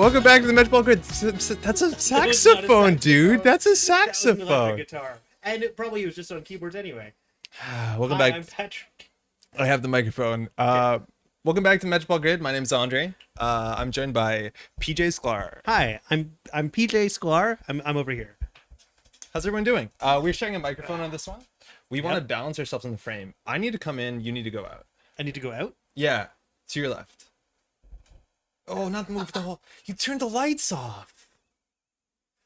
welcome back to the Métropole Grid. That's a saxophone, dude. That's a saxophone. Guitar, and it probably was just on keyboards anyway. Welcome back. I'm Patrick. I have the microphone. Welcome back to Métropole Grid. My name's Andre. I'm joined by PJ Sklar. Hi, I'm PJ Sklar. I'm over here. How's everyone doing? We're sharing a microphone on this one. We want to balance ourselves in the frame. I need to come in. You need to go out. I need to go out? Yeah, to your left. Oh, not move the whole... You turned the lights off.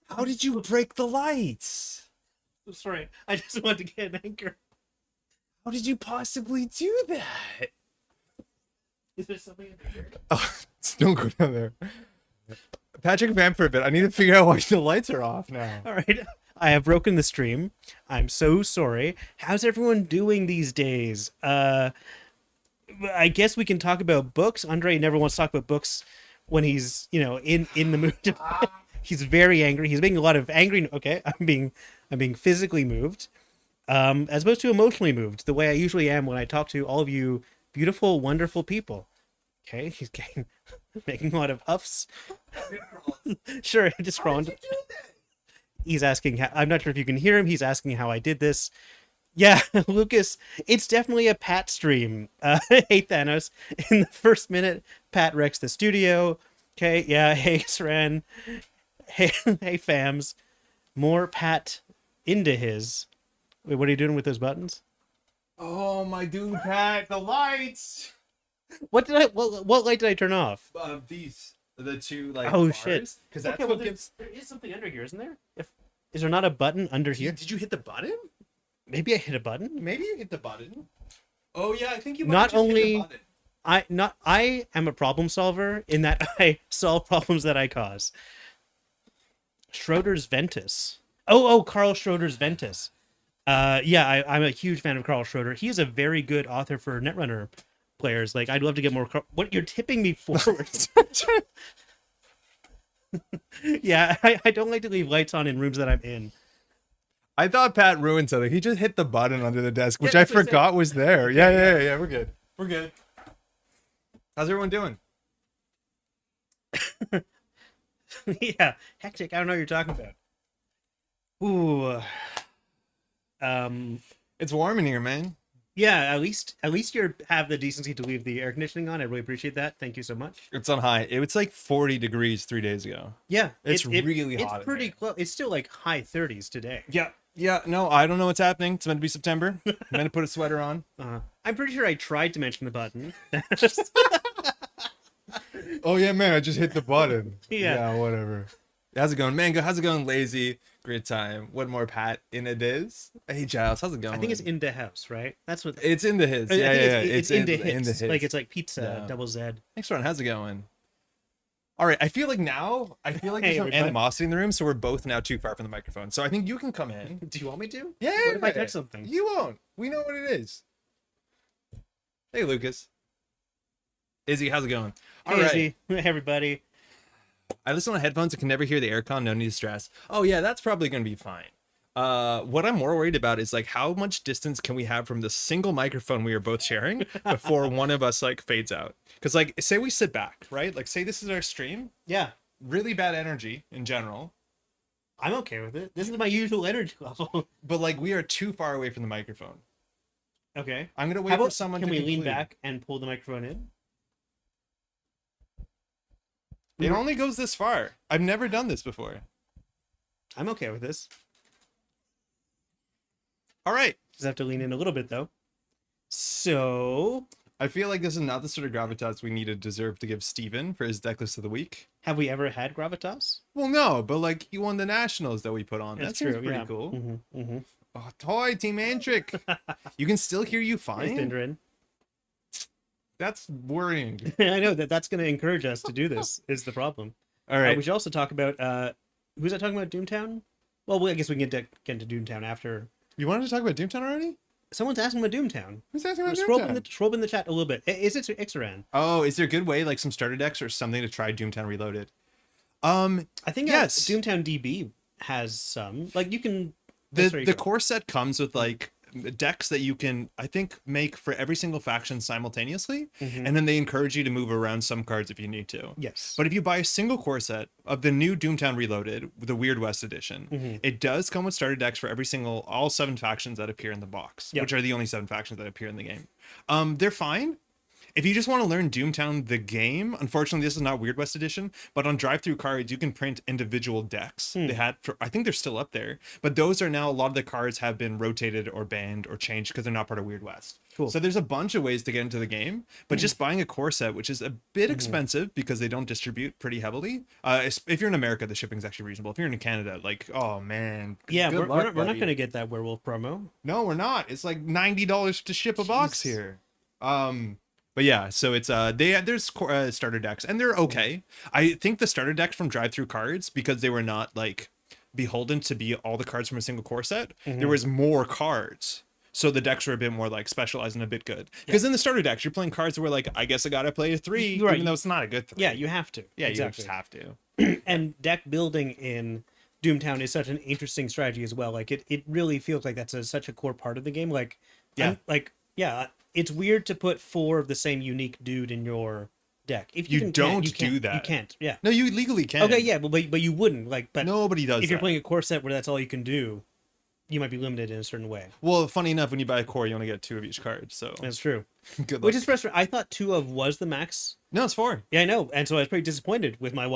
How did you break the lights? I'm sorry. I just wanted to get an anchor. How did you possibly do that? Is there something under here? Oh, don't go down there. Patrick vamp for a bit. I need to figure out why the lights are off now. All right. I have broken the stream. I'm so sorry. How's everyone doing these days? I guess we can talk about books. Andre never wants to talk about books when he's, in the mood. He's very angry. He's being a lot of angry. Okay, I'm being physically moved, as opposed to emotionally moved, the way I usually am when I talk to all of you beautiful, wonderful people. Okay, he's making a lot of huffs. Sure, just crawling. He's asking. I'm not sure if you can hear him. He's asking how I did this. Yeah, Lucas, it's definitely a Pat stream. Hey, Thanos. In the first minute, Pat wrecks the studio. Okay, yeah, hey, Sren. Hey, hey, fams. More Pat into his. Wait, what are you doing with those buttons? Oh, my dude, Pat, the lights! What light did I turn off? These. The two, like, oh, bars. shit. Because that's what gives... There is something under here, isn't there? Is there not a button under here? Did you hit the button? Maybe I hit a button. Maybe you hit the button. Oh yeah, I think you. Not only I am a problem solver in that I solve problems that I cause. Schroeder's Ventus. Oh, Carl Schroeder's Ventus. Yeah, I'm a huge fan of Carl Schroeder. He is a very good author for Netrunner players. Like, I'd love to get more. What, you're tipping me forward? Yeah, I don't like to leave lights on in rooms that I'm in. I thought Pat ruined something. He just hit the button under the desk, which I forgot was there. Yeah. We're good. We're good. How's everyone doing? Yeah, hectic. I don't know what you're talking about. Ooh. It's warm in here, man. Yeah, at least you have the decency to leave the air conditioning on. I really appreciate that. Thank you so much. It's on high. It's like 40 degrees 3 days ago. Yeah, it's really hot. It's pretty close. It's still like high 30s today. Yeah, no, I don't know what's happening. It's meant to be September. I'm meant to put a sweater on. I'm pretty sure I tried to mention the button. Oh, yeah, man, I just hit the button. Yeah, whatever. How's it going, Mango? How's it going, Lazy? Great time. One more Pat in it is. Hey, Giles, how's it going? I think it's in the house, right? That's what. It's in the his. Yeah. It's in the his. Like, it's like pizza, double Z. Thanks, Ron. How's it going? All right, I feel like there's some animosity in the room, so we're both now too far from the microphone. So I think you can come in. Do you want me to? Yeah. What if I touch something? You won't. We know what it is. Hey, Lucas. Izzy, how's it going? Hey, Izzy. Hey, everybody. I listen on headphones and can never hear the aircon. No need to stress. Oh, yeah, that's probably going to be fine. What I'm more worried about is, like, how much distance can we have from the single microphone we are both sharing before one of us, like, fades out? Because, like, say we sit back, right? Like, say this is our stream. Yeah. Really bad energy in general. I'm okay with it. This is my usual energy level. But, like, we are too far away from the microphone. Okay. I'm going to wait for someone to Can we lean back and pull the microphone in? It only goes this far. I've never done this before. I'm okay with this. All right. Just have to lean in a little bit, though. So... I feel like this is not the sort of gravitas we need to deserve to give Steven for his deck list of the week. Have we ever had gravitas? Well, no, but, like, he won the nationals that we put on. That's true. Pretty cool. Mm-hmm, mm-hmm. Oh, toy, Team Antric. You can still hear you fine? That's worrying. I know that's going to encourage us to do this, is the problem. All right. We should also talk about, who's that talking about, Doomtown? Well, I guess we can get into Doomtown after. You wanted to talk about Doomtown already? Someone's asking about Doomtown. Who's asking about Doomtown? Scroll in the chat a little bit. Is it Ixaran? Oh, is there a good way, like some starter decks or something to try Doomtown Reloaded? I think yes. Doomtown DB has some. Like, you can... The core set comes with, like, decks that you can, I think, make for every single faction simultaneously, Mhm. and then they encourage you to move around some cards if you need to. Yes. But if you buy a single core set of the new Doomtown Reloaded, the Weird West edition, Mhm. it does come with starter decks for all 7 factions that appear in the box, Yep. which are the only 7 factions that appear in the game. They're fine. If you just want to learn Doomtown the game, unfortunately this is not Weird West edition, but on drive-through cards you can print individual decks. They had for, I think they're still up there, but those are now, a lot of the cards have been rotated or banned or changed because they're not part of Weird West. Cool. So there's a bunch of ways to get into the game, but just buying a core set, which is a bit expensive because they don't distribute pretty heavily. If you're in America, the shipping's actually reasonable. If you're in Canada, like, oh man, Yeah, good we're luck, not buddy. going to get that werewolf promo. No, we're not. It's like $90 to ship a box Jeez. here. But yeah, so it's there's starter decks and they're okay. I think the starter decks from drive-through cards, because they were not like beholden to be all the cards from a single core set, there was more cards. So the decks were a bit more like specialized and a bit good. Because in the starter decks, you're playing cards where like, I guess I gotta play a 3, Right. even though it's not a good 3. Yeah, you have to. Yeah, exactly. you just have to. And deck building in Doomtown is such an interesting strategy as well. Like it really feels like that's such a core part of the game. Like, Yeah. it's weird to put 4 of the same unique dude in your deck. If You can, don't you can't, do that. You can't. Yeah. No, you legally can. Okay. Yeah. But you wouldn't like. But Nobody does if you're that. playing a core set where that's all you can do, you might be limited in a certain way. Well, funny enough, when you buy a core, you only get 2 of each card. So That's true. good luck. Which is frustrating. I thought 2 of was the max. No, it's 4. Yeah, I know. And so I was pretty disappointed with my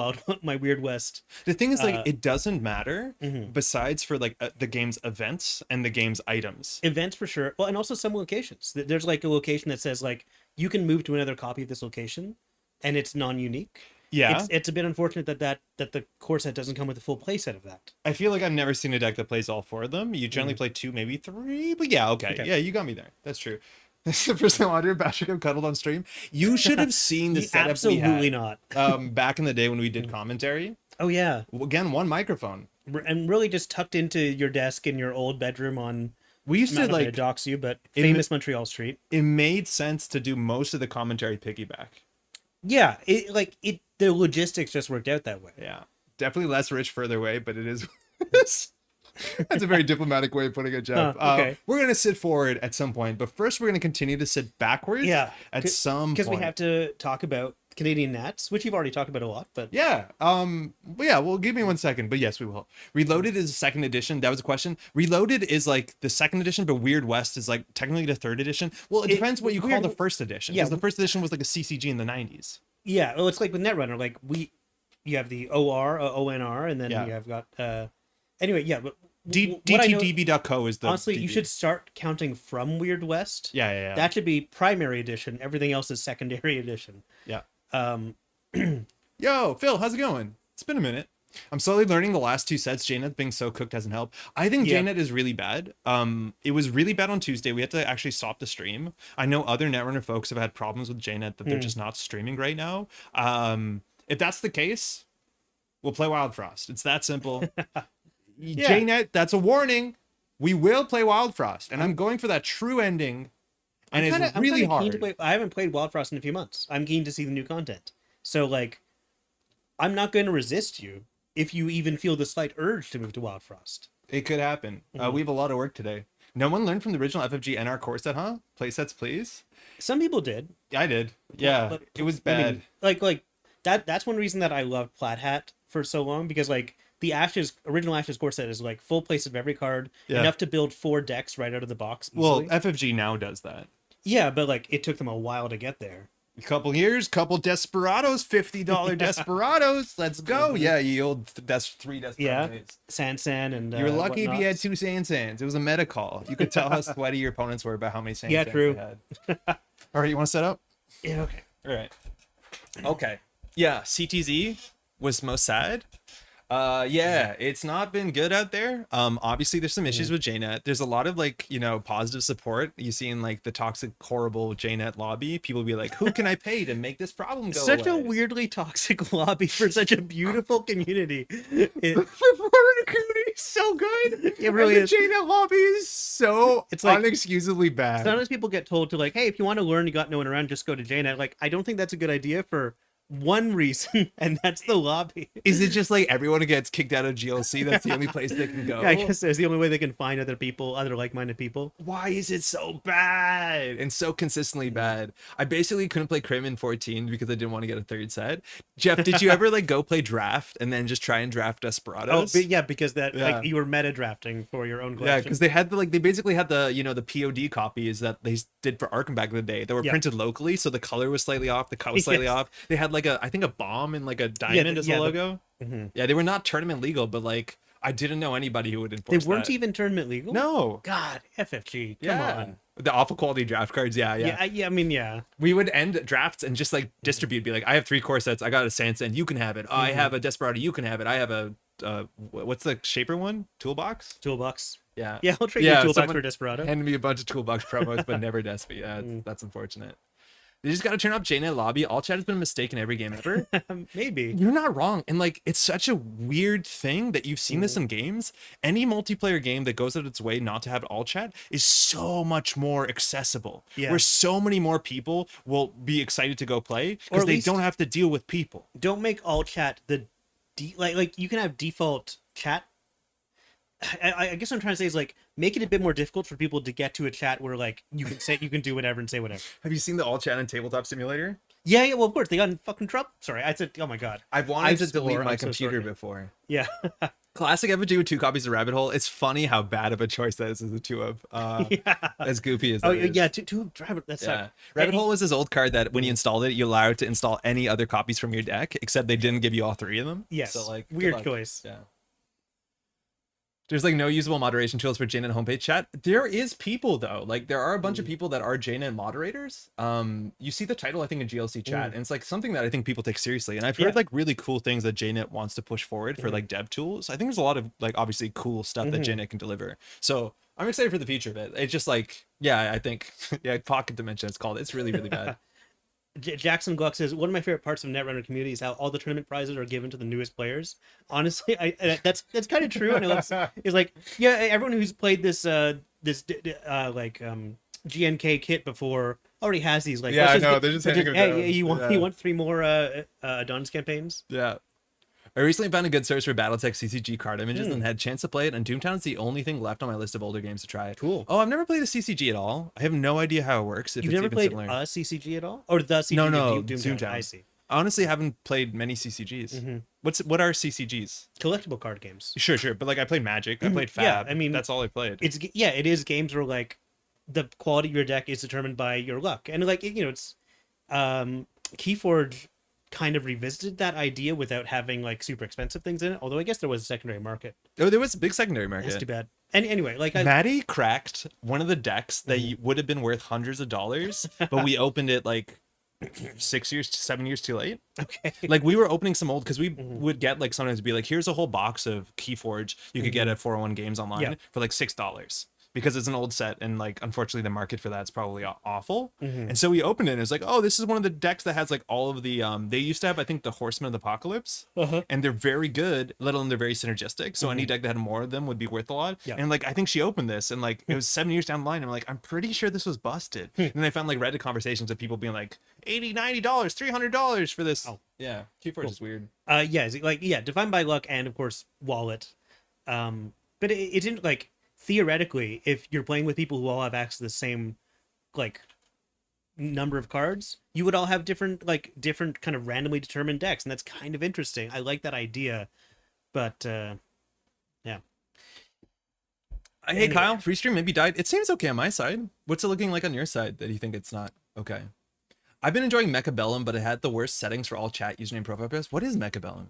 my Weird West. The thing is, like, it doesn't matter Mhm. besides for like the game's events and the game's items. Events for sure. Well, and also some locations. There's like a location that says like you can move to another copy of this location, and it's non-unique. Yeah, It's a bit unfortunate that the core set doesn't come with a full play set of that. I feel like I've never seen a deck that plays all 4 of them. You generally play 2, maybe 3, but yeah, okay. Okay. Yeah, you got me there. That's true. This is the first time Andre and Patrick have cuddled on stream. You should have seen the setup Absolutely we had not. back in the day when we did commentary. Oh yeah, Again, one microphone. and really just tucked into your desk in your old bedroom on. We used I'm to not gonna like. dox you, but in- famous Montreal Street. It made sense to do most of the commentary piggyback. Yeah, the logistics just worked out that way. Yeah, definitely less rich further away, but it is. That's a very diplomatic way of putting it, Jeff. Okay. We're gonna sit forward at some point, but first we're gonna continue to sit backwards. Yeah, at some because we point. have to talk about Canadian Nats, which you've already talked about a lot. But Yeah. But yeah. Well, give me 1 second. But yes, we will. Reloaded is the 2nd edition. That was a question. Reloaded is like the 2nd edition, but Weird West is like technically the 3rd edition. Well, it depends what you call Weird- the 1st edition. Yeah. Because the 1st edition was like a CCG in the 90s. yeah, well, it's like with Netrunner. Like you have the ONR, and then Yeah. you have got. Anyway, yeah, but what I know- DTDB.co is the. honestly, you DB. should start counting from Weird West. Yeah. That should be primary edition. Everything else is secondary edition. Yeah. Um, Yo, Phil, how's it going? It's been a minute. I'm slowly learning the last 2 sets. JNet being so cooked doesn't help. I think Yeah. JNet is really bad. It was really bad on Tuesday. We had to actually stop the stream. I know other Netrunner folks have had problems with JNet that they're just not streaming right now. If that's the case, we'll play Wild Frost. It's that simple. JNet, that's a warning. We will play Wild Frost, and I'm going for that true ending. And I'm it's kinda really keen hard. to play. I haven't played Wild Frost in a few months. I'm keen to see the new content. So like, I'm not going to resist you if you even feel the slight urge to move to Wild Frost. It could happen. We have a lot of work today. No one learned from the original FFG NR core set, huh? Playsets, please. Some people did. I did. Yeah, But- it was I bad. mean, like that's one reason that I loved Plaid Hat for so long, because like the original Ashes core set is like full place of every card, Yeah. enough to build 4 decks right out of the box easily. Well, FFG now does that. Yeah, but like it took them a while to get there. A couple years, couple Desperados, $50 Desperados. Let's go. Yeah, you old 3 Desperados. Yeah, Sansan and You were lucky if you whatnot. had 2 Sansans. It was a meta call. You could tell how sweaty your opponents were about how many Sansans Yeah, true. they had. All right, you want to set up? Yeah, okay. All right. Okay. Yeah, CTZ was most sad. Yeah, it's not been good out there. Obviously there's some issues with JNet. There's a lot of like, positive support you see in like the toxic, horrible JNet lobby. People be like, who can I pay to make this problem go Such a away? weirdly toxic lobby for such a beautiful community. The community is so good. It really And is. the JNet lobby is so It's like- unexcusably bad. Sometimes people get told to like, hey, if you want to learn, you got no one around, just go to JNet. Like, I don't think that's a good idea for one reason, and that's the lobby. Is it just like everyone gets kicked out of GLC? That's the only place they can go? Yeah, I guess that's the only way they can find other people, other like-minded people. Why is it so bad and so consistently bad? I basically couldn't play Crim in 14 because I didn't want to get a third set. Jeff, did you ever like go play draft and then just try and draft Desperados? Oh, but yeah, because that Yeah. like you were meta drafting for your own Yeah, collection. because they had they basically had the the POD copies that they did for Arkham back in the day. They were Yeah. printed locally, so the color was slightly off, the cut was slightly Yes. off. They had like I think a bomb and like a diamond as a logo. Yeah, they were not tournament legal, but like I didn't know anybody who would They enforce weren't that. even tournament legal. No. God, FFG. Come Yeah. on. The awful quality draft cards. Yeah. Yeah, I mean, yeah. We would end drafts and just like distribute, be like, I have 3 core sets. I got a Sansa, you can have it. I have a Desperado, you can have it. I have a what's the Shaper one? Toolbox? Toolbox. Yeah. Yeah, I'll trade you Toolbox someone for Desperado. handed me a bunch of Toolbox promos, but never Despi. Yeah, that's unfortunate. They just got to turn up JNet lobby. All chat has been a mistake in every game ever. Maybe. You're not wrong. And like, it's such a weird thing that you've seen this in games. Any multiplayer game that goes out its way not to have all chat is so much more accessible. Yeah. Where so many more people will be excited to go play Or because at they least- don't have to deal with people. Don't make all chat the like you can have default chat. I guess what I'm trying to say is like make it a bit more difficult for people to get to a chat where like you can do whatever and say whatever. Have you seen the all chat in Tabletop Simulator? Yeah, well of course they got in fucking trouble. Sorry, I said oh my god. I've wanted to delete swore, my I'm so computer sorry. before. Yeah. Classic FG with 2 copies of Rabbit Hole. It's funny how bad of a choice that is as a 2 of. As goofy as that Oh is. yeah, two driver. That's Yeah. Rabbit Hole was this old card that when you installed it, you allowed to install any other copies from your deck, except they didn't give you all 3 of them. Yes. So like good Weird luck. choice. Yeah. There's like no usable moderation tools for JNet homepage chat. There is people though. Like there are a bunch of people that are JNet moderators. You see the title I think in GLC chat, and it's like something that I think people take seriously. And I've heard like really cool things that JNet wants to push forward for like dev tools. I think there's a lot of like obviously cool stuff that JNet can deliver. So I'm excited for the future of it. It's just like I think Pocket Dimension it's called. It's really bad. Jackson Gluck says one of my favorite parts of Netrunner community is how all the tournament prizes are given to the newest players. Honestly, that's kind of true. I know it's like everyone who's played this GNK kit before already has these like I know they're just handing them down. Hey, you want 3 more Adonis campaigns? Yeah. I recently found a good source for Battletech CCG card images and had a chance to play it, and Doomtown's the only thing left on my list of older games to try. Cool. Oh, I've never played a CCG at all. I have no idea how it works. If You've it's never even played similar. a CCG at all, or the CCG? No, of Doomtown. I see. I honestly haven't played many CCGs. What are CCGs? Collectible card games. Sure, but like I played Magic, I played Fab. I mean, that's all I played. It is games where like the quality of your deck is determined by your luck, and like it's Keyforge kind of revisited that idea without having like super expensive things in it. Although I guess there was a secondary market. Oh, there was a big secondary market. That's too bad. And anyway, like Maddie cracked one of the decks that would have been worth hundreds of dollars, but we opened it like 7 years too late. okay, Like we were opening some old because we would get like sometimes be like, here's a whole box of Keyforge you could get at 401 Games online for like $6 because it's an old set, and like unfortunately the market for that's probably awful. And so we opened it and it's like, oh, this is one of the decks that has like all of the they used to have I think the Horsemen of the Apocalypse, and they're very good, let alone they're very synergistic. So any deck that had more of them would be worth a lot. And like I think she opened this and like it was 7 years down the line, and I'm like, I'm pretty sure this was busted. And then I found like Reddit conversations of people being like $80, $90, $300 for this. Yeah, Keyforge is weird. defined by luck and of course wallet. But it didn't like theoretically, if you're playing with people who all have access to the same like number of cards, you would all have different kind of randomly determined decks, and that's kind of interesting. I like that idea, but yeah. Hey Kyle, free stream maybe died. It seems okay on my side. What's it looking like on your side that you think it's not okay? I've been enjoying Mechabellum, but it had the worst settings for all chat username profile pairs. What is Mechabellum?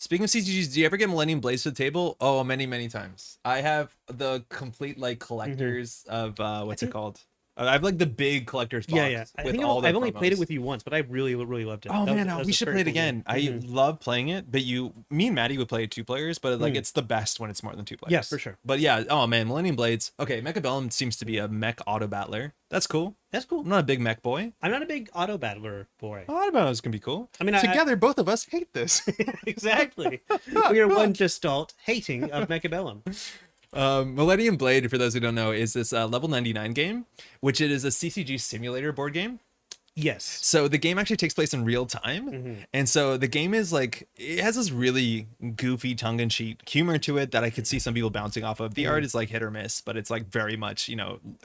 Speaking of CCGs, do you ever get Millennium Blades to the table? Oh, many times. I have the complete like collectors of what's it called? I have like the big collector's box. I think I've only played it with you once, but I really loved it. Oh man, we should play it again. I love playing it, but me and Maddie would play it 2 players, but like it's the best when it's more than 2 players. Yeah, for sure. But yeah, oh man, Millennium Blades. Okay, Mechabellum seems to be a mech auto battler. That's cool. That's cool. I'm not a big mech boy. I'm not a big auto battler boy. Auto battlers can be cool. I mean, together both of us hate this. Exactly. We are one gestalt hating of Mechabellum. Millennium Blade, for those who don't know, is this level 99 game, which it is a CCG simulator board game. Yes. So the game actually takes place in real time. And so the game is like, it has this really goofy tongue-in-cheek humor to it that I could see some people bouncing off of. The art is like hit or miss, but it's like very much,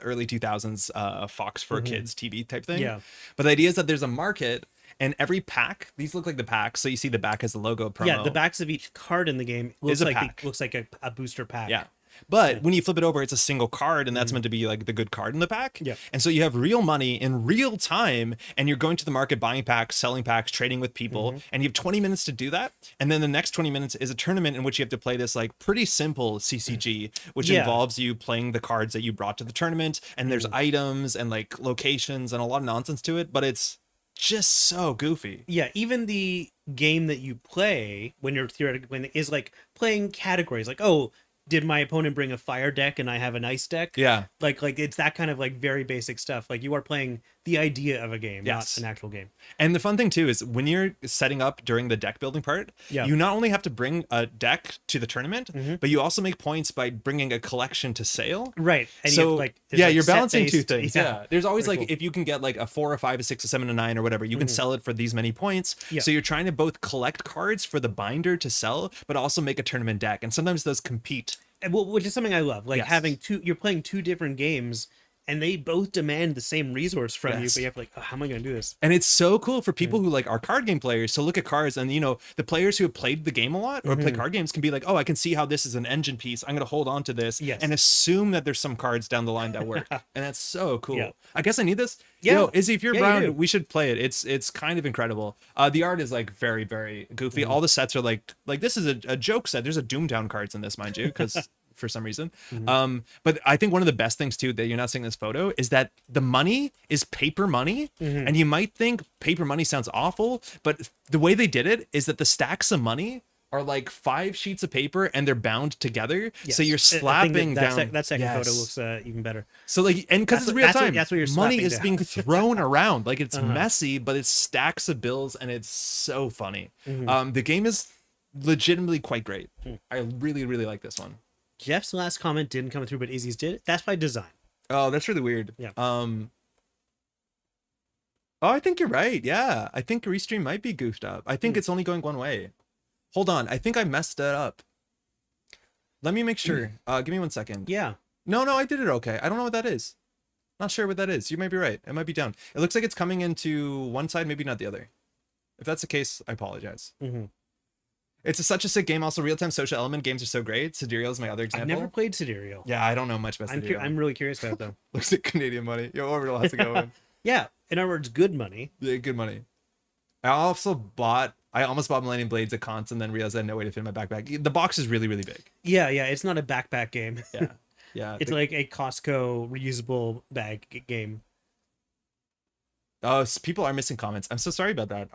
early 2000s Fox for Kids TV type thing. Yeah. But the idea is that there's a market, and every pack, these look like the packs. So you see the back has the logo promo. Yeah, the backs of each card in the game looks a like pack. looks like a booster pack. Yeah. But when you flip it over, it's a single card, and that's meant to be like the good card in the pack. Yeah. And so you have real money in real time, and you're going to the market, buying packs, selling packs, trading with people, and you have 20 minutes to do that. And then the next 20 minutes is a tournament in which you have to play this like pretty simple CCG, which involves you playing the cards that you brought to the tournament, and there's items and like locations and a lot of nonsense to it, but it's just so goofy. Yeah, even the game that you play when you're theoretically is like playing categories, like, oh, did my opponent bring a fire deck and I have an ice deck? Yeah. Like it's that kind of like very basic stuff. Like you are playing the idea of a game, Yes. not an actual game. And the fun thing too is when you're setting up during the deck building part, you not only have to bring a deck to the tournament, but you also make points by bringing a collection to sale. Right. And So you have, like, there's, like, you're balancing two set-based- things. Yeah. There's always Very like, cool. if you can get like a 4, a 5, a 6, a 7, a 9 or whatever, you can sell it for these many points. Yeah. So you're trying to both collect cards for the binder to sell, but also make a tournament deck. And sometimes those compete. Well, which is something I love. Like Yes. having you're playing two different games and they both demand the same resource from you, Yes. but you have to like, oh, how am I going to do this? And it's so cool for people who like are card game players to look at cards, and the players who have played the game a lot or play card games can be like, oh, I can see how this is an engine piece. I'm going to hold on to this Yes. and assume that there's some cards down the line that work. And that's so cool. Yeah. I guess I need this. Yeah. Yo, Izzy, if you're Yeah, you do. around, we should play it. It's kind of incredible. The art is like very, very goofy. All the sets are like this is a joke set. There's a Doomtown cards in this, mind you, because for some reason. But I think one of the best things too that you're not seeing in this photo is that the money is paper money. And you might think paper money sounds awful, but the way they did it is that the stacks of money are like 5 sheets of paper and they're bound together. Yes. So you're I think slapping that down. that second Yes. photo looks even better. So like, and because That's it's what- real that's what- time, that's what you're money slapping is down. being thrown around. Like it's messy, but it's stacks of bills and it's so funny. The game is legitimately quite great. I really, really like this one. Jeff's last comment didn't come through, but Izzy's did. That's by design. Oh, that's really weird. Yeah. Oh, I think you're right. Yeah. I think Restream might be goofed up. I think it's only going one way. Hold on. I think I messed that up. Let me make sure. Give me 1 second. Yeah. No, I did it okay. I don't know what that is. Not sure what that is. You might be right. It might be down. It looks like it's coming into one side, maybe not the other. If that's the case, I apologize. It's such a sick game. Also, real-time social element games are so great. Sidereal is my other I've example. never played Sidereal. Yeah, I don't know much about Sidereal. I'm really curious about it though. Looks like Canadian money. Yo, Orbital has to go in. Yeah. In other words, good money. Yeah, good money. I almost bought Millennium Blades at cons and then realized I had no way to fit in my backpack. The box is really, really big. Yeah. It's not a backpack game. Yeah. Yeah. It's like a Costco reusable bag game. Oh, people are missing comments. I'm so sorry about that.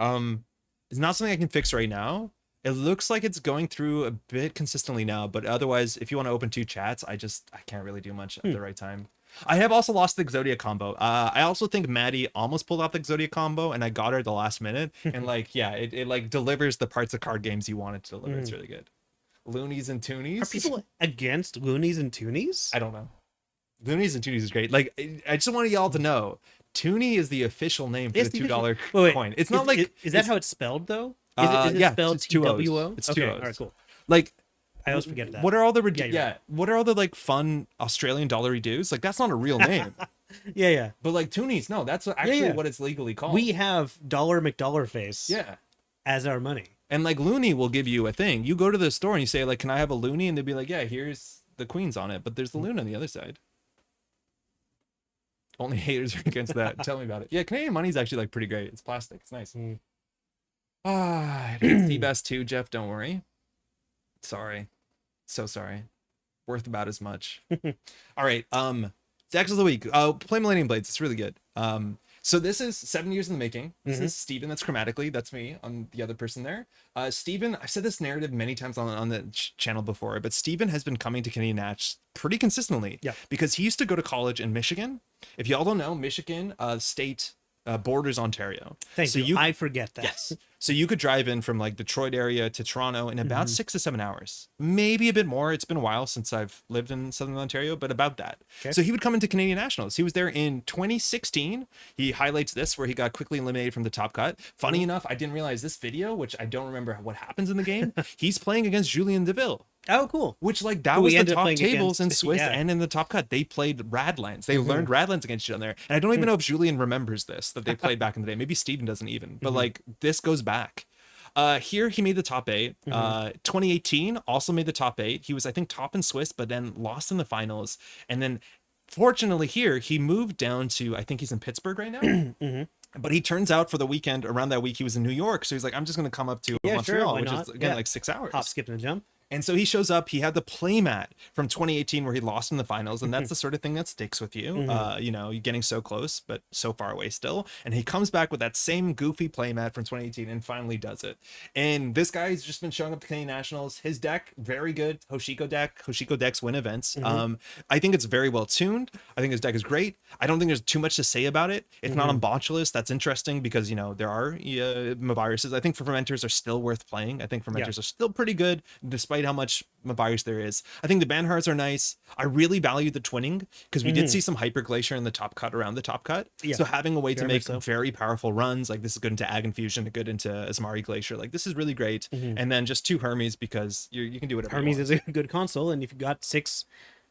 It's not something I can fix right now. It looks like it's going through a bit consistently now, but otherwise, if you want to open 2 chats, I can't really do much at the right time. I have also lost the Exodia combo. I also think Maddie almost pulled off the Exodia combo, and I got her at the last minute. And it like delivers the parts of card games you want it to deliver. It's really good. Loonies and Toonies. Are people against Loonies and Toonies? I don't know. Loonies and Toonies is great. Like, I just want y'all to know, Toonie is the official name for It's the the $2 Wait, coin. It's not like is that how it's spelled though? Is it yeah, spelled it's 2 O's. TWO? It's Okay, 2 O's. all right, cool. like. I always forget that. What are all the Yeah, you're right. what are all the like fun Australian dollary dues? Like that's not a real name. Yeah. But like Toonies, no, that's actually yeah. what it's legally called. We have Dollar McDollarface yeah. as our money. And like Looney will give you a thing. You go to the store and you say like, "Can I have a Looney?" And they'll be like, "Yeah, here's the queens on it, but there's the loon on the other side." Only haters are against that. Tell me about it. Yeah, Canadian money's actually like pretty great. It's plastic. It's nice. It's the best too, Jeff. Don't worry. Sorry. So sorry. Worth about as much. All right. Decks of the week. Play Millennium Blades. It's really good. So this is 7 years in the making. This is Steven. That's Chromatically. That's me on the other person there. Steven, I've said this narrative many times on the channel before, but Steven has been coming to Canadian Natch pretty consistently. Yeah. Because he used to go to college in Michigan. If y'all don't know, Michigan State borders Ontario. Thank you. I forget that. Yes. So you could drive in from like Detroit area to Toronto in about 6 to 7 hours, maybe a bit more. It's been a while since I've lived in Southern Ontario, but about that. Okay. So he would come into Canadian Nationals. He was there in 2016. He highlights this where he got quickly eliminated from the top cut. Funny enough, I didn't realize this video, which I don't remember what happens in the game. He's playing against Julien Deville. Oh, cool. Which like that was the top tables in Swiss yeah. and in the top cut. They played Radlands. They learned Radlands against each other. And I don't even know if Julien remembers this, that they played back in the day. Maybe Steven doesn't even. But like this goes back. Here he made the top 8. 2018 also made the top 8. He was, I think, top in Swiss, but then lost in the finals. And then fortunately here, he moved down to, I think he's in Pittsburgh right now. But he turns out for the weekend, around that week, he was in New York. So he's like, I'm just going to come up to Montreal, which is, again, like 6 hours. Hop, skip, and a jump. And so he shows up. He had the playmat from 2018 where he lost in the finals, and that's the sort of thing that sticks with you. You know, you're getting so close, but so far away still. And he comes back with that same goofy playmat from 2018 and finally does it. And this guy's just been showing up to Canadian Nationals. His deck, very good. Hoshiko deck. Hoshiko decks win events. I think it's very well tuned. I think his deck is great. I don't think there's too much to say about it. It's not on Botulus. That's interesting because, you know, there are viruses. I think for fermenters are still worth playing. I think fermenters are still pretty good despite how much virus there is. I think the Banhards are nice. I really value the twinning because we did see some hyperglacier in the top cut around the top cut. So having a way to make very powerful runs, like this is good into Ag Infusion, good into Asmari Glacier, like this is really great. And then just 2 Hermes because you can do whatever. Hermes is a good console, and if you've got 6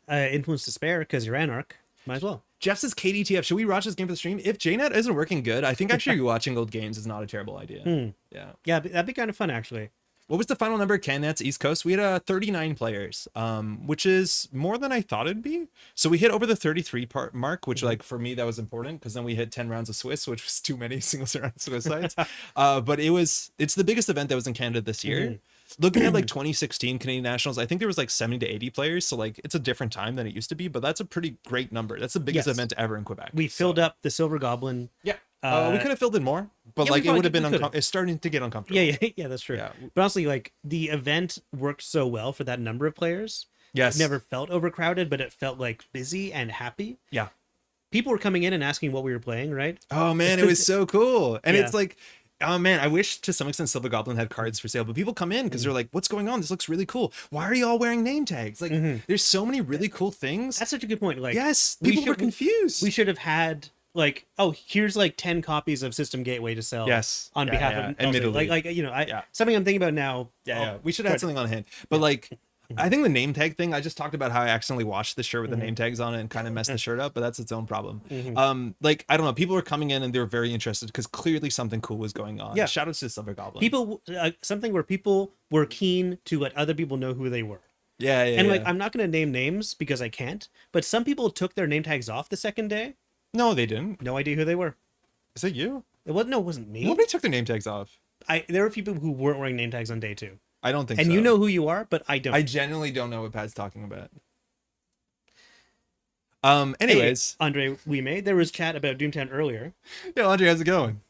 influence to spare because you're Anarch, might as well. Jeff says KDTF, should we watch this game for the stream? If JNet isn't working good, I think actually watching old games is not a terrible idea. Yeah, that'd be kind of fun actually. What was the final number of CanNet's East Coast? We had 39 players, which is more than I thought it'd be. So we hit over the 33 mark, which like for me, that was important because then we hit 10 rounds of Swiss, which was too many single round Swiss sites. But it's the biggest event that was in Canada this year. Looking at like 2016 Canadian Nationals, I think there was like 70 to 80 players. So like it's a different time than it used to be, but that's a pretty great number. That's the biggest event ever in Quebec. We filled up the Silver Goblin. Yeah. We could have filled in more, but like it would have been it's starting to get uncomfortable. Yeah, that's true. Yeah. But honestly, like the event worked so well for that number of players. Yes. It never felt overcrowded, but it felt like busy and happy. Yeah. People were coming in and asking what we were playing, right? Oh man, it was so cool. And it's like, oh man, I wish to some extent Silver Goblin had cards for sale, but people come in because they're like, what's going on? This looks really cool. Why are you all wearing name tags? Like there's so many really cool things. That's such a good point. Like, yes, people were confused. We should have had like, oh, here's like 10 copies of System Gateway to sell. Yes. On behalf of admittedly. like you know, something I'm thinking about now. We should have had something on hand. But like I think the name tag thing, I just talked about how I accidentally washed the shirt with the name tags on it and kind of messed the shirt up, but that's its own problem. Like, I don't know, people were coming in and they were very interested because clearly something cool was going on. Shout out to Silver Goblin. People, something where people were keen to let other people know who they were. And like, I'm not going to name names because I can't, but some people took their name tags off the second day. No, they didn't. No idea who they were. Is that you? It wasn't me. Nobody took their name tags off. There were a few people who weren't wearing name tags on day 2. I don't think so. And you know who you are, but I don't. I genuinely don't know what Pat's talking about. Anyways. Hey, Andre, there was chat about Doomtown earlier. Yo, Andre, how's it going?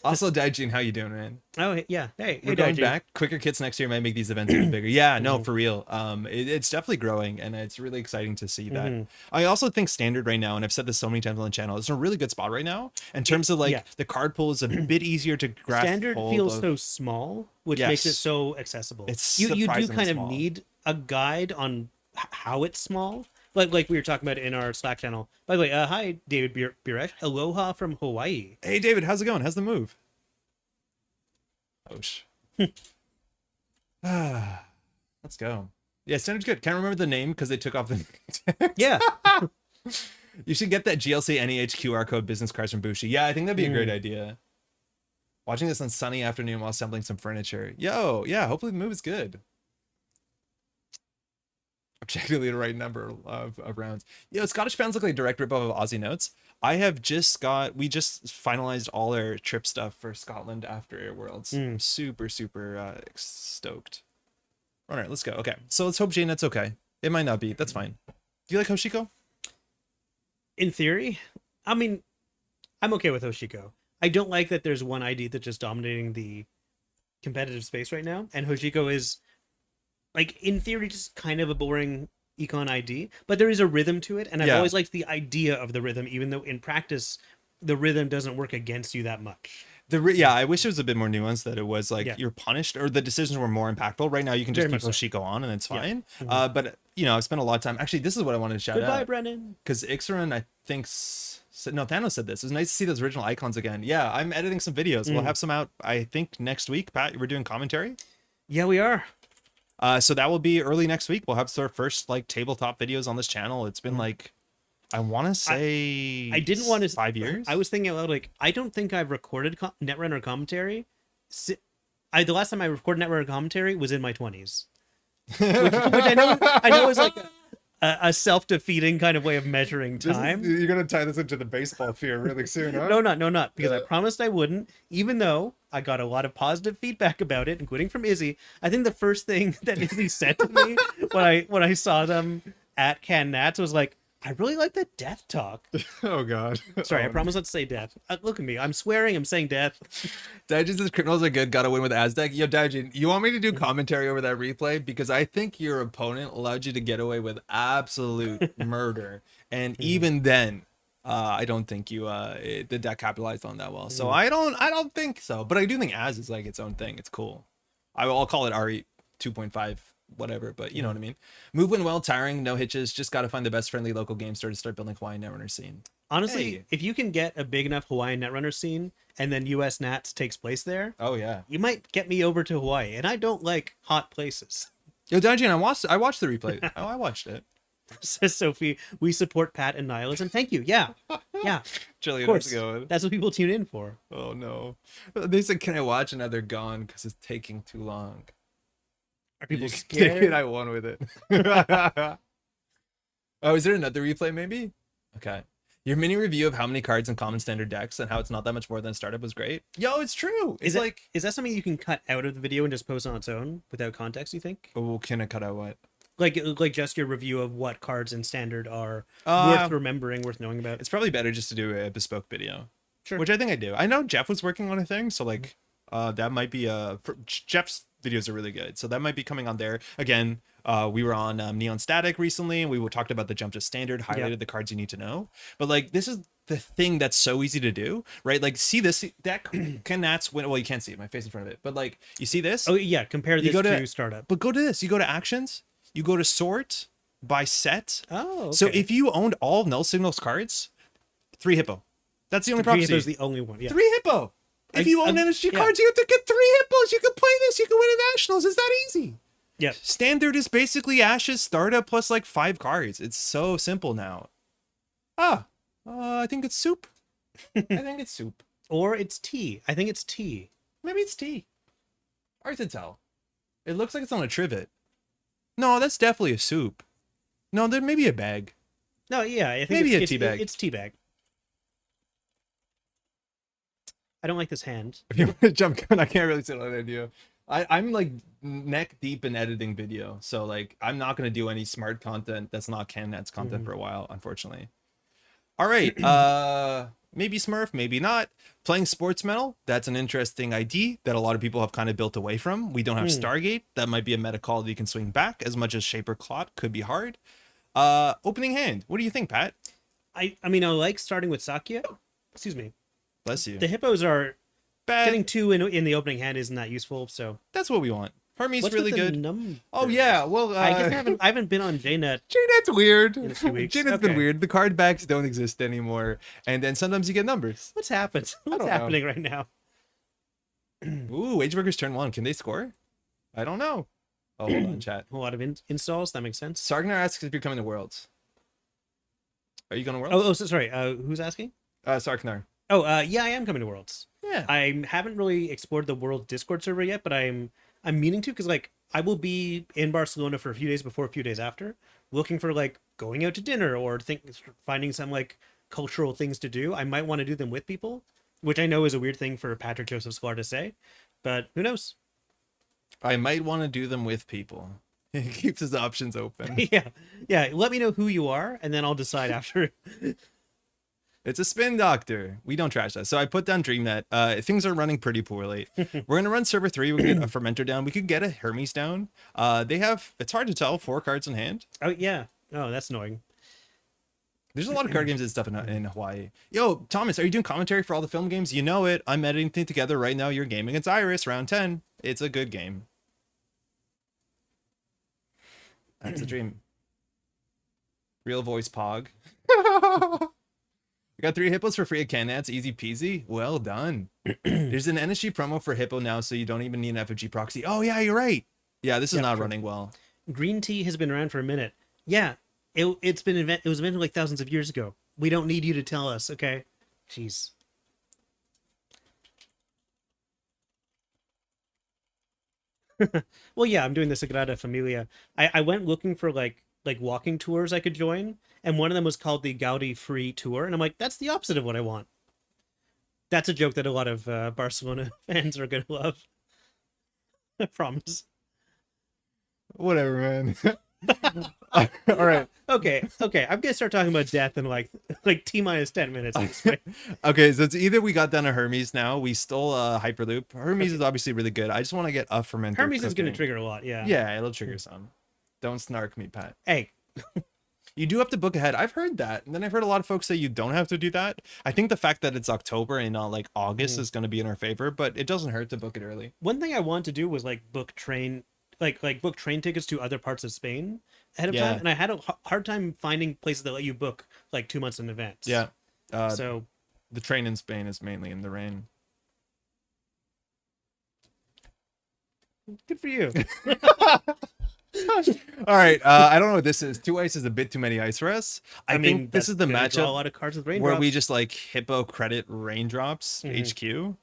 Also, Daijin, how you doing, man? Oh, yeah. Hey, we're going back. Quicker kits next year might make these events even bigger. Yeah, no, for real. It's definitely growing, and it's really exciting to see that. I also think standard right now, and I've said this so many times on the channel, it's in a really good spot right now in terms of like the card pool is a bit easier to grasp. Standard feels so small, which makes it so accessible. It's you do kind small. of need a guide on how it's small. Like we were talking about in our Slack channel. By the way, hi, David Biresh. Aloha from Hawaii. Hey, David, how's it going? How's the move? Osh. Let's go. Yeah, standard's good. Can't remember the name because they took off the Yeah. You should get that GLC NEH QR code business cards from Bushi. Yeah, I think that'd be a great idea. Watching this on sunny afternoon while assembling some furniture. Yo, yeah, hopefully the move is good. Objectively the right number of rounds. Yo, Scottish pounds look like direct ripoff of Aussie notes. We just finalized all our trip stuff for Scotland after Air Worlds. I'm super stoked. All right, let's go. Okay, so let's hope JNet's okay. It might not be. That's fine. Do you like Hoshiko? In theory, I mean, I'm okay with Hoshiko. I don't like that there's one ID that's just dominating the competitive space right now, and Hoshiko is, like, in theory, just kind of a boring econ ID, but there is a rhythm to it, and I've always liked the idea of the rhythm, even though in practice, the rhythm doesn't work against you that much. Yeah, I wish it was a bit more nuanced, that it was like Yeah. you're punished or the decisions were more impactful. Right now, you can just Very keep much so. Hoshiko on and it's Yeah. fine. But you know, I've spent a lot of time. Actually, this is what I wanted to shout Goodbye, out, Brennan. because Ixaron, I think, said, no, Thanos said this. It was nice to see those original icons again. Yeah, I'm editing some videos. We'll have some out, I think, next week. Pat, we're doing commentary. Yeah, we are. So that will be early next week. We'll have our first like tabletop videos on this channel. It's been like, I want to say, I didn't want to 5 years. I was thinking out loud, like, I don't think I've recorded Netrunner commentary. The last time I recorded Netrunner commentary was in my 20s, which I know is like a self-defeating kind of way of measuring time. You're gonna tie this into the baseball fear really soon, huh? No, not because I promised I wouldn't. Even though I got a lot of positive feedback about it, including from Izzy. I think the first thing that Izzy said to me when I saw them at Can Nats was like, I really like the death talk. Oh god. Sorry, I promise not to say death. Look at me. I'm swearing. I'm saying death. Daijin's criminals are good. Gotta win with Aztec. Yo, Daijin, you want me to do commentary over that replay? Because I think your opponent allowed you to get away with absolute murder. And even then, I don't think the deck capitalized on that well. So I don't think so. But I do think Az is like its own thing. It's cool. I'll call it RE 2.5. Whatever, but you know what I mean. Move when well, tiring, no hitches. Just got to find the best friendly local game store to start building Hawaiian Netrunner scene. Honestly, Hey. if you can get a big enough Hawaiian Netrunner scene and then US Nats takes place there, Oh yeah. you might get me over to Hawaii. And I don't like hot places. Yo, Daijin, I watched the replay. Oh, I watched it. Says Sophie, we support Pat and nihilism. Thank you. Yeah. Yeah. Chili, Of course. let's go. That's what people tune in for. Oh no. They said, "Can I watch?" And now they're gone because it's taking too long. Are people You can take it, scared? I won with it. Oh, is there another replay maybe? Okay. Your mini review of how many cards in common standard decks and how it's not that much more than startup was great. Yo, it's true. It's Is that something you can cut out of the video and just post on its own without context, you think? oh, can I cut out what? Like just your review of what cards in standard are Uh, worth remembering, worth knowing about. It's probably better just to do a bespoke video. Sure. Which I think I do. I know Jeff was working on a thing, so like that might be Jeff's videos are really good. So that might be coming on there. Again, we were on Neon Static recently and we talked about the jump to standard, highlighted the cards you need to know. But like this is the thing that's so easy to do, right? Like see this deck can Nats win. Well, you can't see it, my face in front of it. But like you see this? Oh yeah, compare this go to, to- startup. But go to this. You go to actions, you go to sort by set. Oh, okay. So if you owned all Null Signals cards, 3 Hippo. That's the only Three prophecy. Hippo's the only one. Yeah. 3 Hippo. If you own NSG yeah. cards, you have to get 3 Hippos. You can play this. You can win at Nationals. It's that easy. Yeah. Standard is basically Ash's startup plus like 5 cards. It's so simple now. I think it's soup. I think it's soup. Or it's tea. I think it's tea. Maybe it's tea. Hard to tell. It looks like it's on a trivet. No, that's definitely a soup. No, there may be a bag. No, yeah, I think Maybe it's a tea bag. It's tea bag. I don't like this hand. If you want to jump in, I can't really sit on that idea. I'm like neck deep in editing video, so like I'm not gonna do any smart content that's not CanNet's content for a while, unfortunately. All right, maybe Smurf, maybe not. Playing Sports Metal, that's an interesting ID that a lot of people have kind of built away from. We don't have Stargate. That might be a meta call that you can swing back, as much as Shaper Clot could be hard. Opening hand, what do you think, Pat? I mean, I like starting with Sakya. Excuse me. Bless you. The hippos are Bad. getting 2 in the opening hand isn't that useful. So That's what we want. Hermes what's really with the good. numbers? Oh yeah, well, I guess I haven't been on JNet. JNet's weird. In a few weeks. JNet's been Okay. weird. The card backs don't exist anymore, and then sometimes you get numbers. What's happened? What's don't know. happening right now? Ooh, Wageworkers turn 1. Can they score? I don't know. Oh, hold on, chat. A lot of installs. That makes sense. Sargnar asks if you're coming to Worlds. Are you going to Worlds? Oh, so sorry. Who's asking? Sargnar. Oh, yeah, I am coming to Worlds. Yeah. I haven't really explored the World Discord server yet, but I'm meaning to because like I will be in Barcelona for a few days before, a few days after, looking for like going out to dinner or finding some like cultural things to do. I might want to do them with people, which I know is a weird thing for Patrick Joseph Sklar to say, but who knows? I might want to do them with people. He keeps his options open. yeah. Let me know who you are, and then I'll decide after. It's a spin doctor. We don't trash that. So I put down DreamNet. Things are running pretty poorly. We're gonna run server 3. We can get a fermenter down. We could get a Hermes down. They have, it's hard to tell, 4 cards in hand. Oh yeah. Oh, that's annoying. There's a lot of card games and stuff in Hawaii. Yo, Thomas, are you doing commentary for all the film games? You know it. I'm editing things together right now. You're gaming against Iris, round 10. It's a good game. That's a dream. Real voice pog. We got 3 hippos for free at Canats. Easy peasy. Well done. There's an NSG promo for hippo now, so you don't even need an FFG proxy. Oh, yeah, you're right. Yeah, this is not running well. Green tea has been around for a minute. Yeah, it was invented like thousands of years ago. We don't need you to tell us, okay? Jeez. Well, yeah, I'm doing the Sagrada Familia. I went looking for like walking tours I could join, and one of them was called the Gaudi Free Tour, and I'm like, that's the opposite of what I want. That's a joke that a lot of Barcelona fans are gonna love. I promise. Whatever, man. All right. Okay. I'm gonna start talking about death in like T-minus 10 minutes. Okay, so it's either we got down to Hermes now. We stole a Hyperloop. Hermes is obviously really good. I just want to get a fermenter. Hermes is gonna trigger a lot. Yeah. Yeah, it'll trigger some. Don't snark me, Pat. Hey. You do have to book ahead. I've heard that. And then I've heard a lot of folks say you don't have to do that. I think the fact that it's October and not like August is going to be in our favor, but it doesn't hurt to book it early. One thing I wanted to do was like book train tickets to other parts of Spain ahead of time, and I had a hard time finding places that let you book like 2 months in advance. Yeah. So the train in Spain is mainly in the rain. Good for you. All right. I don't know what this is. 2 ice is a bit too many ice for us. I mean, think this is the matchup a lot of cards with raindrops. where we just like hippo credit raindrops HQ.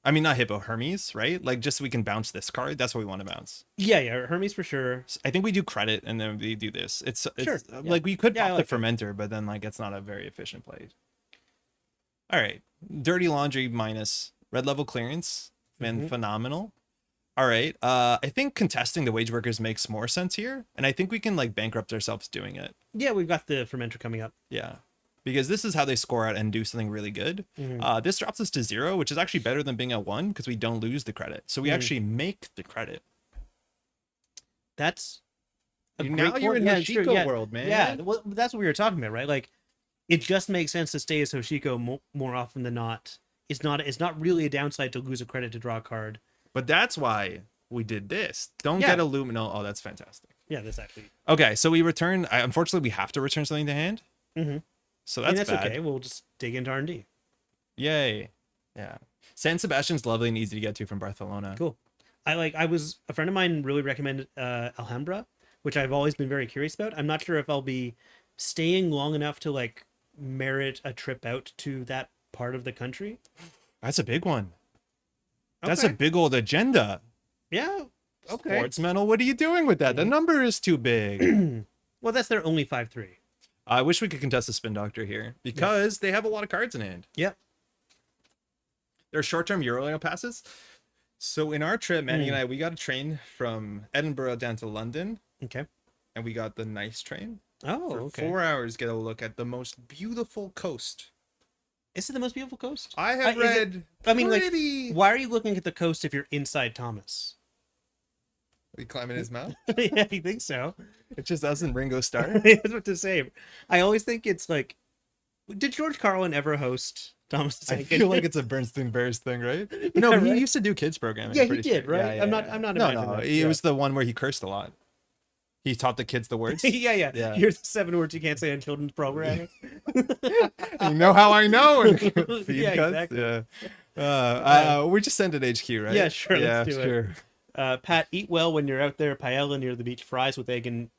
I mean, not hippo, Hermes, right? Like just so we can bounce this card. That's what we want to bounce. Yeah, Hermes for sure. I think we do credit and then we do this. It's sure. Like we could pop the fermenter, but then like it's not a very efficient play. All right. Dirty laundry minus red level clearance. Phenomenal. All right. I think contesting the wage workers makes more sense here. And I think we can like bankrupt ourselves doing it. Yeah, we've got the fermenter coming up. Yeah. Because this is how they score out and do something really good. This drops us to 0, which is actually better than being at 1 because we don't lose the credit. So we actually make the credit. That's now you're in Hoshiko world, man. Yeah, well, that's what we were talking about, right? Like, it just makes sense to stay as Hoshiko more often than not. It's not really a downside to lose a credit to draw a card. But that's why we did this. Don't get a luminal. Oh, that's fantastic. Yeah, that's actually okay. So we return. Unfortunately, we have to return something to hand. So that's bad. Okay. We'll just dig into R&D. Yay! Yeah, San Sebastian's lovely and easy to get to from Barcelona. Cool. A friend of mine really recommended Alhambra, which I've always been very curious about. I'm not sure if I'll be staying long enough to like merit a trip out to that part of the country. That's a big one. That's a big old agenda. Yeah. Okay. Sports medal. What are you doing with that? The number is too big. Well, that's their only 5-3. I wish we could contest the Spin Doctor here because they have a lot of cards in hand. Yep. They're short-term Euro passes. So in our trip, Manny and I, we got a train from Edinburgh down to London. Okay. And we got the nice train. Oh, for okay. 4 hours, get a look at the most beautiful coast. Is it the most beautiful coast? I have read. Why are you looking at the coast if you're inside Thomas? Are we climbing his mouth? Yeah, I think so. It's just us and Ringo Starr. That's what to say. I always think it's like, did George Carlin ever host Thomas the Tank? I feel like it's a Bernstein Bears thing, right? No, he used to do kids programming. Yeah, he did, right? Yeah, I'm not imagining that. It was the one where he cursed a lot. He taught the kids the words. Yeah. Here's the 7 words you can't say in children's programming. You know how I know. Exactly. Yeah. We just send an HQ, right? Yeah, sure. Let's do it. Pat, eat well when you're out there. Paella near the beach. Fries with egg and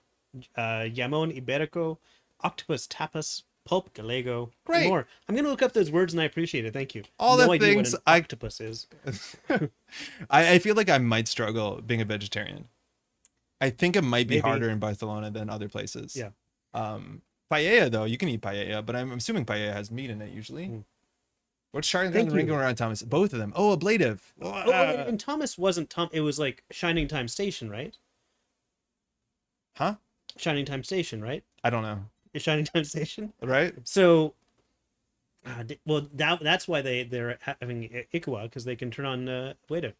jamon iberico, octopus tapas, pulp gallego. Great. More. I'm gonna look up those words and I appreciate it. Thank you. All no the idea things what an octopus is. I feel like I might struggle being a vegetarian. I think it might be harder in Barcelona than other places. Yeah. Paella though, you can eat paella, but I'm assuming paella has meat in it usually. What's Shining Time and Ringo around Thomas? Both of them. Oh, ablative. And Thomas wasn't Tom. It was like Shining Time Station, right? Huh? Shining Time Station, right? I don't know. It's Shining Time Station, right? So, that's why they're having Ikawa because they can turn on ablative.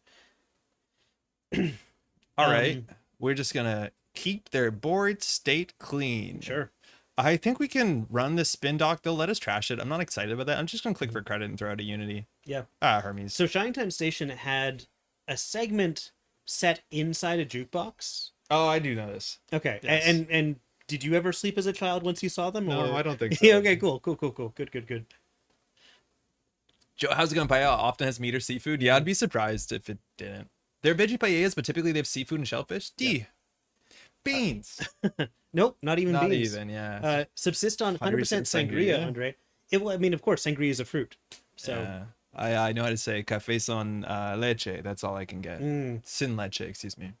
All right. We're just gonna keep their board state clean. Sure. I think we can run this spin dock. They'll let us trash it. I'm not excited about that. I'm just gonna click for credit and throw out a Unity. Yeah. Hermes. So Shining Time Station had a segment set inside a jukebox. Oh, I do know this. Okay. Yes. And did you ever sleep as a child once you saw them? No, or... I don't think so. Yeah, okay, cool. Good. Joe, how's it going? Paella often has meat or seafood. Yeah, I'd be surprised if it didn't. They're veggie paellas, but typically they have seafood and shellfish. D. Beans. Nope, not even Not beans. even, yeah. Subsist on 100% 100% sangria, sangria. Andre. Well, I mean, of course, sangria is a fruit. So, Yeah. I know how to say café son leche. That's all I can get. Sin leche, excuse me.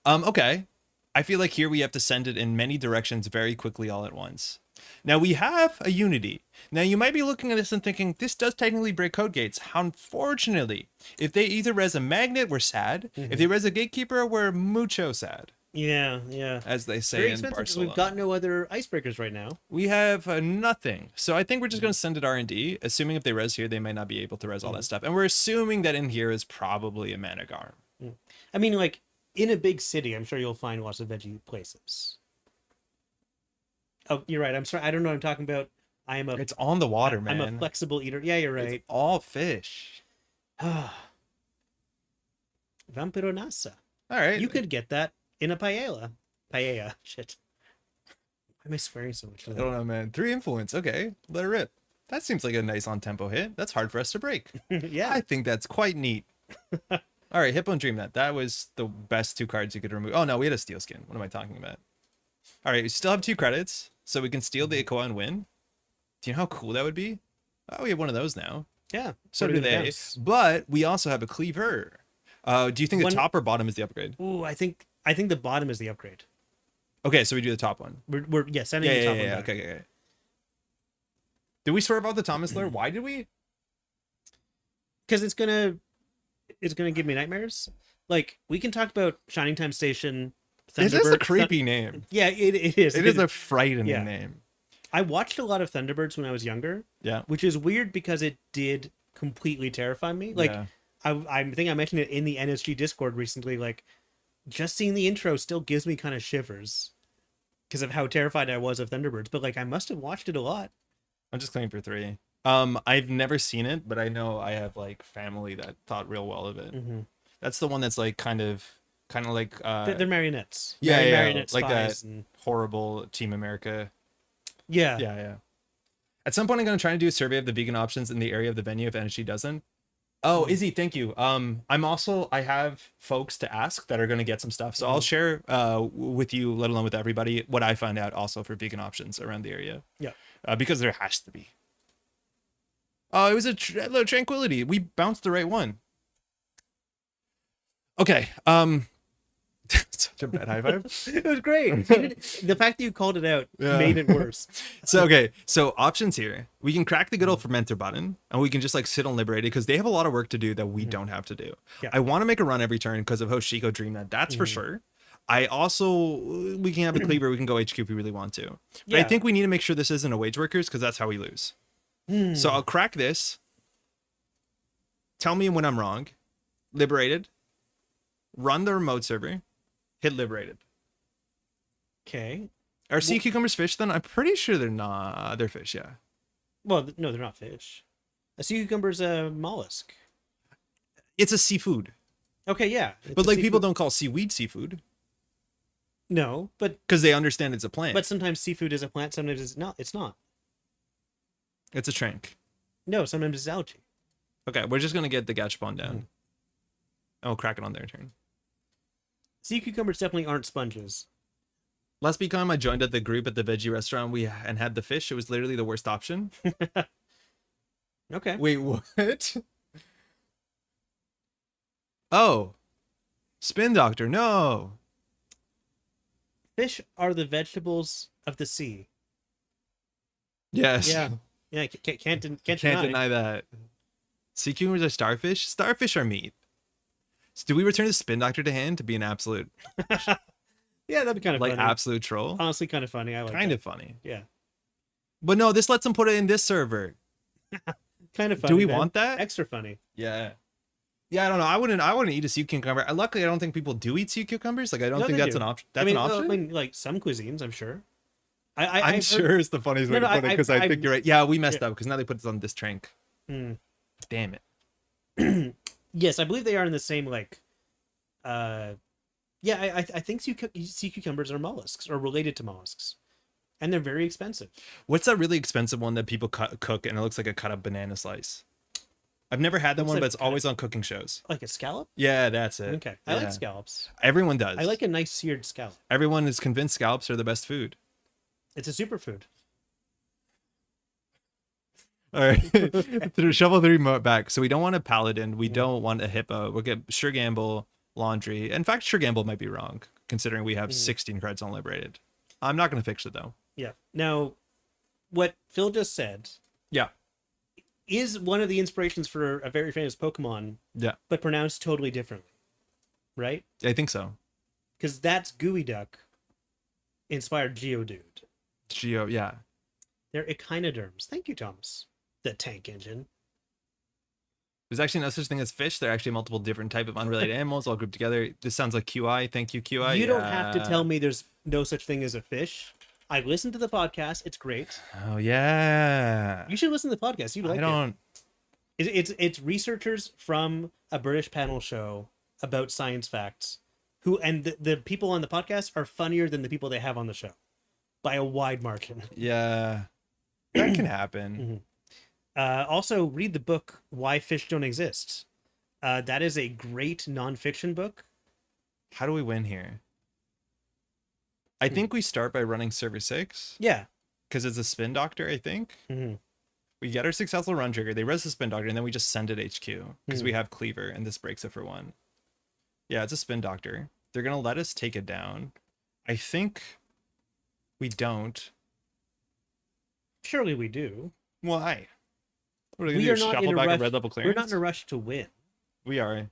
Okay. I feel like here we have to send it in many directions very quickly all at once. Now we have a Unity. Now you might be looking at this and thinking, this does technically break code gates. Unfortunately, if they either res a magnet, we're sad. If they res a gatekeeper, we're mucho sad. yeah. As they say Very in expensive because Barcelona. we've got no other icebreakers right now. We have nothing. So I think we're just going to send it R&D, assuming if they res here, they might not be able to res all that stuff. And we're assuming that in here is probably a Managarm. I mean, like, in a big city, I'm sure you'll find lots of veggie places. Oh, you're right. I'm sorry. I don't know what I'm talking about. It's on the water, man. I'm a flexible eater. Yeah, you're right. It's all fish. Vampironasa. All right. You could get that in a paella. Paella. Shit. Why am I swearing so much? I don't know, man. 3 influence. Okay, let it rip. That seems like a nice on-tempo hit. That's hard for us to break. Yeah. I think that's quite neat. All right, Hippo and Dreamnet. That was the best 2 cards you could remove. Oh, no, we had a Steel Skin. What am I talking about? All right, we still have 2 credits, so we can steal the Ikoa and win. Do you know how cool that would be? Oh, we have one of those now. Yeah. So Put it do in the they. house. But we also have a Cleaver. Do you think the top or bottom is the upgrade? Ooh, I think the bottom is the upgrade. Okay, so we do the top one. We're sending the top one back. Okay. Did we swear about the Thomas Lair? Why did we? Because it's gonna give me nightmares. Like, we can talk about Shining Time Station. It is a creepy name. Yeah, it is. It is a frightening Yeah. name. I watched a lot of Thunderbirds when I was younger. Yeah. Which is weird because it did completely terrify me. Like, Yeah. I think I mentioned it in the NSG Discord recently. Like, just seeing the intro still gives me kind of shivers because of how terrified I was of Thunderbirds. But like, I must have watched it a lot. I'm just claiming for 3. I've never seen it, but I know I have like family that thought real well of it. That's the one that's like kind of like They're marionettes. yeah, Marionette like that spies and... horrible Team America. Yeah. Yeah. At some point, I'm gonna try to do a survey of the vegan options in the area of the venue if NSG doesn't. Oh, Izzy, thank you. I have folks to ask that are gonna get some stuff, so I'll share with you, let alone with everybody, what I find out also for vegan options around the area. Yeah. Because there has to be. Oh, it was a little tranquility. We bounced the right one. Okay. Such a bad high five. It was great. The fact that you called it out made it worse. So options here. We can crack the good old fermenter button, and we can just like sit on Liberated because they have a lot of work to do that we don't have to do. Yeah. I want to make a run every turn because of Hoshiko Dreamnet. That's for sure. I also, we can have a Cleaver. We can go HQ if we really want to. But I think we need to make sure this isn't a Wage Workers because that's how we lose. So I'll crack this. Tell me when I'm wrong. Liberated. Run the remote server. Hit Liberated. Okay. Are sea cucumbers fish then? I'm pretty sure they're not. They're fish, yeah. Well, no, they're not fish. A sea cucumber's a mollusk. It's a seafood. Okay, yeah. But like people don't call seaweed seafood. No, but because they understand it's a plant. But sometimes seafood is a plant, sometimes it's not. It's not. It's a trank. No, sometimes it's algae. Okay, we're just gonna get the gachapon down. And we'll crack it on their turn. Sea cucumbers definitely aren't sponges. Last become I joined at the group at the veggie restaurant and had the fish. It was literally the worst option. Okay. Wait, what? Oh. Spin Doctor, no. Fish are the vegetables of the sea. Yes. Yeah, can't deny that. Sea cucumbers are starfish? Starfish are meat. So do we return the Spin Doctor to hand to be an absolute yeah, that'd be kind of like funny. absolute troll? Honestly, kind of funny. I like kind that. of funny. Yeah. But no, this lets them put it in this server. Kind of funny. Do we man. want that? Extra funny. Yeah. Yeah, I don't know. I wouldn't eat a sea cucumber. Luckily, I don't think people do eat sea cucumbers. Like I don't think that's an option. That's an option. I mean, like some cuisines, I'm sure. I'm I've sure it's the funniest way No, to no, put it because I think you're right. Yeah, we messed yeah. up because now they put this on this trank. Mm. Damn it. Yes, I believe they are in the same like. Yeah, I think sea cucumbers are mollusks or related to mollusks, and they're very expensive. What's that really expensive one that people cook and it looks like a cut up banana slice? I've never had that Looks one, like but it's cut always on cooking shows. Like a scallop. Yeah, that's it. Okay, I Yeah. like scallops. Everyone does. I like a nice seared scallop. Everyone is convinced scallops are the best food. It's a superfood. All right. Through shovel 3 back. So we don't want a paladin. We don't want a hippo. We'll get sure gamble, laundry. In fact, sure gamble might be wrong, considering we have 16 cards unliberated. I'm not going to fix it though. Yeah. Now, what Phil just said Yeah. is one of the inspirations for a very famous Pokemon, Yeah. but pronounced totally differently, right? I think so. Because that's Gooey Duck inspired Geodude. Geo, yeah. They're echinoderms. Thank you, Thomas. The tank engine. There's actually no such thing as fish. There are actually multiple different type of unrelated animals all grouped together. This sounds like QI. Thank you, QI. You don't have to tell me there's no such thing as a fish. I listened to the podcast. It's great. Oh yeah. You should listen to the podcast. You like I don't. It's researchers from a British panel show about science facts, who and the people on the podcast are funnier than the people they have on the show, by a wide margin. Yeah. That can happen. Also, read the book Why Fish Don't Exist. That is a great nonfiction book. How do we win here? I think we start by running server 6. Yeah. Because it's a spin doctor, I think. Mm-hmm. We get our successful run trigger. They res the spin doctor, and then we just send it HQ. Because we have cleaver, and this breaks it for 1. Yeah, it's a spin doctor. They're going to let us take it down. I think we don't. Surely we do. Why? What are We do? are not in Shuffle a back rush. a red level clearance? We're not in a rush to win. We are.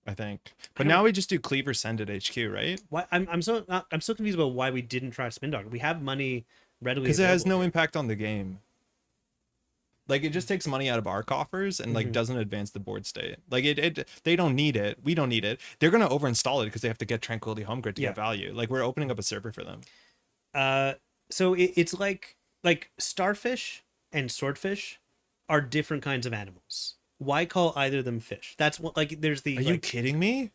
I think. But now we just do cleaver send at HQ, right? Why? I'm so confused about why we didn't try spin doctor. We have money readily Because it has available. no impact on the game. Like it just takes money out of our coffers and like doesn't advance the board state. Like they don't need it. We don't need it. They're gonna overinstall it because they have to get Tranquility Home Grid to get value. Like we're opening up a server for them. So it's like starfish and swordfish are different kinds of animals. Why call either of them fish? That's what like there's the. Are you kidding me?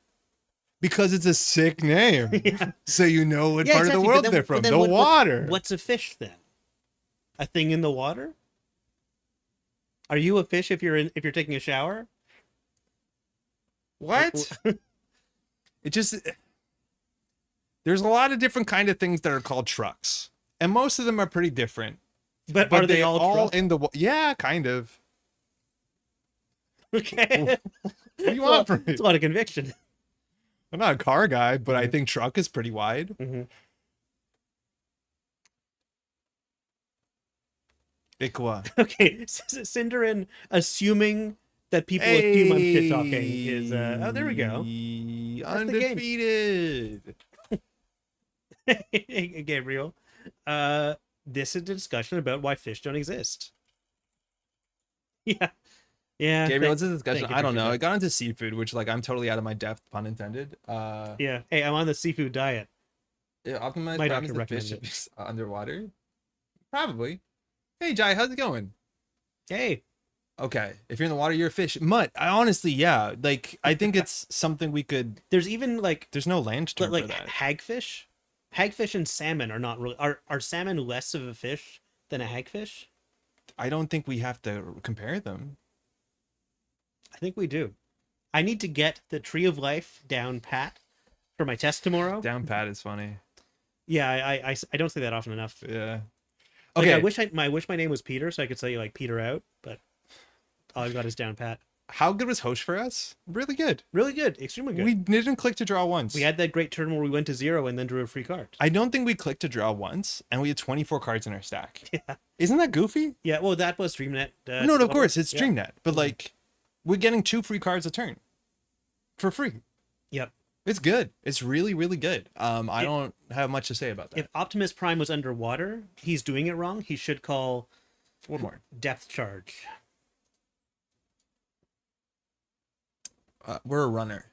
Because it's a sick name. So you know what part of the world they're from. The water. What's a fish then? A thing in the water? Are you a fish if you're taking a shower? What? It just there's a lot of different kind of things that are called trucks, and most of them are pretty different. But are they all in the yeah, kind of. Okay. What do you want from me? It's a lot of conviction. I'm not a car guy, but I think truck is pretty wide. Ikwa. Okay, Cinderin assuming that people assume I'm shit talking is oh there we go. Undefeated. Hey, Gabriel, this is a discussion about why fish don't exist. Yeah. Gabriel, it's a discussion. you, I don't know. appreciate I got into seafood, which like I'm totally out of my depth, pun intended. Yeah. Hey, I'm on the seafood diet. Yeah, optimize My times doctor the recommended fish it. is underwater. Probably. Hey Jai, how's it going? Hey. Okay, if you're in the water, you're a fish. Mutt, I honestly, yeah. Like, I think it's something we could. There's even like There's no land term like for that. hagfish. Hagfish and salmon are not really are salmon less of a fish than a hagfish? I don't think we have to compare them. I think we do. I need to get the Tree of Life down pat for my test tomorrow. Down pat is funny. Yeah, I don't say that often enough. Yeah. Like, Okay. I wish my name was Peter so I could say like Peter out, but all I've got is down pat. How good was Hosh for us? Really good. Really good, extremely good. We didn't click to draw once. We had that great turn where we went to 0 and then drew a free card. I don't think we clicked to draw once, and we had 24 cards in our stack. Yeah. Isn't that goofy? Yeah, well, that was StreamNet. No, of course, it's yeah. StreamNet. But, like, we're getting 2 free cards a turn. For free. Yep. It's good. It's really, really good. I don't have much to say about that. If Optimus Prime was underwater, he's doing it wrong. He should call One more. depth charge. We're a runner.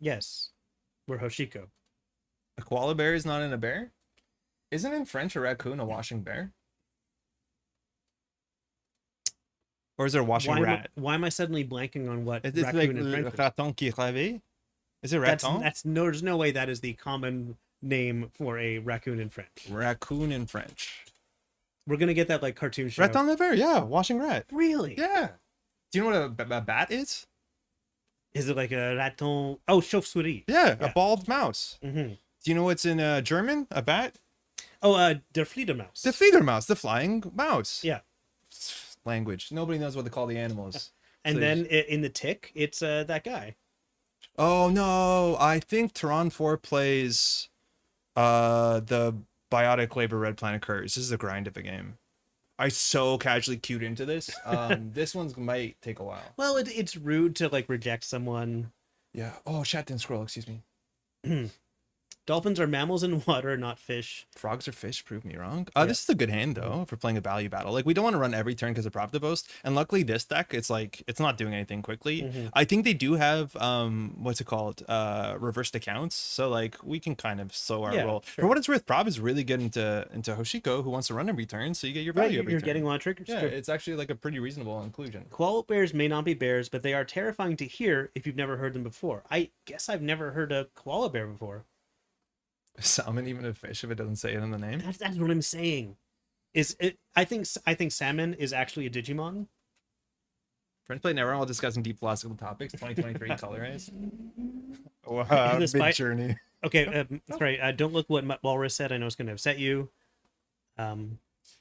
Yes. We're Hoshiko. A koala bear is not in a bear? Isn't in French a raccoon a washing bear? Or is it a washing rat? Why am I suddenly blanking on what It's like raccoon in le French is? raton qui rêve. Is it raton? That's no. There's no way that is the common name for a raccoon in French. Raccoon in French. We're gonna get that like cartoon show. Raton laveur, yeah, washing rat. Really? Yeah. Do you know what a bat is? Is it like a raton? Oh, chauve-souris. Yeah, a bald mouse. Mm-hmm. Do you know what's in German? A bat? Oh, der Fledermaus. The Fledermaus, the flying mouse. Yeah. Language. Nobody knows what to call the animals. And So then in the tick, it's that guy. oh no, I think Tehran 4 plays the biotic labor red planet curse. This is a grind of a game. I so casually queued into this. This one's might take a while. Well, it's rude to like reject someone. Yeah. Oh, chat didn't scroll, excuse me. Dolphins are mammals in water, not fish. Frogs or fish, prove me wrong. Yeah. This is a good hand though for playing a value battle. Like we don't want to run every turn because of Prop Boast, and luckily this deck, it's like it's not doing anything quickly. I think they do have what's it called? Reversed accounts, so like we can kind of slow our roll. Sure. For what it's worth, Prop is really good into Hoshiko, who wants to run every turn, so you get your value every You're turn. getting a lot of triggers. Yeah, Sure. it's actually like a pretty reasonable inclusion. Koala bears may not be bears, but they are terrifying to hear if you've never heard them before. I guess I've never heard a koala bear before. Is salmon even a fish if it doesn't say it in the name? That's what I'm saying. Is it? I think salmon is actually a Digimon. Friends play never while discussing deep philosophical topics. 2023 color eyes. Wow, This big fight- journey. Okay, sorry. Don't look what Walrus said. I know it's going to upset you.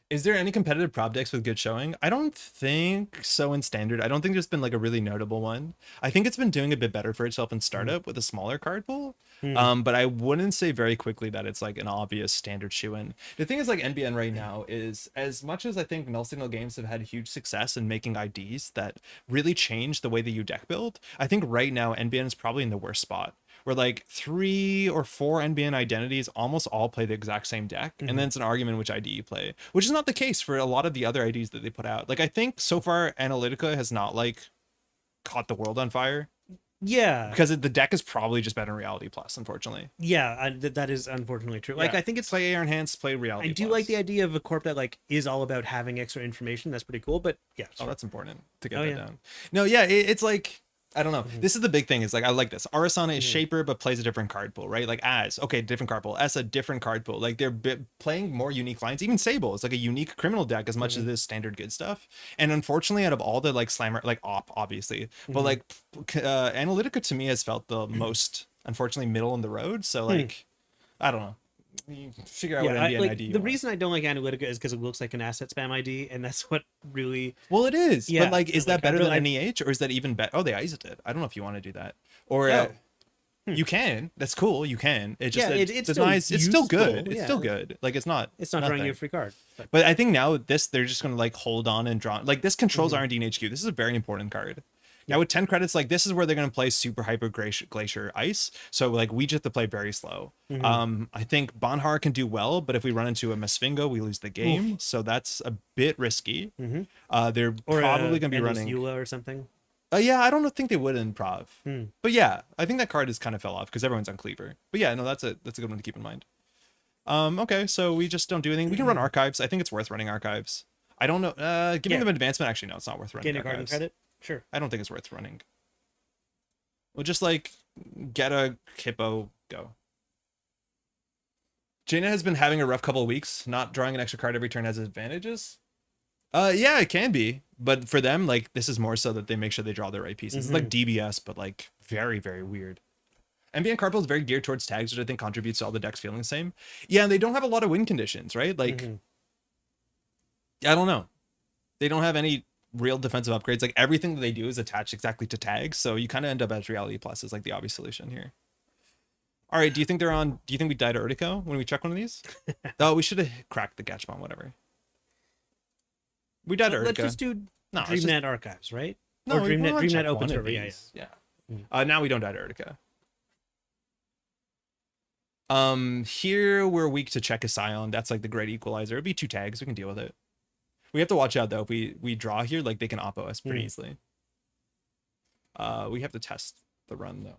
Is there any competitive prop decks with good showing? I don't think so in standard. I don't think there's been like a really notable one. I think it's been doing a bit better for itself in startup with a smaller card pool. But I wouldn't say very quickly that it's like an obvious standard shoe-in. The thing is like NBN right now is as much as I think null signal games have had huge success in making IDs that really change the way that you deck build. I think right now NBN is probably in the worst spot. Where like 3 or 4 NBN identities almost all play the exact same deck, and then it's an argument which ID you play, which is not the case for a lot of the other IDs that they put out. Like I think so far Analytica has not like caught the world on fire Yeah, because the deck is probably just better in Reality Plus, unfortunately. yeah, that is unfortunately true. Like Yeah. I think it's Play AR Enhanced, play Reality. I do Plus. like the idea of a corp that like is all about having extra information. That's pretty cool. But yeah, Oh, sure. that's important to get Oh, that yeah. down. No, yeah, it's like I don't know. This is the big thing. Is like I like this. Arisanna is shaper, but plays a different card pool, right? Like as okay, different card pool. S a different card pool. Like they're playing more unique lines. Even Sable is like a unique criminal deck as much as it is standard good stuff. And unfortunately, out of all the like slammer, like op obviously, but like Analytica to me has felt the most unfortunately middle in the road. So like I don't know. You figure out what NBN like, ID you the want. reason I don't like Analytica is because it looks like an asset spam ID, and that's what really. Well, it is. Yeah, But like, is like, that better I really- than NEH, or is that even better? Oh, they iced it. I don't know if you want to do that, or you can. That's cool. You can. It just Yeah, it's it's still nice. It's still good. useful, It's yeah. still good. Like it's not. It's not drawing nothing. you a free card. But I think now this they're just gonna like hold on and draw. Like this controls Mm-hmm. R&D and HQ. This is a very important card. Now with 10 credits, like this is where they're gonna play super hyper glacier ice. So like we just have to play very slow. Mm-hmm. I think Bonhar can do well, but if we run into a Masvingo, we lose the game. So that's a bit risky. They're Or probably gonna be Endless running. Eula or something. Yeah, I don't think they would in Prov. But yeah, I think that card is kind of fell off because everyone's on Cleaver. But yeah, no, that's a good one to keep in mind. Okay, so we just don't do anything. We can run archives. I think it's worth running archives. I don't know. Giving them advancement, actually, no, it's not worth running. Getting a card and archives. credit. Sure. I don't think it's worth running. We'll just like get a hippo, go. Jaina has been having a rough couple of weeks. Not drawing an extra card every turn has advantages. Yeah, it can be, but for them, like this is more so that they make sure they draw the right pieces. It's like DBS, but like very, very weird. NBN card pool is very geared towards tags, which I think contributes to all the decks feeling the same. Yeah, and they don't have a lot of win conditions, right? Like, I don't know. They don't have any real defensive upgrades. Like everything that they do is attached exactly to tags, so you kind of end up as Reality Plus is like the obvious solution here. All right, do you think they're on? Do you think we died to Urtico when we check one of these? Oh, we should have cracked the Gatchbomb, whatever. We died to Let's Urtica. just do No, let's DreamNet archives, right? No, or we wanna DreamNet check open one of server. Yeah, these. Yeah. Now we don't die to Urtica. Here we're weak to check a Scion. That's like the great equalizer. It'd be 2 tags. We can deal with it. We have to watch out though. If we draw here, like they can oppo us pretty easily. We have to test the run though.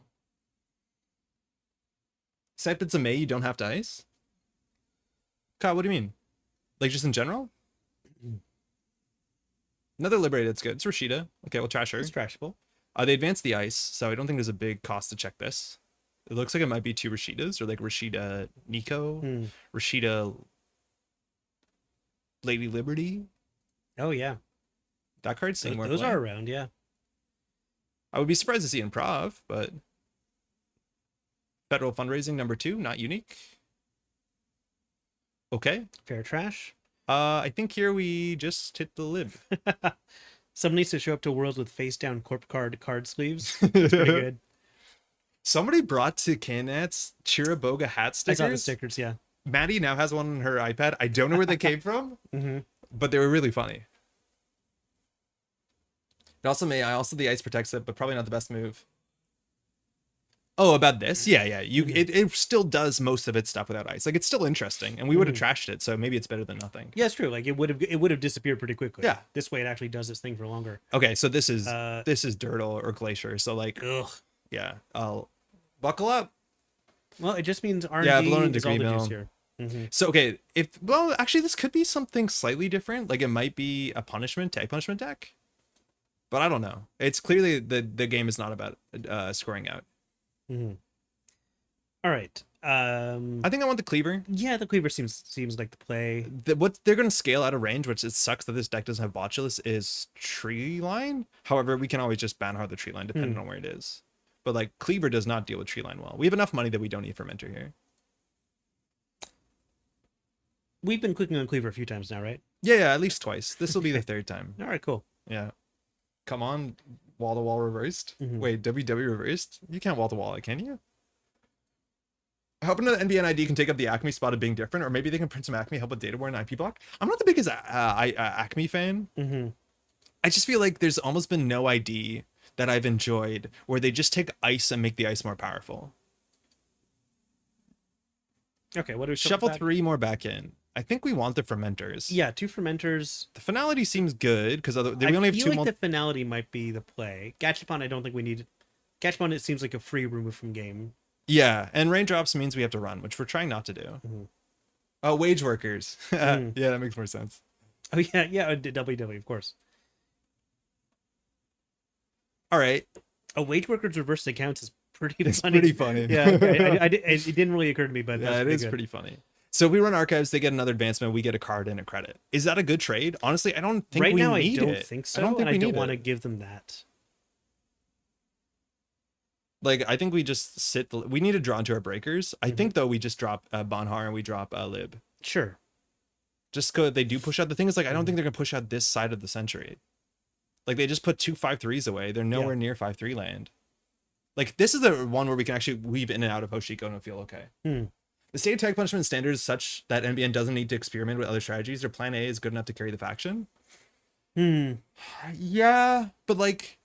Except it's a May, you don't have to ice. God, what do you mean? Like just in general? Another Liberated, that's good. It's Rashida. Okay, we'll trash her. It's trashable. They advanced the ice, so I don't think there's a big cost to check this. It looks like it might be 2 Rashidas, or like Rashida Nico, Rashida Lady Liberty. Oh yeah, That card's seeing more those play. are around. Yeah. I would be surprised to see improv, but federal fundraising number 2, not unique. Okay. Fair trash. I think here we just hit the lib. Someone needs to show up to Worlds with face down corp card sleeves. That's pretty good. Somebody brought to Canats Chiraboga hat stickers. I saw the stickers, yeah. Maddie now has one on her iPad. I don't know where they came from, but they were really funny. It also the ice protects it, but probably not the best move. Oh, about this? Yeah. It still does most of its stuff without ice. Like it's still interesting, and we would have trashed it, so maybe it's better than nothing. Yeah, it's true. Like it would have disappeared pretty quickly. Yeah. This way it actually does its thing for longer. Okay, so this is Dirtle or Glacier. So like, yeah, I'll buckle up. Well, it just means R&D Blown is all Degree the Mill. juice here. So okay, actually this could be something slightly different. Like it might be a tag punishment deck, but I don't know. It's clearly the game is not about scoring out. All right. I think I want the Cleaver. Yeah, the Cleaver seems like the play. What they're going to scale out of range, which it sucks that this deck doesn't have Botulus, is Tree Line. However, we can always just ban hard the Tree Line depending on where it is. But like Cleaver does not deal with Tree Line well. We have enough money that we don't need Fermenter here. We've been clicking on Cleaver a few times now, right? Yeah, at least twice. This will be the third time. All right, cool. Yeah. Come on, wall to wall reversed. Wait, WW reversed? You can't wall to wall it, can you? I hope another NBN ID can take up the Acme spot of being different, or maybe they can print some Acme, help with data war and IP block. I'm not the biggest Acme fan. I just feel like there's almost been no ID that I've enjoyed where they just take ice and make the ice more powerful. Okay, what do we Shuffle 3 more back in. I think we want the Fermenters. Yeah, 2 Fermenters. The Finality seems good because we only have 2 more. I feel like the Finality might be the play. Gachapon, I don't think we need. Gachapon, it seems like a free remove from game. Yeah, and raindrops means we have to run, which we're trying not to do. Oh, wage workers. Yeah, that makes more sense. Oh yeah, WW, of course. All right. A wage workers reversed accounts is pretty funny. It's pretty funny. Yeah, it didn't really occur to me, but yeah, it is pretty funny. So if we run archives, they get another advancement, we get a card and a credit. Is that a good trade? Honestly, I don't think right we now need I don't it. think so. I don't think and we I don't need want to it. give them that. Like, I think we just sit. We need to draw into our breakers. I think though we just drop Bonhar and we drop Lib. Sure. Just because they do push out. The thing is, like, I don't think they're gonna push out this side of the century. Like they just put 2 5/3s away. They're nowhere near 5/3 land. Like this is the one where we can actually weave in and out of Hoshiko and feel okay. The state tag punishment standard is such that NBN doesn't need to experiment with other strategies. Their plan A is good enough to carry the faction. Yeah, but like,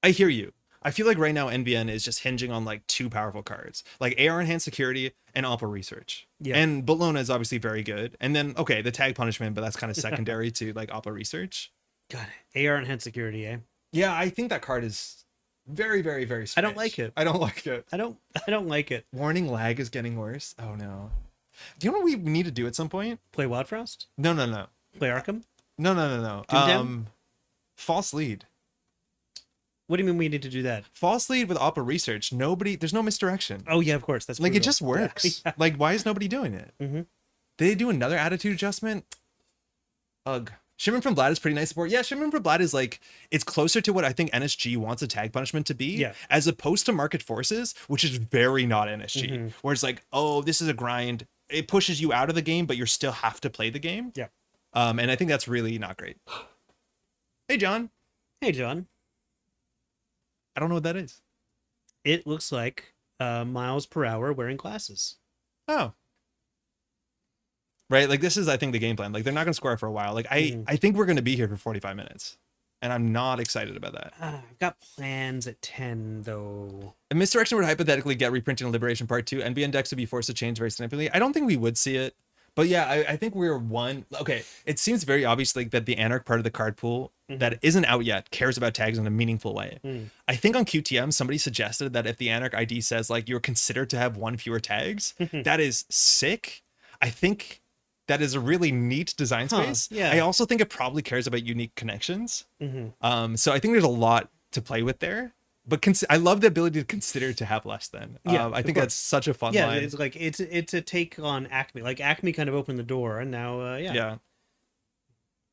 I hear you. I feel like right now NBN is just hinging on like 2 powerful cards, like AR Enhanced Security and Opal Research. Yeah. And Bologna is obviously very good. And then, okay, the tag punishment, but that's kind of secondary to like Opal Research. Got it. AR Enhanced Security, eh? Yeah, I think that card is very, very, very strange. I don't like it. I don't like it. I don't like it. Warning, lag is getting worse. Oh no. Do you know what we need to do at some point? Play Wildfrost? No. Play Arkham? No. False lead. What do you mean we need to do that? False lead with Opera Research. There's no misdirection. Oh yeah, of course. That's like brutal. it just works. Yeah. Like why is nobody doing it? Did they do another attitude adjustment? Ugh. Shimmer from Vlad is pretty nice support. Yeah, Shimmer from Vlad is like, it's closer to what I think NSG wants a tag punishment to be, as opposed to Market Forces, which is very not NSG, where it's like, oh, this is a grind. It pushes you out of the game, but you still have to play the game. Yeah. And I think that's really not great. Hey, John. Hey, John. I don't know what that is. It looks like miles per hour wearing glasses. Oh. Right, like this is, I think, the game plan. Like they're not going to score for a while. Like I think we're going to be here for 45 minutes, and I'm not excited about that. I've got plans at 10 though. If Misdirection would hypothetically get reprinted in Liberation Part 2, NBN decks would be forced to change very significantly. I don't think we would see it, but yeah, I think we're one. Okay, it seems very obvious like that the Anarch part of the card pool that isn't out yet cares about tags in a meaningful way. Mm. I think on QTM somebody suggested that if the Anarch ID says like you're considered to have one fewer tags, that is sick. I think that is a really neat design space. Yeah. I also think it probably cares about unique connections. Mm-hmm. So I think there's a lot to play with there. But I love the ability to consider to have less than. Yeah, I think that's such a fun line. It's like it's a take on Acme. Like Acme kind of opened the door, and now Yeah.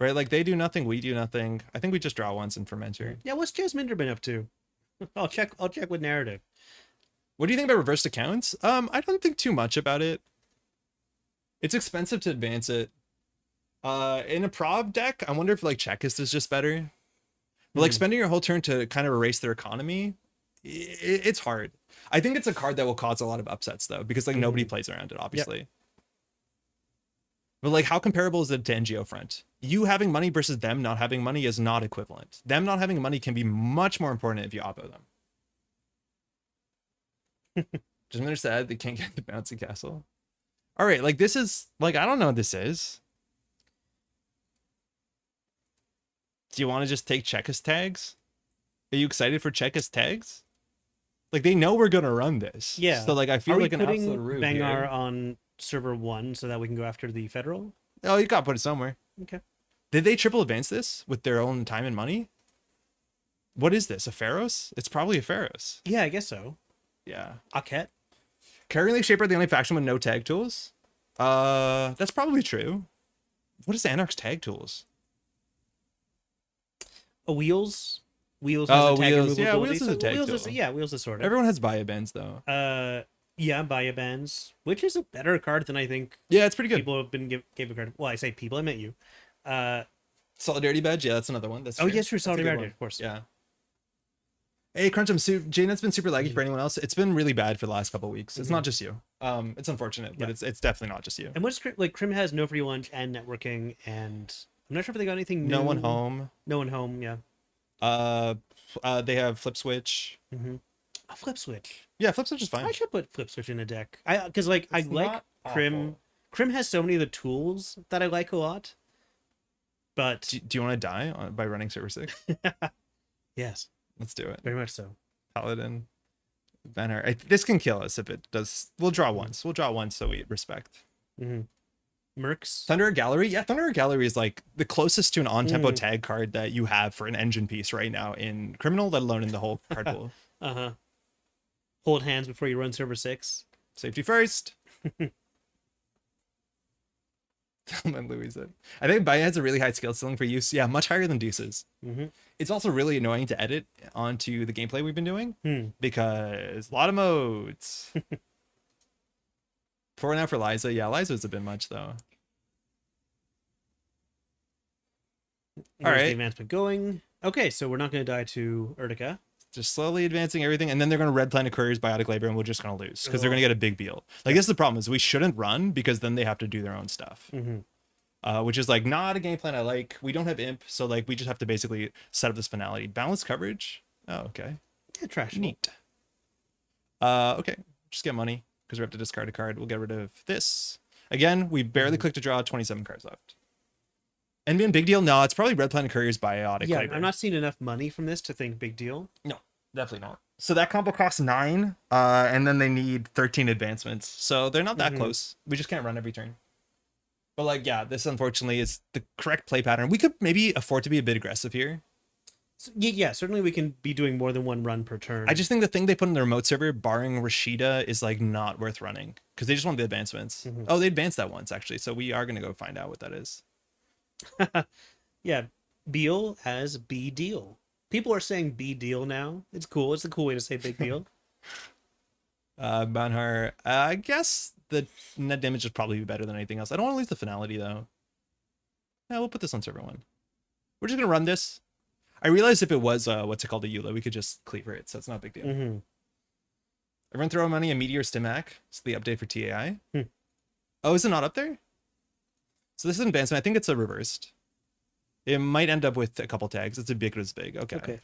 Right, like they do nothing, we do nothing. I think we just draw once and ferment here. Yeah, what's Jasminder been up to? I'll check with narrative. What do you think about reversed accounts? I don't think too much about it. It's expensive to advance it. In a prob deck, I wonder if like Checklist is just better. But like spending your whole turn to kind of erase their economy, it's hard. I think it's a card that will cause a lot of upsets though, because like nobody plays around it, obviously. But like, how comparable is it to NGO Front? You having money versus them not having money is not equivalent. Them not having money can be much more important if you oppo them. Just another sad they can't get the bouncy castle. All right, like this is like, I don't know what this is. Do you want to just take Checklist tags? Are you excited for Checklist tags? Like they know we're gonna run this. Yeah. So like I feel Are like we an putting absolute rube Bangar here. on server 1 so that we can go after the federal? Oh, you gotta put it somewhere. Okay. Did they triple advance this with their own time and money? What is this? A Pharaohs? It's probably a Pharaohs. Yeah, I guess so. Yeah. Aket. Carrying Lake Shaper are the only faction with no tag tools. That's probably true. What is Anarch's tag tools? Wheels. Wheels has a tag Wheels. removal Yeah, ability, Wheels is a tag tool. Wheels is sort of. Everyone has bio bands though. Yeah, Baya Bands, which is a better card than I think Yeah, it's pretty good. people have been gave a card. Well, I say people, I meant you. Solidarity badge. Yeah, that's another one. That's Oh, true. yes, true. That's a good Solidarity, one. of course. Yeah. Hey, Crunch, Jane's been super laggy for anyone else. It's been really bad for the last couple of weeks. It's not just you. It's unfortunate, but it's definitely not just you. And what's like Crim has no free lunch and networking, and I'm not sure if they got anything new. No one home. No one home. Yeah. They have flip switch. A flip switch. Yeah, flip switch is fine. I should put flip switch in a deck. Because like I like not Crim. awful. Crim has so many of the tools that I like a lot. But Do you want to die by running server 6? yes, Let's do it. very much so. Paladin, Banner. This can kill us if it does. We'll draw once. We'll draw once so we respect. Mercs. Thunderer Gallery. Yeah, Thunderer Gallery is like the closest to an on-tempo tag card that you have for an engine piece right now in Criminal, let alone in the whole card pool. Hold hands before you run server 6. Safety first. And Louis said, I think Baya has a really high skill ceiling for use. Yeah, much higher than Deuces. It's also really annoying to edit onto the gameplay we've been doing because a lot of modes. For now for Liza. Yeah, Liza's a bit much though. Where's right. the advancement going? Okay, so we're not going to die to Urtica. Just slowly advancing everything, and then they're going to red planet couriers biotic labor, and we're just going to lose because they're going to get a big deal. Like this is the problem is we shouldn't run because then they have to do their own stuff, which is like not a game plan I like. We don't have imp, so like we just have to basically set up this finality. Balanced coverage. Oh, okay. Yeah, trash. Neat. Okay, just get money because we have to discard a card. We'll get rid of this. Again, we barely click to draw. 27 cards left. Envian big deal? No, it's probably red planet couriers biotic Yeah, labor. I'm not seeing enough money from this to think big deal. No, definitely not. So that combo costs 9, and then they need 13 advancements. So they're not that close. We just can't run every turn. But like, yeah, this unfortunately is the correct play pattern. We could maybe afford to be a bit aggressive here. So, yeah, certainly we can be doing more than one run per turn. I just think the thing they put in the remote server, barring Rashida, is like not worth running because they just want the advancements. Oh, they advanced that once actually. So we are gonna go find out what that is. Yeah, Beal as B deal. People are saying B deal now. It's cool. It's a cool way to say big deal. Banhar, I guess the net damage is probably better than anything else. I don't want to lose the finality though. Yeah, we'll put this on server 1. We're just gonna run this. I realized if it was what's it called, a Eula, we could just cleaver it, so it's not a big deal. Everyone throw money a Meteor Stimac. It's the update for TAI. Oh, is it not up there? So this is an advancement. I think it's a reversed. It might end up with a couple tags. It's ubiquitous big. Okay.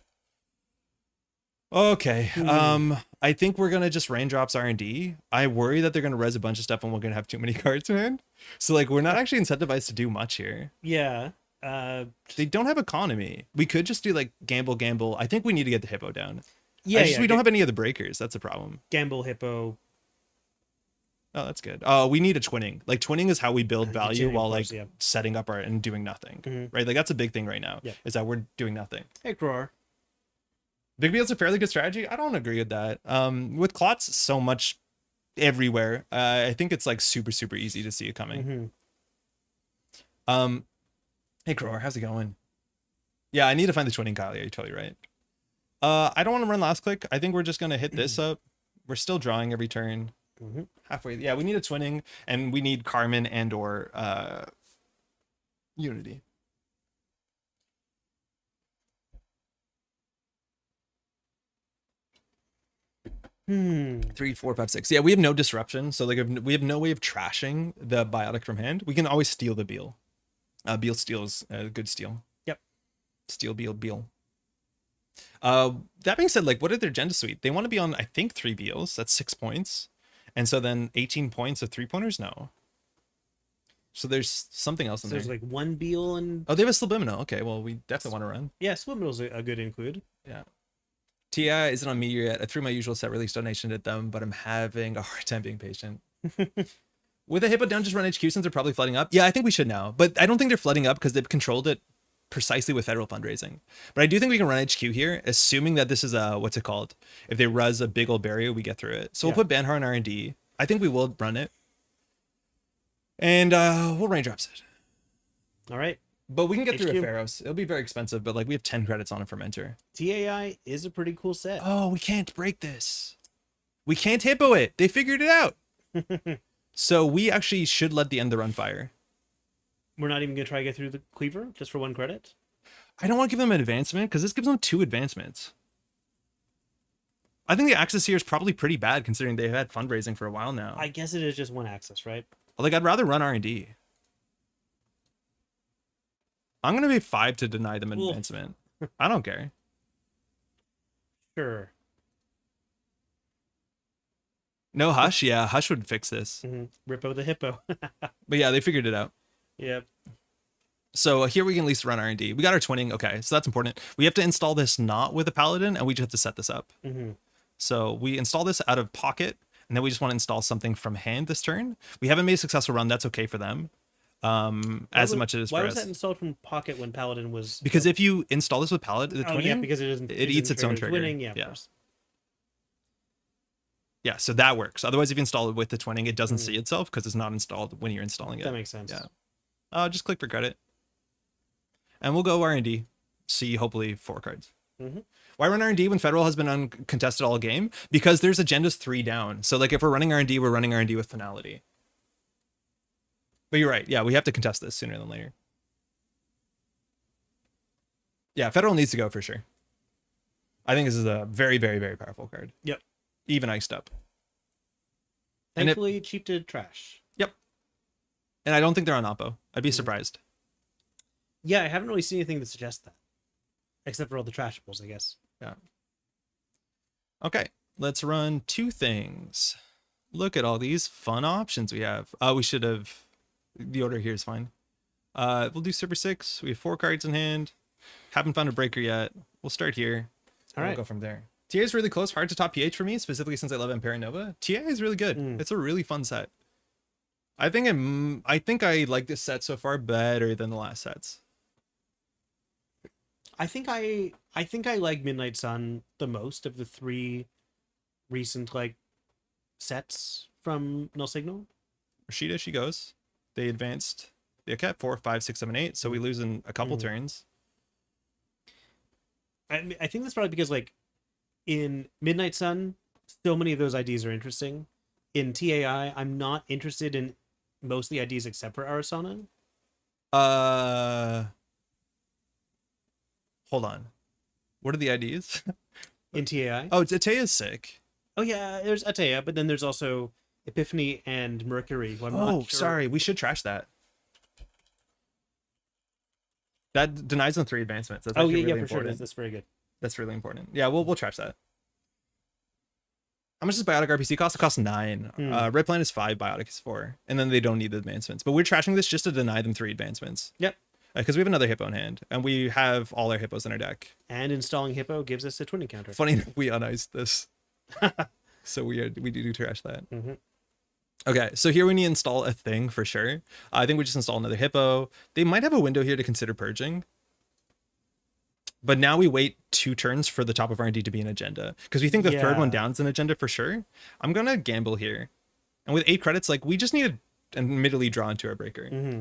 I think we're gonna just raindrops R&D. I worry that they're gonna res a bunch of stuff and we're gonna have too many cards in hand. So like we're not actually incentivized to do much here. Yeah. They don't have economy. We could just do like gamble. I think we need to get the hippo down. Yeah, We don't have any of the breakers. That's a problem. gamble hippo. Oh, that's good. Oh, we need a twinning. Like twinning is how we build value Twinning, while of like course, yeah. setting up our and doing nothing. Mhm. Right? Like that's a big thing right now. Yeah. Is that we're doing nothing. Hey, Grower. Big Beal's a fairly good strategy. I don't agree with that. With clots so much everywhere, I think it's like super easy to see it coming. Mm-hmm. Hey Grower, how's it going? Yeah, I need to find the twinning, Kyle. Yeah, you're totally right. I don't want to run last click. I think we're just gonna hit this up. We're still drawing every turn. Mm-hmm. Halfway. Yeah, we need a twinning, and we need Carmen and or Unity. Hmm. 3, 4, 5, 6. Yeah, we have no disruption, so like we have no way of trashing the biotic from hand. We can always steal the Beal. Beal steals a good steal. Yep. Steal Beal. That being said, like, what are their agenda suite? They want to be on, I think, 3 Beals. That's 6 points, and so then 18 points of 3-pointers. No. So there's something else in there. There's like one Beal and Oh, they have a subliminal. Okay, well, we definitely want to run. yeah, Subliminal's a good include. Yeah. TI isn't on me yet. I threw my usual set release donation at them, but I'm having a hard time being patient. With a hippo down, just run HQ since they're probably flooding up. Yeah, I think we should now, but I don't think they're flooding up because they've controlled it precisely with federal fundraising. But I do think we can run HQ here, assuming that this is a, what's it called? If they ruz a big old barrier, we get through it. So we'll put Banhar in R&D. I think we will run it. And we'll raindrops it. All right. But we can get through HQ. a Pharaohs. It'll be very expensive, but like we have 10 credits on a fermenter. TAI is a pretty cool set. Oh, we can't break this. We can't hippo it. They figured it out. So we actually should let the end the run fire. We're not even gonna try to get through the cleaver just for 1 credit. I don't want to give them an advancement because this gives them 2 advancements. I think the access here is probably pretty bad considering they've had fundraising for a while now. I guess it is just 1 access, right? Like I'd rather run R&D. I'm gonna be 5 to deny them an Oof. advancement. I don't care. Sure. No Hush, yeah, Hush would fix this. Rippo the hippo. But yeah, they figured it out. Yep. So here we can at least run R&D. We got our twinning. Okay, so that's important. We have to install this not with a paladin, and we just have to set this up. So we install this out of pocket, and then we just want to install something from hand this turn. We haven't made a successful run. That's okay for them. As much as it is for us. Why was that installed from pocket when paladin was? Because if you install this with paladin, the twinning, yeah, because it doesn't. it eats its own trigger. Twinning, yeah, of course. Yeah, so that works. Otherwise, if you install it with the twinning, it doesn't see itself because it's not installed when you're installing it. That makes sense. Yeah. Just click for credit. And we'll go R&D. See, hopefully, 4 cards. Why run R&D when Federal has been uncontested all game? Because there's agendas 3 down. So, like, if we're running R&D, we're running R&D with finality. But you're right. Yeah, we have to contest this sooner than later. Yeah, Federal needs to go for sure. I think this is a very, very, very powerful card. Yep. Even iced up. Thankfully, cheap to trash. Yep. And I don't think they're on Oppo. I'd be surprised. Yeah, I haven't really seen anything that suggests that. Except for all the trashables, I guess. Yeah. Okay, let's run 2 things. Look at all these fun options we have. We should have... The order here is fine. We'll do Super 6. We have 4 cards in hand. Haven't found a breaker yet. We'll start here. All right. We'll go from there. TA is really close. Hard to top PH for me, specifically since I love Impera Nova. TA is really good. It's a really fun set. I think I like this set so far better than the last sets. I think I like Midnight Sun the most of the 3 recent like sets from Null Signal. Rashida, she goes. They advanced. They kept 4, 5, 6, 7, 8. So we lose in a couple turns. I think that's probably because like in Midnight Sun, so many of those IDs are interesting. In TAI, I'm not interested in most of the IDs except for Arisanna. Hold on. What are the IDs? In TAI? Oh, Atea's sick. Oh yeah, there's Atea, but then there's also Epiphany and Mercury. Who I'm not sure. Sorry. We should trash that. That denies them 3 advancements. That's actually really for important. sure. That's very good. That's really important. Yeah, we'll trash that. How much does Biotic RPC cost? It costs 9. Red Planet is 5, Biotic is 4. And then they don't need the advancements. But we're trashing this just to deny them 3 advancements. Yep. Because we have another hippo in hand, and we have all our hippos in our deck. And installing Hippo gives us a twinning counter. Funny enough, we uniced this. So weird. We do trash that. Mm-hmm. Okay, so here we need to install a thing for sure. I think we just install another hippo. They might have a window here to consider purging. But now we wait 2 turns for the top of R&D to be an agenda. Because we think the third one down is an agenda for sure. I'm going to gamble here. And with 8 credits, like, we just need to admittedly draw into our breaker. Mm-hmm.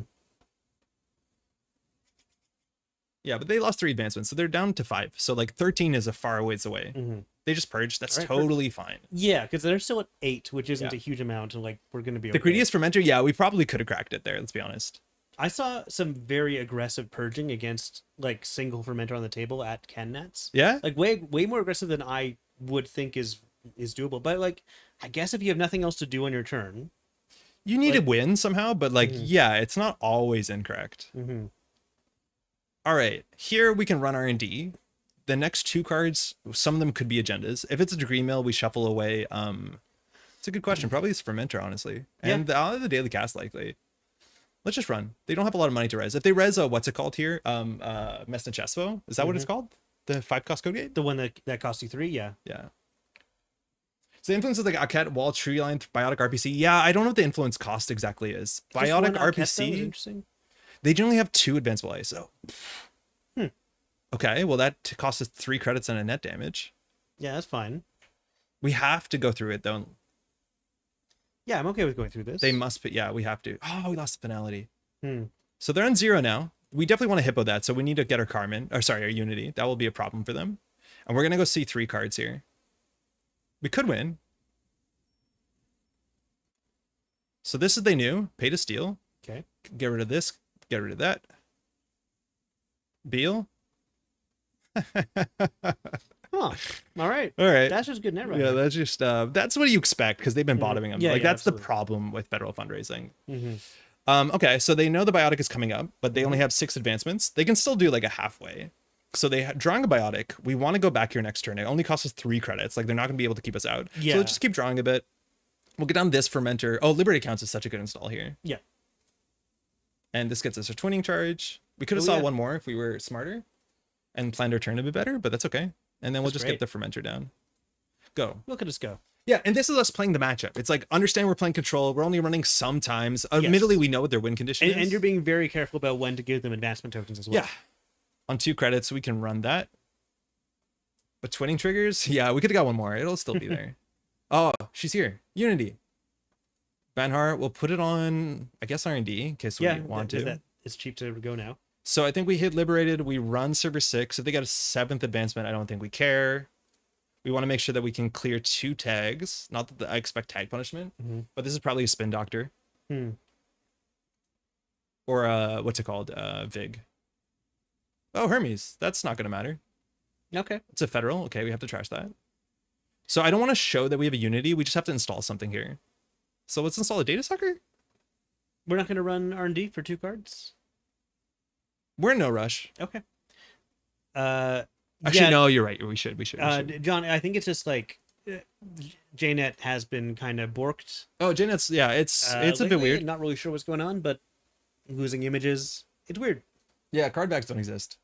Yeah, but they lost 3 advancements, so they're down to 5. So, like, 13 is a far ways away. Mm-hmm. They just purged. That's Right, totally fine. Yeah, because they're still at 8, which isn't Yeah. a huge amount, and like we're gonna be The okay. greediest fermenter, yeah, we probably could have cracked it there, let's be honest. I saw some very aggressive purging against like single fermenter on the table at Kennets. Yeah? Like way more aggressive than I would think is doable. But like I guess if you have nothing else to do on your turn. You need Like- to win somehow, but, like, yeah, it's not always incorrect. Mm-hmm. All right, here we can run R&D. The next 2 cards, some of them could be agendas. If it's a degree mill, we shuffle away. It's a good question. Probably it's fermenter, honestly. And the daily cast, likely. Let's just run. They don't have a lot of money to res. If they res, what's it called here? Mesna Chesvo? Is that what it's called? The 5-cost code gate? The one that costs you 3, yeah. Yeah. So the influence of like Aket, Wall, Tree Line, Biotic RPC. Yeah, I don't know what the influence cost exactly is. Just Biotic one Aket, though, is RPC, interesting. they generally have 2 advanceable ISO. Okay, well that costs us 3 credits and a net damage. Yeah, that's fine. We have to go through it though. Yeah, I'm okay with going through this. They must be, yeah, we have to. Oh, we lost the finality. Hmm. So they're on 0 now. We definitely want to hippo that, so we need to get our Carmen, or sorry, our Unity. That will be a problem for them. And we're gonna go see 3 cards here. We could win. So this is they knew. Pay to steal. Okay. Get rid of this. Get rid of that. Beal. Huh. All right. All right. That's just good net right Yeah, now. that's just that's what you expect because they've been bottoming them. Yeah, like yeah, that's absolutely. the problem with federal fundraising. Mm-hmm. Okay, so they know the biotic is coming up, but they only have 6 advancements. They can still do like a halfway. So they drawing a biotic. We want to go back here next turn. It only costs us 3 credits. Like they're not going to be able to keep us out. Yeah. So let's just keep drawing a bit. We'll get down this fermenter. Oh, Liberty Counts is such a good install here. Yeah. And this gets us a twinning charge. We could have Oh, saw yeah. one more if we were smarter and planned our turn a bit better, but that's okay. And then we'll That's just great. get the fermenter down. Go. Look at us go. Yeah, and this is us playing the matchup. It's like, understand we're playing control. We're only running sometimes. Admittedly, we know what their win condition is. And you're being very careful about when to give them advancement tokens as well. Yeah. On 2 credits, we can run that. But twinning triggers? Yeah, we could have got one more. It'll still be there. Oh, she's here. Unity. Banhar, we'll put it on, I guess, R&D in case we want to. It's cheap to go now. So I think we hit Liberated. We run Server 6. If they got a 7th advancement, I don't think we care. We want to make sure that we can clear 2 tags. Not that I expect tag punishment, but this is probably a Spin Doctor. Hmm. Or, what's it called? Vig. Oh, Hermes. That's not going to matter. Okay. It's a federal. Okay, we have to trash that. So I don't want to show that we have a Unity. We just have to install something here. So let's install a data sucker. We're not going to run R&D for 2 cards? We're in no rush. Okay. Actually, no, you're right. We should. John, I think it's just like JNet has been kind of borked. Oh, Janet's, yeah, it's a bit lately. weird. Not really sure what's going on, but losing images. It's weird. Yeah, card backs don't exist.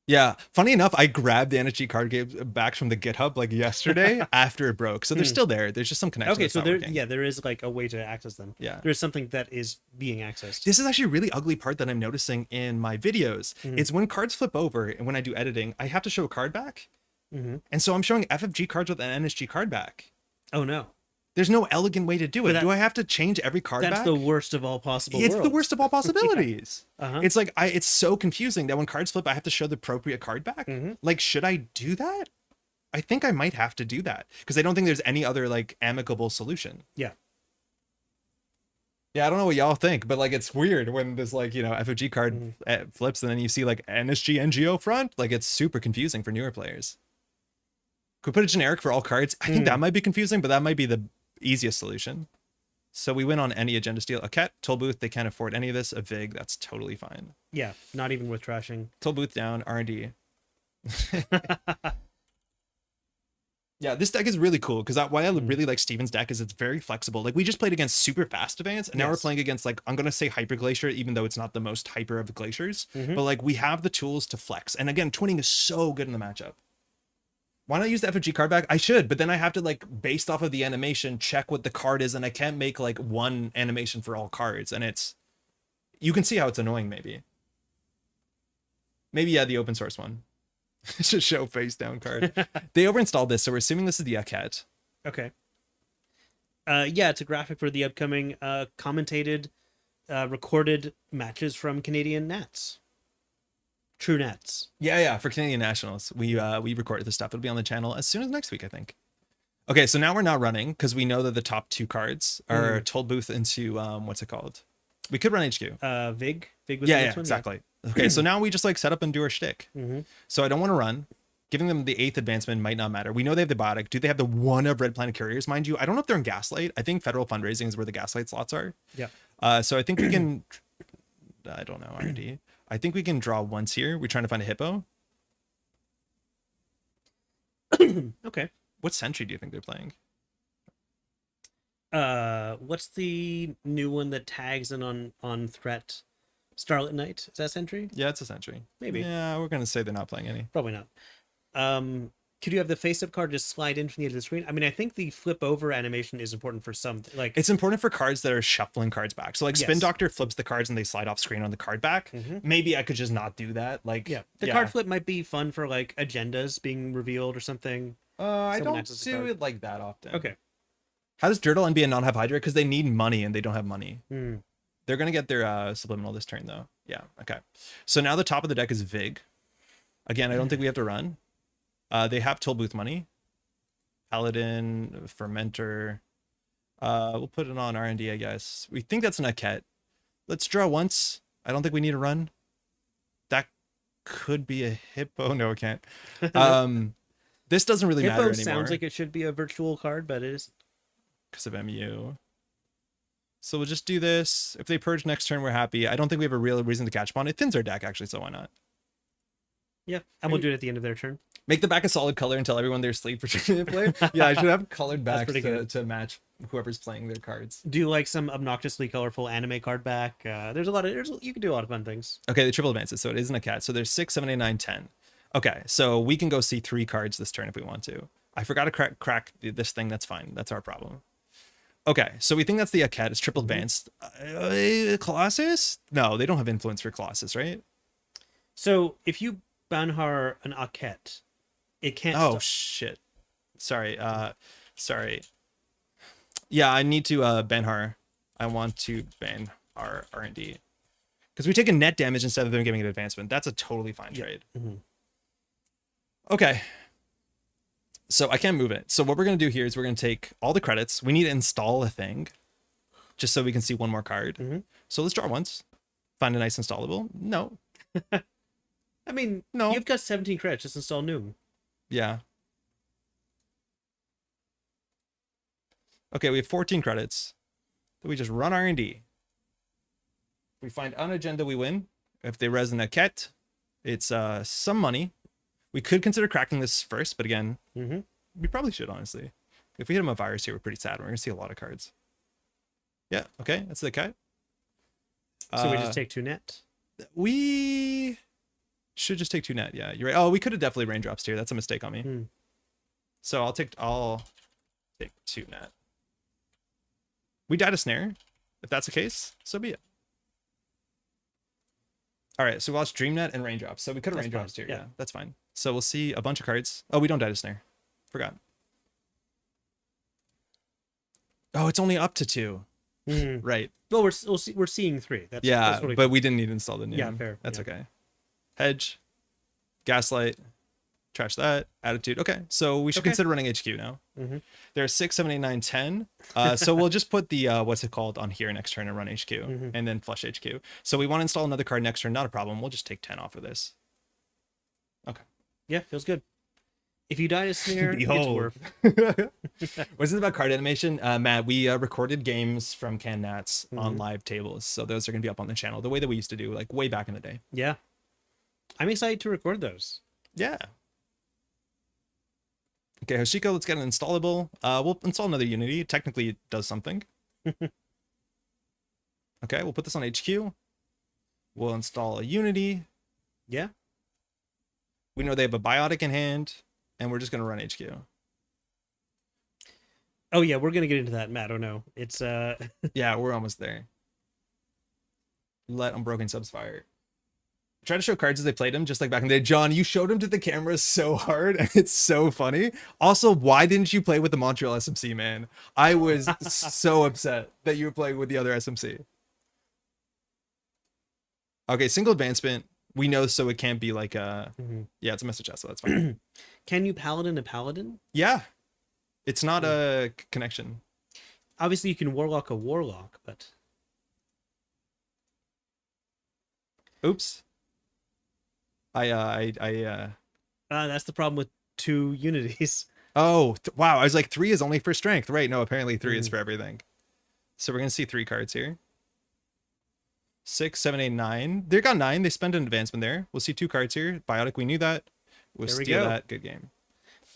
Yeah, funny enough, I grabbed the NSG card game back from the GitHub like yesterday after it broke. So they're still there. There's just some connection. Okay, that's so not working. there is like a way to access them. Yeah. There's something that is being accessed. This is actually a really ugly part that I'm noticing in my videos. It's when cards flip over and when I do editing, I have to show a card back. And so I'm showing FFG cards with an NSG card back. Oh no. There's no elegant way to do it. But Do I have to change every card That's back? the worst of all possible It's the worlds. worst of all possibilities. Uh-huh. It's like it's so confusing that when cards flip, I have to show the appropriate card back. Like, should I do that? I think I might have to do that because I don't think there's any other like amicable solution. Yeah. Yeah, I don't know what y'all think, but like it's weird when this like, FFG card flips and then you see like NSG NGO front. Like it's super confusing for newer players. Could we put a generic for all cards? I think that might be confusing, but that might be the easiest solution. So we win on any agenda steal. A cat, toll booth, they can't afford any of this. A Vig, that's totally fine. Yeah, not even worth trashing. Toll booth down, R&D. Yeah, this deck is really cool because why I really like Steven's deck is it's very flexible. Like we just played against super fast advance, and now we're Yes. playing against like I'm gonna say hyper glacier, even though it's not the most hyper of the glaciers. Mhm. But like we have the tools to flex. And again, twinning is so good in the matchup. Why not use the FFG card back? I should, but then I have to like based off of the animation check what the card is, and I can't make like one animation for all cards, and it's you can see how it's annoying. Maybe yeah, the open source one. It's a show face down card. They overinstalled this, so we're assuming this is the cat. Okay. Yeah, it's a graphic for the upcoming commentated, recorded matches from Canadian Nats. True Nats. Yeah, for Canadian Nationals. We recorded this stuff. It'll be on the channel as soon as next week, I think. Okay, so now we're not running because we know that the top two cards are Toll Booth into what's it called? We could run HQ. Vig. Vig was Yeah, the yeah, next one? exactly. Okay, so now we just like set up and do our shtick. Mm-hmm. So I don't want to run. Giving them the 8th advancement might not matter. We know they have the biotic. Do they have the one of Red Planet Couriers? Mind you, I don't know if they're in Gaslight. I think Federal Fundraising is where the Gaslight slots are. Yeah. So I think we can. I don't know, RD. I think we can draw once here. We're trying to find a hippo. Okay. What sentry do you think they're playing? What's the new one that tags in on threat? Starlit Knight? Is that Sentry? Yeah, it's a sentry. Maybe. Yeah, we're gonna say they're not playing any. Probably not. Could you have the face-up card just slide in from the edge of the screen? I mean, I think the flip over animation is important for some. Like, It's important for cards that are shuffling cards back. So like Spin Yes. Doctor flips the cards and they slide off screen on the card back. Maybe I could just not do that. Like yeah, the card flip might be fun for like agendas being revealed or something. I Someone don't access the do card. it like that often. Okay. How does Dirtle NB and not have Hydra? Because they need money and they don't have money. Hmm. They're gonna get their subliminal this turn though. Yeah. Okay. So now the top of the deck is Vig. Again, I don't think we have to run. They have Toll Booth money. Paladin, Fermenter. We'll put it on R&D, I guess. We think that's an Aket. Let's draw once. I don't think we need to run. That could be a hippo. No, it can't. This doesn't really matter Hippo anymore. sounds like it should be a virtual card, but it is. Because of MU. So we'll just do this. If they purge next turn, we're happy. I don't think we have a real reason to catch upon. It thins our deck, actually, so why not? Yeah, and we'll do it at the end of their turn. Make the back a solid color and tell everyone they're asleep for trying to play. Yeah, I should have colored backs pretty good. to match whoever's playing their cards. Do like some obnoxiously colorful anime card back. There's a lot of you can do a lot of fun things. Okay, the triple advances, so it isn't a cat. So there's 6, 7, 8, 9, 10. Okay, so we can go see 3 cards this turn if we want to. I forgot to crack this thing. That's fine. That's our problem. Okay, so we think that's the Aket. It's triple advanced. Colossus? No, they don't have influence for Colossus, right? So if you Banhar an Aket, it can't. Oh shit! Sorry. Sorry. Yeah, I need to Banhar. I want to Banhar R&D because we take a net damage instead of them giving an advancement. That's a totally fine trade. Mm-hmm. Okay. So I can't move it. So what we're going to do here is we're going to take all the credits. We need to install a thing just so we can see one more card. Mm-hmm. So let's draw once. Find a nice installable. No. I mean, No. You've got 17 credits. Just install Noom. Yeah. Okay, we have 14 credits. Then we just run R&D. We find an agenda, we win. If they res an Aket, it's some money. We could consider cracking this first, but again, we probably should, honestly. If we hit him a virus here, we're pretty sad. We're going to see a lot of cards. Yeah, okay, that's the Aket. So we just take 2 net. We should just take 2 net. Yeah, you're right. Oh, we could have definitely raindrops here. That's a mistake on me. So I'll take 2 net. We died a snare. If that's the case, so be it. All right, so we lost Dreamnet and Raindrops. So we could have That's Raindrops fine, here. yeah. Yeah, that's fine. So we'll see a bunch of cards. Oh, we don't die to snare. Forgot. Oh, it's only up to 2. Right. Well, we're seeing 3. That's Yeah, really but we didn't need to install the new. Yeah, fair. That's Yeah. okay. Hedge, Gaslight, trash that, Attitude. Okay, so we should Okay. consider running HQ now. Mhm. There are 6, 7, 8, 9, 10. So we'll just put the what's it called on here next turn and run HQ and then flush HQ. So we want to install another card next turn. Not a problem. We'll just take 10 off of this. Okay. Yeah, feels good. If you die to snare, it's Behold. worth. Was it about card animation? Matt, we recorded games from Can Nats on live tables. So those are going to be up on the channel the way that we used to do, like way back in the day. Yeah. I'm excited to record those. Yeah. Okay, Hoshiko, let's get an installable. We'll install another Unity. Technically, it does something. Okay, we'll put this on HQ. We'll install a Unity. Yeah. We know they have a biotic in hand, and we're just going to run HQ. Oh yeah, we're gonna get into that, Matt. Oh no, it's Yeah, we're almost there. Let Unbroken Subs fire. Try to show cards as they played them, just like back in the day. John, you showed them to the camera so hard, and it's so funny. Also, why didn't you play with the Montreal SMC, man? I was so upset that you were playing with the other SMC. Okay, single advancement. We know, so it can't be like a... Yeah, it's a message chest, so that's fine. Can you paladin a paladin? Yeah. It's not a connection. Obviously, you can warlock a warlock, but... Oops. That's the problem with 2 unities. Oh, wow. I was like, 3 is only for strength. Right. No, apparently 3 is for everything. So we're going to see 3 cards here. 6, 7, 8, 9. They got 9. They spent an advancement there. We'll see 2 cards here. Biotic, we knew that. We'll There we steal go. that. Good game.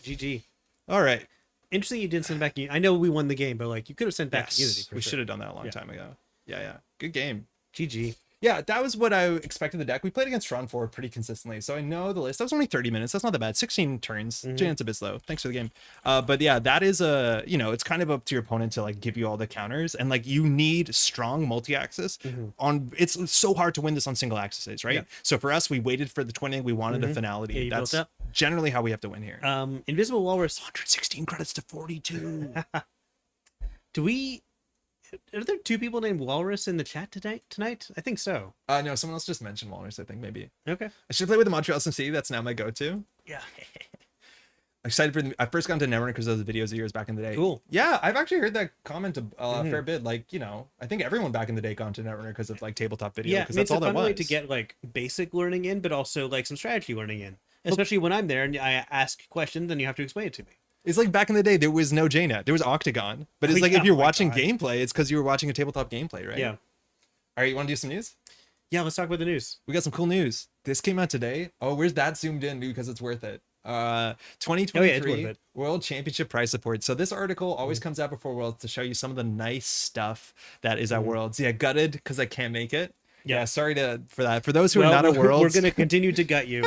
GG. All right. Interesting you didn't send back... I know we won the game, but like you could have sent back Unity. We should have done that a long time ago. Yeah. Good game. GG. Yeah, that was what I expected the deck. We played against Tron 4 pretty consistently, so I know the list. That was only 30 minutes. That's not that bad. 16 turns. Janet's a bit slow. Thanks for the game. But yeah, that is a, it's kind of up to your opponent to like give you all the counters, and like you need strong multi-axis on. It's so hard to win this on single axes, right? Yeah. So for us, we waited for the twinning. We wanted a finality. Yeah, you That's built up. generally how we have to win here. Invisible Walrus. 116 credits to 42. Do we... Are there 2 people named Walrus in the chat tonight? I think so. No, someone else just mentioned Walrus, I think, maybe. Okay. I should play with the Montreal SMC. That's now my go-to. Yeah. Excited for I first got into Netrunner because of those videos of yours back in the day. Cool. Yeah, I've actually heard that comment a fair bit. Like, I think everyone back in the day got into Netrunner because of like tabletop video. Yeah, because it's that's all a that fun was. way to get like basic learning in, but also like some strategy learning in. Especially when I'm there and I ask questions and you have to explain it to me. It's like back in the day, there was no JNet. There was Octagon. But it's like if you're watching gameplay, it's because you were watching a tabletop gameplay, right? Yeah. All right, you want to do some news? Yeah, let's talk about the news. We got some cool news. This came out today. Oh, where's that zoomed in, dude? Because it's worth it. 2023 worth it. World Championship prize support. So this article always comes out before Worlds to show you some of the nice stuff that is at Worlds. Yeah, gutted because I can't make it. Yeah, sorry for that. For those who are not at Worlds, we're going to continue to gut you.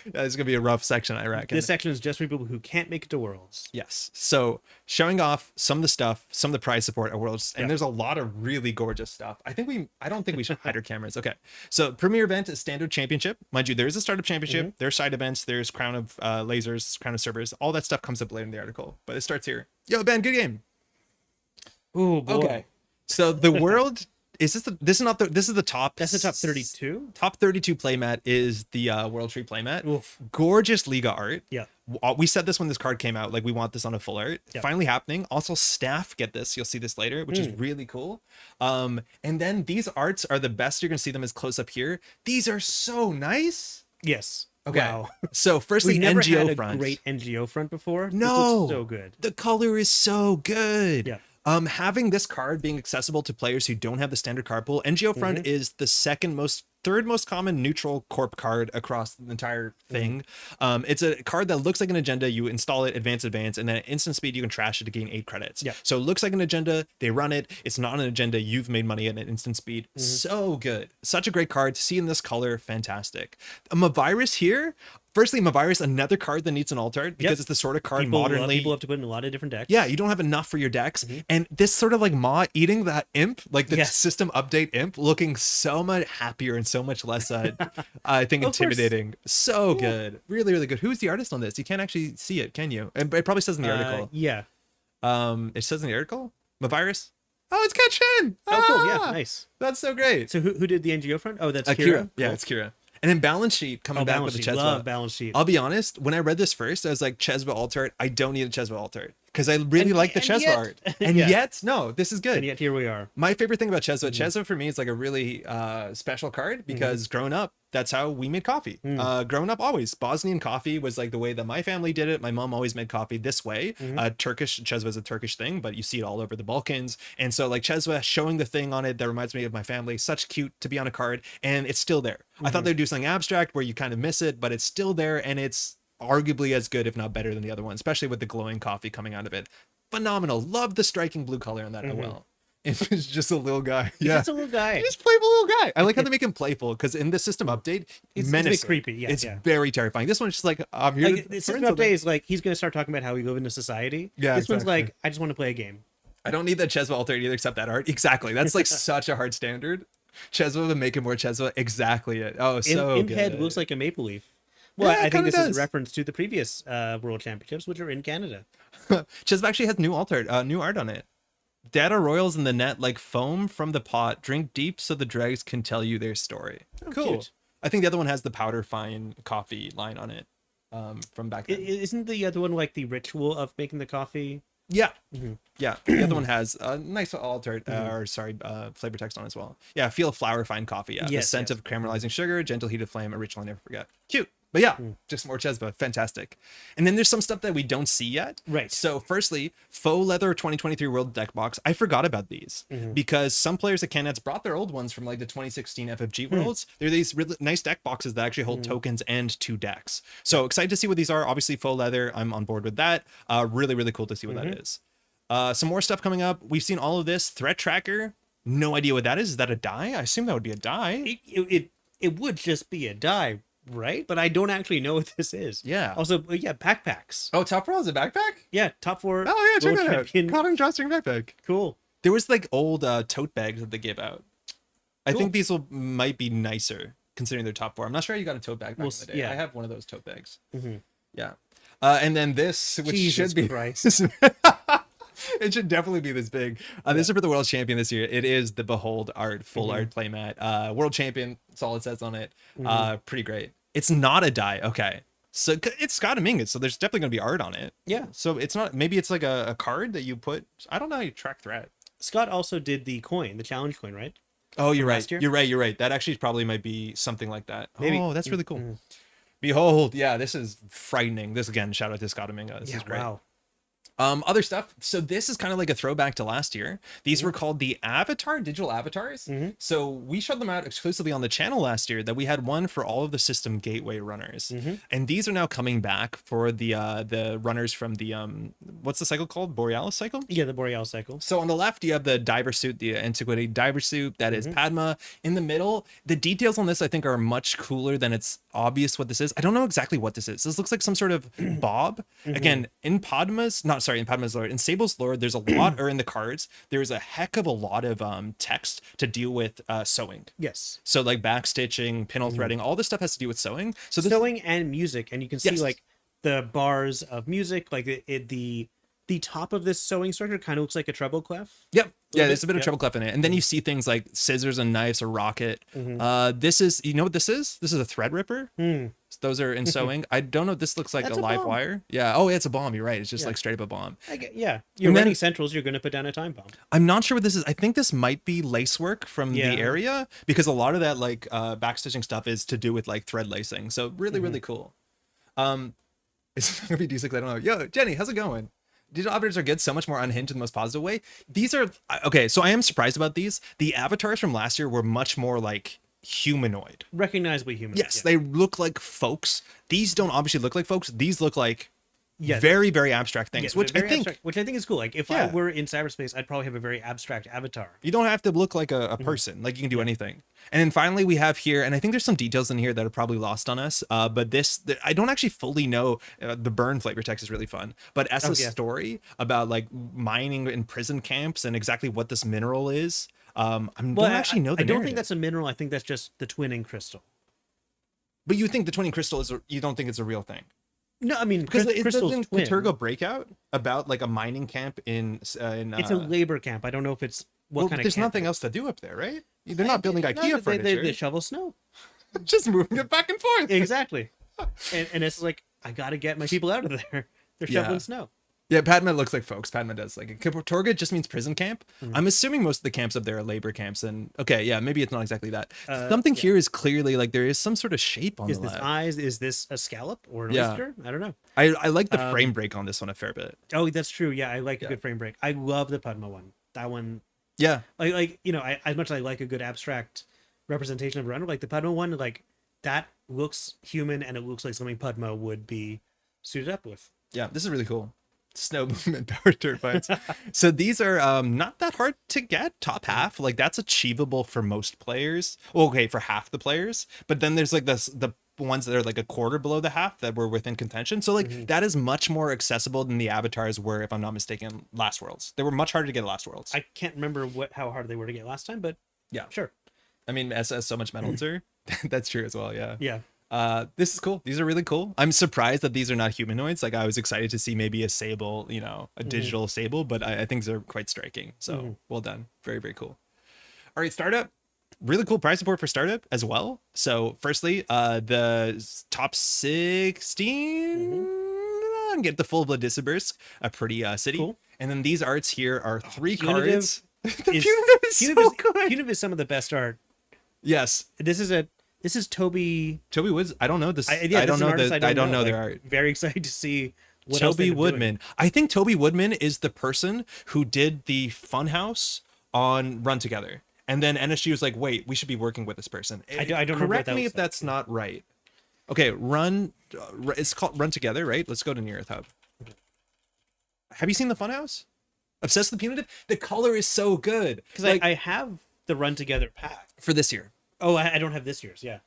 It's gonna be a rough section, I reckon. This section is just for people who can't make it to Worlds. Yes. So showing off some of the stuff, some of the prize support at Worlds, and there's a lot of really gorgeous stuff. I don't think we should hide our cameras. Okay. So premier event is standard championship. Mind you, there is a startup championship. There's side events. There's crown of lasers, crown of servers. All that stuff comes up later in the article, but it starts here. Yo, Ben, good game. Oh boy. Okay. So the world. This is the top. That's the top 32. Top 32 playmat is the World Tree playmat. Oof. Gorgeous Liga art. Yeah. We said this when this card came out. Like we want this on a full art. Yeah. Finally happening. Also, staff get this. You'll see this later, which is really cool. And then these arts are the best. You're gonna see them as close up here. These are so nice. Yes. Okay. Wow. So firstly, We've never NGO had a front. great NGO front before. No. This looks so good. The color is so good. Yeah. Having this card being accessible to players who don't have the standard card pool, NGO Front is the third most common neutral corp card across the entire thing. It's a card that looks like an agenda. You install it, advance, and then at instant speed, you can trash it to gain 8 credits. Yeah. So it looks like an agenda. They run it. It's not an agenda. You've made money at an instant speed. So good. Such a great card. To see in this color, fantastic. A virus here. Firstly, Mavirus, another card that needs an alt art because it's the sort of card modernly. People have to put in a lot of different decks. Yeah, you don't have enough for your decks. And this sort of like Ma eating that imp, like the system update imp, looking so much happier and so much less, I think, intimidating. So good. Really, really good. Who's the artist on this? You can't actually see it, can you? It probably says in the article. Yeah. It says in the article? Mavirus? Oh, it's Kenshin! Oh, cool. Yeah, nice. That's so great. So who did the NGO front? Oh, that's Kira. Kira. Yeah, Cool. it's Kira. And then balance sheet coming back with the Chesva. Love balance sheet. I'll be honest, when I read this first, I was like, Chesva alt art. I don't need a Chesva alt art because I really like the Chesva art. And yet, no, this is good. And yet here we are. My favorite thing about Chesva, Chesva for me is like a really special card because growing up, that's how we made coffee. Growing up, always Bosnian coffee was like the way that my family did it. My mom always made coffee this way. Turkish Chesva is a Turkish thing, but you see it all over the Balkans. And so like Chesva showing the thing on it that reminds me of my family, such cute to be on a card, and it's still there. I thought they'd do something abstract where you kind of miss it, but it's still there, and it's arguably as good, if not better than the other one, especially with the glowing coffee coming out of it. Phenomenal. Love the striking blue color on that OL. It was just a little guy. He's just a little guy. He's just playful little guy. I like how they make him playful because in the system update, It's a menacing. bit creepy. Yeah, It's yeah. very terrifying. This one's just like, I'm here. Like, the system update is like he's gonna start talking about how we live in a society. Yeah, this one's exactly. like, I just want to play a game. I don't need that Chesva alter either, except that art. Exactly. That's like such a hard standard. Chesva would make it more Chesva. Exactly it. Oh, so in good. head looks like a maple leaf. Well, Yeah, it I think kinda this is does. a reference to the previous World Championships, which are in Canada. Chesva actually has new art on it. Data royals in the net like foam from the pot. Drink deep so the dregs can tell you their story. Cool. cute. I think the other one has the powder fine coffee line on it from back then. Isn't the other one like the ritual of making the coffee? Yeah. Yeah. The other one has a nice altered, flavor text on it as well. Yeah. Feel flower fine coffee. Yeah. The Yes, scent yes. of caramelizing sugar, gentle heated flame, original, never forget. Cute. But yeah, just more Chesva. Fantastic. And then there's some stuff that we don't see yet. Right. So firstly, faux leather 2023 World Deck Box. I forgot about these because some players at Canets brought their old ones from like the 2016 FFG Worlds. They're these really nice deck boxes that actually hold tokens and 2 decks. So excited to see what these are. Obviously faux leather. I'm on board with that. Really, really cool to see what that is. Some more stuff coming up. We've seen all of this. Threat tracker. No idea what that is. Is that a die? I assume that would be a die. It would just be a die, right? But I don't actually know what this is. Yeah. Also, yeah, backpacks. Oh, top roll is a backpack? Yeah, top 4. Oh yeah, check world that out. champion. Cotton drawstring backpack. Cool. There was like old tote bags that they gave out. I Cool. think these might be nicer considering they're top 4. I'm not sure how you got a tote bag back in the day. yeah. I have one of those tote bags. Yeah. And then this, which Jesus should be Christ. it should definitely be this big. This is for the world champion this year. It is the Behold art full art playmat. World champion. That's all it says on it. Pretty great. It's not a die. Okay. So it's Scott Dominguez, so there's definitely gonna be art on it. Yeah. So it's not. Maybe it's like a card that you put. I don't know how you track threat. Scott also did the coin, the challenge coin, right? Oh, you're right. last year? You're right. You're right. That actually probably might be something like that. Maybe. Oh, that's really cool. Behold, yeah, this is frightening. This again, shout out to Scott Dominguez. This is great. Wow. Other stuff. So this is kind of like a throwback to last year. These were called the digital avatars. So we showed them out exclusively on the channel last year that we had one for all of the system gateway runners. And these are now coming back for the runners from the, what's the cycle called? Borealis cycle? Yeah, the Borealis cycle. So on the left, you have the diver suit, the antiquity diver suit. That is Padma. In the middle, the details on this, I think, are much cooler than it's obvious what this is. I don't know exactly what this is. This looks like some sort of bob. Again, in Padma's lore, in Sable's lore, there's a lot, or in the cards, there's a heck of a lot of text to deal with sewing. Yes. So like backstitching, pinhole threading, all this stuff has to do with sewing. So this, Sewing and music, and you can see Yes. like the bars of music, like the top of this sewing structure kind of looks like a treble clef. Yep. Yeah, bit, there's a bit of yep. treble clef in it. And then you see things like scissors and knives, a rocket. This is, you know what this is? This is a thread ripper. Those are in sewing. I don't know. This looks like That's a a live bomb. wire. Yeah. Oh, it's a bomb. You're right. It's just Yeah. like straight up a bomb. Yeah. You're And then- running centrals, you're going to put down a time bomb. I'm not sure what this is. I think this might be lace work from Yeah. the area because a lot of that like backstitching stuff is to do with like thread lacing. So really, really cool. It's not gonna be D6. I don't know. Yo, Jenny, how's it going? Digital avatars are good, so much more unhinged in the most positive way. These are okay. So I am surprised about these. The avatars from last year were much more like humanoid. Recognizably human. Yes, yeah. they look like folks. These don't obviously look like folks. These look like Yes. very, very abstract things, Yeah, which I very think abstract, which I think is cool. Like if Yeah. I were in cyberspace, I'd probably have a very abstract avatar. you don't have to look like a person. Like you can do anything. And then finally we have here, and I think there's some details in here that are probably lost on us. But I don't actually fully know. The burn flavor text is really fun. But Essa's yeah. story about like mining in prison camps and exactly what this mineral is. I don't actually know the I don't narrative. think that's a mineral. I think that's just the twinning crystal. But you think the twinning crystal is? You don't think it's a real thing? No, I mean Because it crystals doesn't twin. Katurgo breakout about like a mining camp in. It's a labor camp. I don't know if it's what well, kind of. there's camp nothing it else to do up there, right? They're not is. building No, IKEA furniture. They shovel snow. Just moving it back and forth. Exactly. and it's like I gotta get my people out of there. They're Yeah. shoveling snow. Yeah, Padma looks like folks. Padma does. Like Katurga just means prison camp. Mm-hmm. I'm assuming most of the camps up there are labor camps. And okay, yeah, maybe it's not exactly that. Something yeah. here is clearly like there is some sort of shape on Is the this left. eyes? Is this a scallop or an Yeah. oyster? I don't know. I like the frame break on this one a fair bit. Oh, that's true. Yeah, I like a good frame break. I love the Padma one. That one, Yeah, like you know, as much as I like a good abstract representation of a runner, like the Padma one, like that looks human and it looks like something Padma would be suited up with. Yeah, this is really cool. Snow movement power turbines. So these are not that hard to get. Top half, like that's achievable for most players. Well, okay, for half the players. But then there's like the ones that are like a quarter below the half that were within contention. So like that is much more accessible than the avatars were, if I'm not mistaken, last worlds. They were much harder to get last worlds. I can't remember how hard they were to get last time, but yeah, sure. I mean, as so much metal that's true as well. Yeah. Yeah. This is cool. These are really cool. I'm surprised that these are not humanoids. Like I was excited to see maybe a sable, you know, a digital sable, but I think they're quite striking. So well done. Very, very cool. All right, startup. Really cool prize support for startup as well. So firstly, the top 16 get the full blood Disburst, a pretty city. Cool. And then these arts here are 3 Punitive cards. The is so good. Punitive is some of the best art. Yes. This is Toby Woods. I don't know this. I don't know artist that. I don't know like, their art. Very excited to see what else Toby they're doing. Woodman. I think Toby Woodman is the person who did the Funhouse on Run Together. And then NSG was like, wait, we should be working with this person. I don't remember Correct what that me was if that's not right. Okay, it's called Run Together, right? Let's go to Near Earth Hub. Have you seen the Funhouse? Obsessed with the Punitive? The color is so good. Because Like, I have the Run Together pack. for this year. Oh, I don't have this year's. Yeah.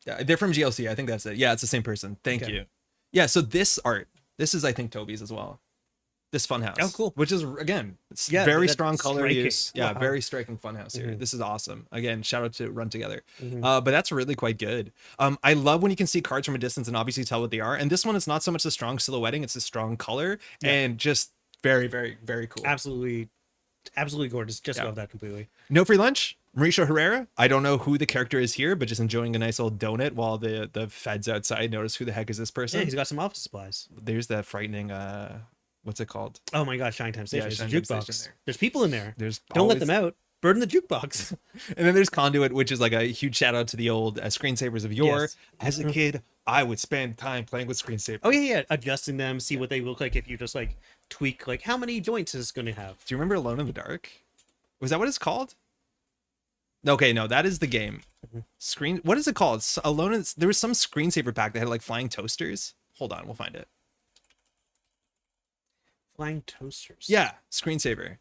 Yeah, they're from GLC. I think that's it. Yeah, it's the same person. Thank Okay. you. Yeah, so this art, this is I think Toby's as well. This Funhouse. Oh, cool. Which is again, it's Yeah, very that's strong color striking. use. Yeah, Wow. very striking Funhouse here. This is awesome. Again, shout out to Run Together. Mm-hmm. But that's really quite good. I love when you can see cards from a distance and obviously tell what they are. And this one is not so much the strong silhouetting; it's the strong color and just very, very, very cool. Absolutely gorgeous. Just Yeah. love that completely. No free lunch. Mauricio Herrera. I don't know who the character is here, but just enjoying a nice old donut while the feds outside notice who the heck is this person. Yeah, he's got some office supplies. There's that frightening what's it called? Oh my god, Shine Time Station. Yeah, There's a Shine Time jukebox. Station there. There's people in there. There's Don't let always- them out. Bird in the jukebox. And then there's Conduit, which is like a huge shout out to the old screensavers of yore. Yes. As a kid, I would spend time playing with screensavers. Oh yeah. Adjusting them, see what they look like if you just like tweak like how many joints is this going to have. Do you remember Alone in the Dark? Was that what it's called? Okay, no, that is the game. What is it called? There was some screensaver pack that had like flying toasters. Hold on, we'll find it. Flying toasters. Yeah, screensaver.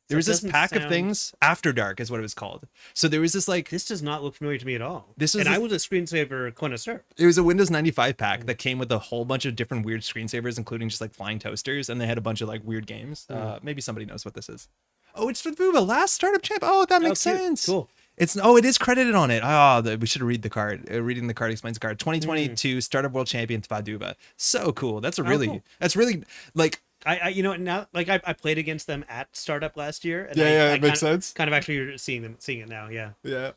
There So was it this doesn't pack of sound- things. After Dark is what it was called. So there was this like This does not look familiar to me at all. This was and I this- was a screensaver connoisseur. it was a Windows 95 pack that came with a whole bunch of different weird screensavers, including just like flying toasters, and they had a bunch of like weird games. Maybe somebody knows what this is. Oh, it's for Vuva, last startup champ. Oh, that makes cute. sense. Cool. It is credited on it. We should read the card. Reading the card explains the card. 2022 Startup World Champion Tvaduva. So cool. That's cool. That's really like I you know now like I played against them at startup last year. And Yeah, I it makes sense. Kind of actually seeing it now. Yeah. yeah.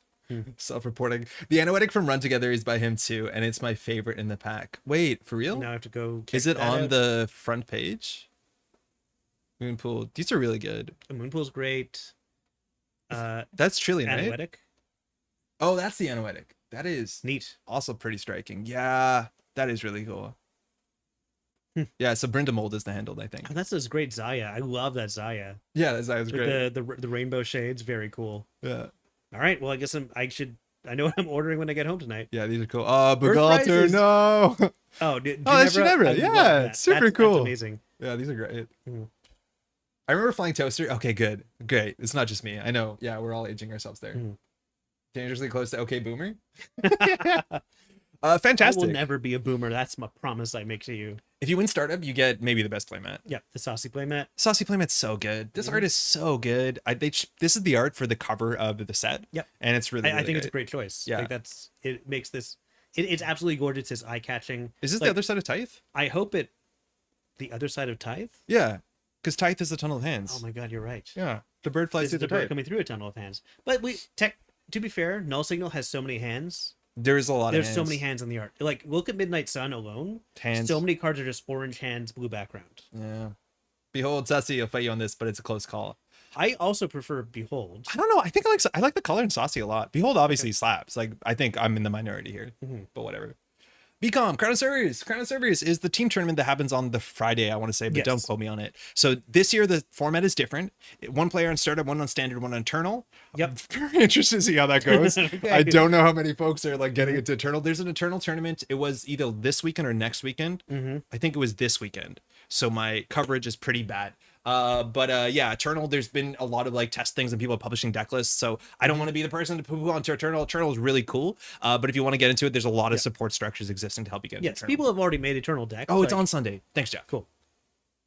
Self-reporting. The Anoetic from Run Together is by him too, and it's my favorite in the pack. Wait, for real? Now I have to go. Is check it that on out. the front page? Moonpool. These are really good. The Moonpool's great. That's Trillion, right? Anoetic. Oh, that's the Anoetic. That is Neat. also pretty striking. Yeah, that is really cool. Yeah, so Brenda Mold is the handle, I think. Oh, that's this great Zaya. I love that Zaya. Yeah, that was With great. the rainbow shades, very cool. Yeah. All right, well I guess I know what I'm ordering when I get home tonight. Yeah, these are cool. Oh, Birth Bugalter, prizes. no. Oh, that's Ginevra. I Yeah, love that. super That's cool. amazing. Yeah, these are great. Mhm. I remember Flying Toaster. Okay, good. Great. It's not just me. I know. Yeah, we're all aging ourselves there. Mhm. Dangerously close to OK Boomer. I Fantastic. will never be a boomer. That's my promise I make to you. If you win startup, you get maybe the best playmat. Yeah, the saucy playmat. Saucy playmat's so good. This art is so good. This is the art for the cover of the set. Yep. And it's really, I think it's a great. great choice. Yeah. Like it makes this. It's absolutely gorgeous. It's eye catching. Is this Like, the other side of Tithe? I hope it. The other side of Tithe. Yeah. Because Tithe is the tunnel of hands. Oh my god, you're right. Yeah. The bird flies This through is the the bird Tithe. coming through a tunnel of hands. But to be fair, Null Signal has so many hands. There's a lot There's of hands. so many hands on the art. Like look at Midnight Sun alone. Hands. So many cards are just orange hands, blue background. Yeah. Behold, Sassy, I'll fight you on this, but it's a close call. I also prefer Behold. I don't know. I think I like the color in Saucy a lot. Behold obviously slaps. Like I think I'm in the minority here, but whatever. BCom, Crown of Cerberus is the team tournament that happens on the Friday, I want to say, but don't Yes. quote me on it. So this year, the format is different. One player on startup, one on standard, one on eternal. Yep. I'm very interested to see how that goes. Okay. I don't know how many folks are like getting into eternal. There's an eternal tournament. It was either this weekend or next weekend. I think it was this weekend. So my coverage is pretty bad. But yeah, Eternal, there's been a lot of like test things and people publishing deck lists. So I don't want to be the person to poo onto Eternal. Eternal is really cool. But if you want to get into it, there's a lot of support structures existing to help you get into Yes, Eternal. people have already made Eternal decks. Oh, it's like- on Sunday. Thanks, Jeff. Cool.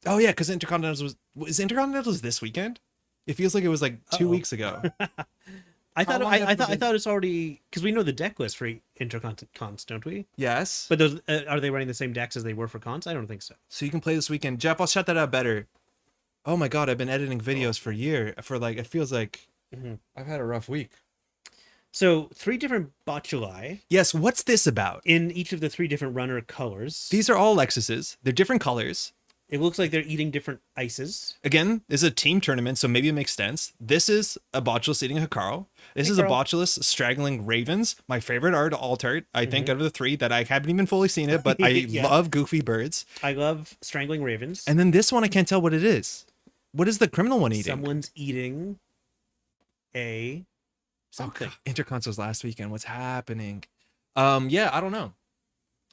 Oh yeah, because Intercontinentals was Intercontinentals this weekend? It feels like it was like 2 weeks ago. I thought long have we I been- thought it's already because we know the deck list for Intercons, don't we? Yes. But those are they running the same decks as they were for cons? I don't think so. So you can play this weekend. Jeff, I'll shut that out better. Oh my god, I've been editing videos for a year. For like, it feels like I've had a rough week. So 3 different botuli Yes, what's this about? in each of the 3 different runner colors. These are all Lexuses. They're different colors. It looks like they're eating different ices. Again, this is a team tournament, so maybe it makes sense. This is a Botulus eating a Hikaru. This Hey, is a Carl. Botulus straggling ravens. My favorite art altart, I think, out of the 3 that I haven't even fully seen it, but I Yeah. love goofy birds. I love strangling ravens. And then this one, I can't tell what it is. What is the criminal one eating? Someone's eating a Oh, something. God. Intercons was last weekend. What's happening? Yeah, I don't know.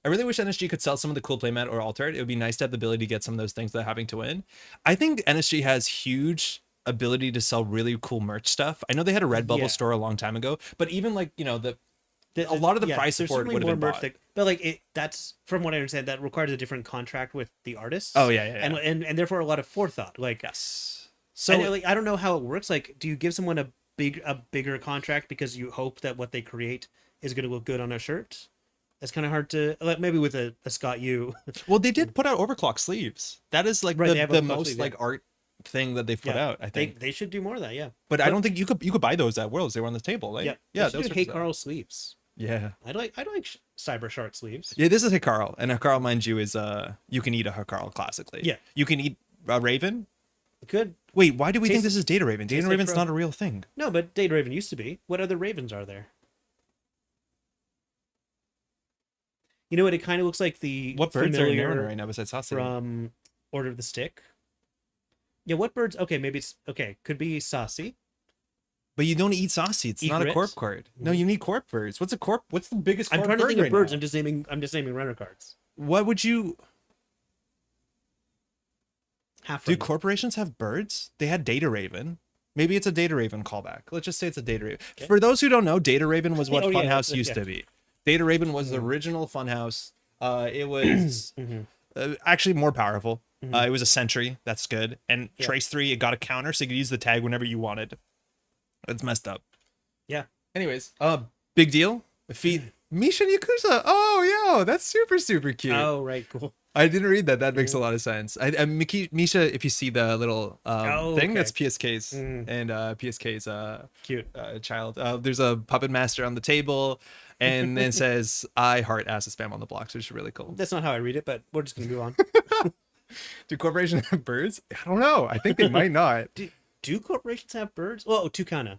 I really wish NSG could sell some of the cool playmat or altart. It would be nice to have the ability to get some of those things without having to win. I think NSG has huge ability to sell really cool merch stuff. I know they had a Redbubble Yeah. store a long time ago, but even like, you know, a lot of the price there's support certainly would have more been merch bought. but like that's from what I understand that requires a different contract with the artists. Oh, yeah. And therefore a lot of forethought. Like Yes. so So like I don't know how it works. Like, do you give someone a bigger contract because you hope that what they create is going to look good on a shirt? That's kind of hard to like maybe with a Scott U. well, they did put out overclock sleeves. That is like Right, they the have overclock most sleeves, like yeah. art thing that they've put out, I think. they should do more of that. Yeah, but I don't think you could buy those at Worlds. They were on the table. Like, yeah. yeah, They should those do sorts Hey of stuff. Carl sleeves. Yeah. I like cyber short sleeves. Yeah, this is Hikaru, and Hikaru, mind you, is you can eat a Hikaru classically. Yeah. You can eat a Raven. Good. Wait, why do we think Tastes- this is Data Raven? Data tastes like Raven's pro- not a real thing. No, but Data Raven used to be. What other ravens are there? You know what? It kind of looks like the What birds are in familiar Netrunner right now besides Sausage? from Order of the Stick. Yeah, what birds? Okay, maybe it's okay. Could be saucy. But you don't eat saucy. It's not a Egrets? corp card. No, you need corp birds. What's a corp? What's the biggest I'm corp trying to bird think of right birds. now? I'm just naming runner cards. What would you Half. do? runner. Corporations have birds? They had Data Raven. Maybe it's a Data Raven callback. Let's just say it's a Data Raven. Okay. For those who don't know, Data Raven was what Oh, yeah, Funhouse that's- used yeah. to be. Data Raven was the original Funhouse. It was actually more powerful. It was a sentry. That's good. And Yeah. Trace 3, it got a counter, so you could use the tag whenever you wanted. It's messed up. Yeah. Anyways, big deal. Misha and Yakuza. Oh, yo, that's super, super cute. Oh, right. Cool. I didn't read that. That makes a lot of sense. Misha, if you see the little Oh, thing, okay. that's PSK's and PSK's Cute. child. There's a puppet master on the table, and then it says "I heart acid spam" on the blocks, which is really cool. That's not how I read it, but we're just gonna move on. Do corporations have birds? I don't know. I think they might not. Do corporations have birds? Oh, Tucana.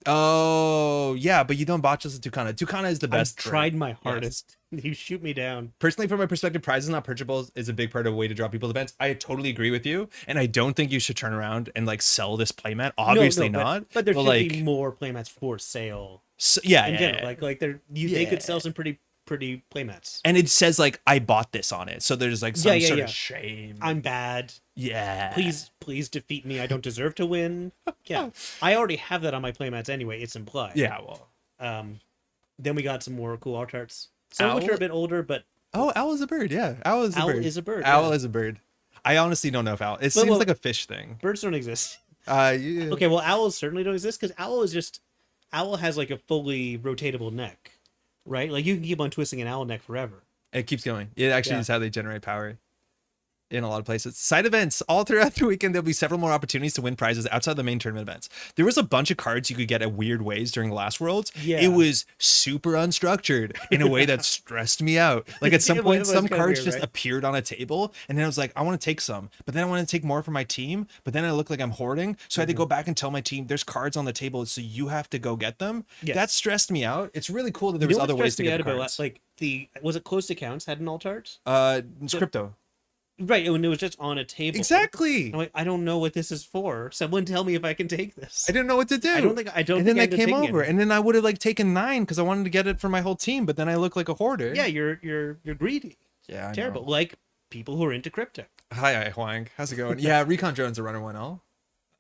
Oh, yeah, but you don't botch us a Tucana. Tucana is the I've best. tried bird. my Yes. hardest. You shoot me down. Personally, from my perspective, prizes not purchasables is a big part of a way to draw people to events. I totally agree with you, and I don't think you should turn around and like sell this playmat. Obviously No, not. But there should like, be more playmats for sale yeah, in yeah, general. yeah. Like they could sell Yeah. some pretty playmats. And it says like I bought this on it, so there's like some Yeah, sort yeah. of shame. I'm bad. Yeah. Please defeat me. I don't deserve to win. Yeah, I already have that on my playmats anyway. It's implied. Yeah. Well. Then we got some more cool art arts. Some of which Owl? are a bit older, but Oh, owl is a bird. Yeah, owl is a Owl bird. is a bird, Owl yeah. is a bird. I honestly don't know if owl. It But, seems well- like a fish thing. birds don't exist. Yeah. Okay, well, owls certainly don't exist because owl has like a fully rotatable neck, right? Like you can keep on twisting an owl neck forever. It keeps going. It actually Yeah. is how they generate power. in a lot of places. Side events all throughout the weekend. There'll be several more opportunities to win prizes outside the main tournament events. There was a bunch of cards you could get at weird ways during last Worlds. Yeah. It was super unstructured in a way that stressed me out. Like at some point, some cards just appeared on a table, and then I was like, I want to take some, but then I want to take more for my team, but then I look like I'm hoarding, so I had to go back and tell my team there's cards on the table, so you have to go get them. Yes. That stressed me out. It's really cool that there was other ways to get the cards. Like was it closed accounts had an alt art? It's crypto. Right, and it was just on a table. Exactly. I'm like, I don't know what this is for. Someone tell me if I can take this. I didn't know what to do. I don't think. And then I came over, and then I would have like taken 9 because I wanted to get it for my whole team. But then I look like a hoarder. Yeah, you're greedy. Yeah, terrible. Like people who are into crypto. Hi, Huang. How's it going? Yeah, Recon Drone's a runner 1L.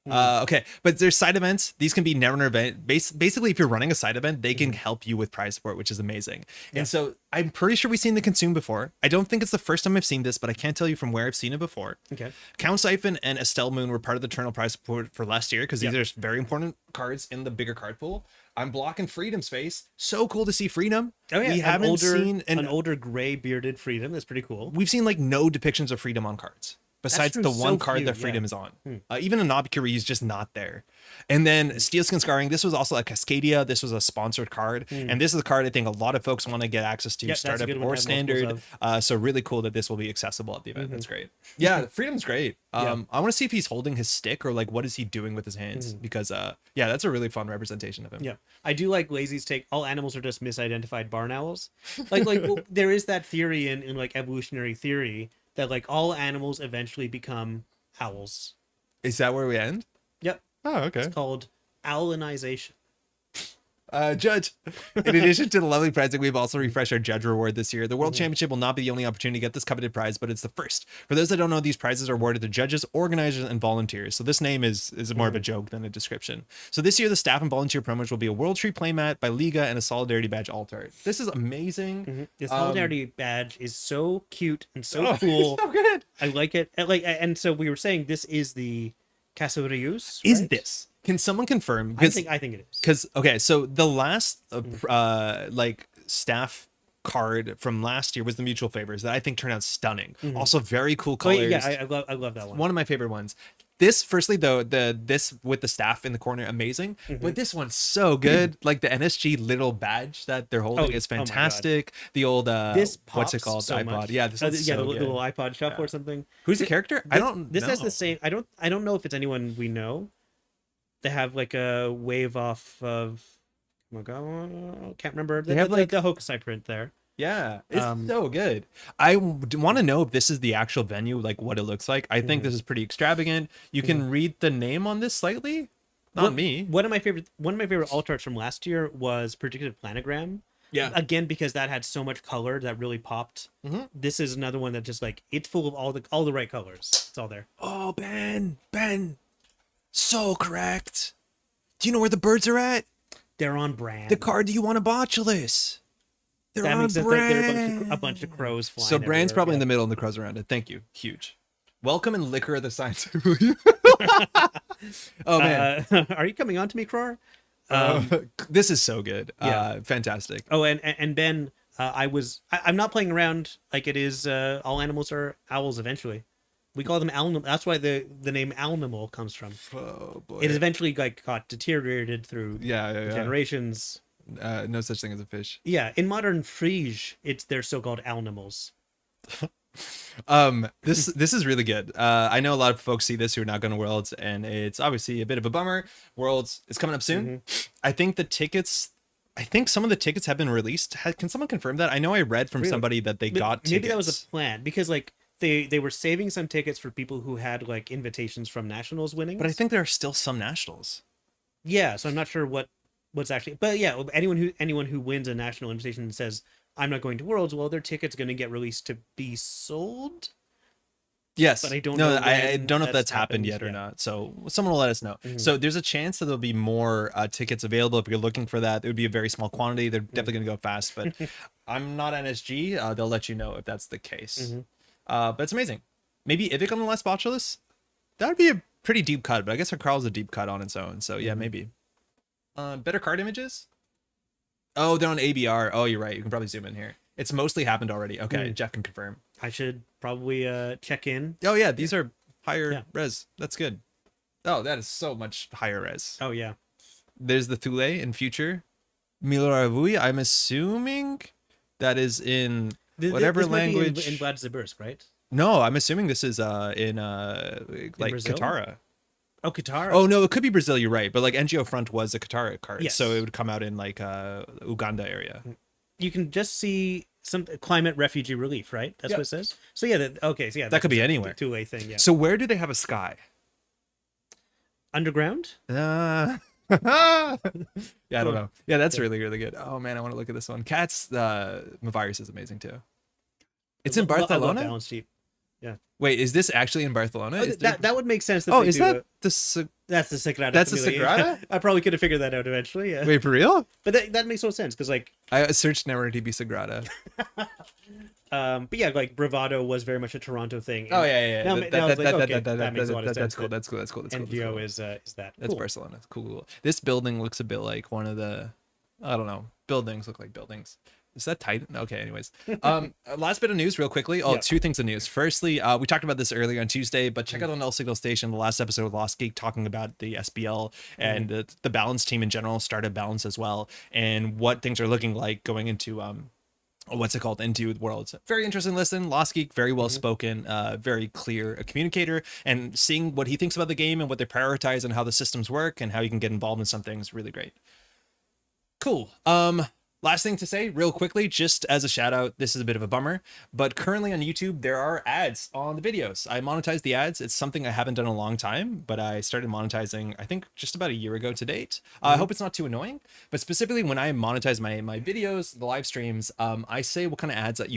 Okay, but there's side events. These can be Netrunner event. Basically, if you're running a side event, they can help you with prize support, which is amazing. Yeah. And so I'm pretty sure we've seen the consume before. I don't think it's the first time I've seen this, but I can't tell you from where I've seen it before. Okay. Count Siphon and Estelle Moon were part of the Eternal prize support for last year because these are very important cards in the bigger card pool. I'm blocking Freedom's face. So cool to see Freedom. Oh yeah, we haven't seen an older gray bearded Freedom. That's pretty cool. We've seen like no depictions of Freedom on cards. Besides the one card that Freedom is on. Even in Nobikuri, he's just not there. And then Steelskin Scarring, this was also a Cascadia. This was a sponsored card. And this is a card I think a lot of folks want to get access to, startup or standard. So really cool that this will be accessible at the event. That's great. Yeah, Freedom's great. I want to see if he's holding his stick or like what is he doing with his hands? Because yeah, that's a really fun representation of him. Yeah. I do like Lazy's take. All animals are just misidentified barn owls. Like well, there is that theory in like evolutionary theory that like all animals eventually become owls. Is that where we end? Yep. Oh, okay. It's called owlinization. Judge, in addition to the lovely prizing, we've also refreshed our judge reward this year. The World Championship will not be the only opportunity to get this coveted prize, but it's the first. For those that don't know, these prizes are awarded to judges, organizers, and volunteers. So this name is more of a joke than a description. So this year, the staff and volunteer promos will be a World Tree playmat by Liga and a Solidarity Badge alt art. This is amazing. The Solidarity Badge is so cute and so cool. So good. I like it. And so we were saying this is the Casoreus, right? Is this? Can someone confirm? I think it is. Because okay, so the last like staff card from last year was the Mutual Favors that I think turned out stunning. Also very cool colors. I love that one. One of my favorite ones. This, firstly though, this with the staff in the corner, amazing. But this one's so good. Like the NSG little badge that they're holding is fantastic. The old this what's it called? So iPod. much. Yeah, this one's so the good. little iPod shuffle or something. Who's the character? I don't. This know. has the same. I don't know if it's anyone we know. They have like a wave off of. Oh my god, can't remember. They have like the Hokusai print there. Yeah, it's so good. I want to know if this is the actual venue, like what it looks like. I think this is pretty extravagant. You can read the name on this slightly. Not me. One of my favorite alt arts from last year was Predictive Planogram. Yeah. Again, because that had so much color that really popped. This is another one that just like it's full of all the right colors. It's all there. Oh, Ben, so correct. Do you know where the birds are at? They're on brand. The card, do you want a botulus? They're on brand. They're a bunch of crows flying. So brand's probably in the middle and the crows around it. Thank you. Huge. Welcome and liquor of the science. Oh man, are you coming on to me, Cror? This is so good. Fantastic. Oh, and Ben, I'm not playing around like it is. All animals are owls eventually. We call them owl. That's why the name Owlnimal comes from. Oh boy. It eventually got deteriorated through generations. No such thing as a fish. Yeah, in modern Frege, they're so-called Owlnimals. This is really good. I know a lot of folks see this who are not going to Worlds, and it's obviously a bit of a bummer. Worlds is coming up soon. I think some of the tickets have been released. Can someone confirm that? I know I read from somebody that they got tickets. Maybe that was a plan because like they were saving some tickets for people who had like invitations from nationals winning. But I think there are still some nationals. Yeah, so I'm not sure what's actually. But yeah, anyone who wins a national invitation and says I'm not going to Worlds, well, their ticket's going to get released to be sold. Yes, but I don't know. I don't know if that's happened yet or not. So someone will let us know. So there's a chance that there'll be more tickets available if you're looking for that. It would be a very small quantity. They're definitely going to go fast, but I'm not NSG. They'll let you know if that's the case. But it's amazing. Maybe Ivic on the last botulus? That would be a pretty deep cut, but I guess her Carl's a deep cut on its own. So yeah, maybe. Better card images? Oh, they're on ABR. Oh, you're right. You can probably zoom in here. It's mostly happened already. Okay, Jeff can confirm. I should probably check in. Oh yeah, these are higher Yeah. res. That's good. Oh, that is so much higher res. Oh yeah. There's the Thule in future. Miloravui, I'm assuming that is in whatever This might be language. in Vlad Zabursk, right? No, I'm assuming this is in like Brazil? Katara. Oh, Qatar. Oh no, it could be Brazil. You're right, but like NGO Front was a Katara card, Yes. so it would come out in like Uganda area. You can just see some climate refugee relief, right? That's Yeah. what it says. So yeah, okay, so yeah, That could be that's a anywhere. two-way thing. Yeah. So where do they have a sky? Underground. Yeah, I don't know. Yeah, that's Yeah. really really good. Oh man, I want to look at this one. Cats, Mavirus is amazing too. It's in I love Barcelona. balance sheet. Wait, is this actually in Barcelona? Oh, Is there- that would make sense. That Oh, they is do that it. the That's the Sagrada. That's the Familia. Sagrada? I probably could have figured that out eventually. Yeah. wait for real? But that makes no sense because like, I searched Never TB Sagrada. but yeah, like Bravado was very much a Toronto thing. Oh yeah. Now, That- now I was like, that- okay, that- that makes a lot of that- sense. That's cool. That's cool. That's cool. That's cool. NGO That's cool. is that. That's Cool. Barcelona. Cool. This building looks a bit like one of the, I don't know, buildings look like buildings. Is that Titan? Okay, anyways. Last bit of news real quickly. Oh, Yeah. two things of news. Firstly, we talked about this earlier on Tuesday, but check out on L Signal Station, the last episode of Lost Geek talking about the SBL and the balance team in general, started balance as well, and what things are looking like going into what's it called, into Worlds. Very interesting listen. Lost Geek, very well spoken, very clear a communicator, and seeing what he thinks about the game and what they prioritize and how the systems work and how you can get involved in some things, really great. Cool. Last thing to say real quickly, just as a shout out, this is a bit of a bummer, but currently on YouTube there are ads on the videos. I monetize the ads. It's something I haven't done in a long time, but I started monetizing I think just about a year ago to date. I hope it's not too annoying, but specifically when I monetize my videos, the live streams, I say what kind of ads that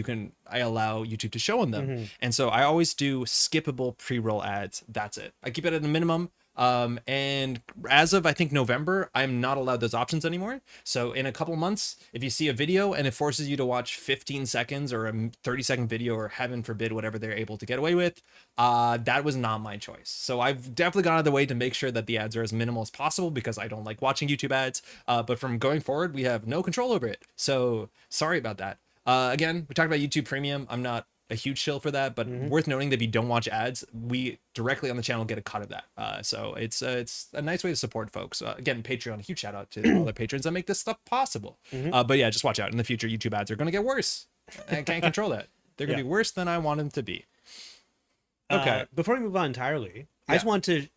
I allow YouTube to show on them. And so I always do skippable pre-roll ads. That's it. I keep it at a minimum. And as of I think November, I'm not allowed those options anymore. So in a couple months, if you see a video and it forces you to watch 15 seconds or a 30-second video, or heaven forbid, whatever they're able to get away with, that was not my choice. So I've definitely gone out of the way to make sure that the ads are as minimal as possible because I don't like watching YouTube ads. But from going forward, we have no control over it. So sorry about that. Again, we talked about YouTube Premium. I'm not a huge shill for that, but worth noting that if you don't watch ads, we directly on the channel get a cut of that. So it's a nice way to support folks. Again, Patreon, a huge shout out to all the patrons that make this stuff possible. But yeah, just watch out. In the future, YouTube ads are going to get worse. I can't control that. They're going to be worse than I want them to be. Okay. Before we move on entirely, I just want to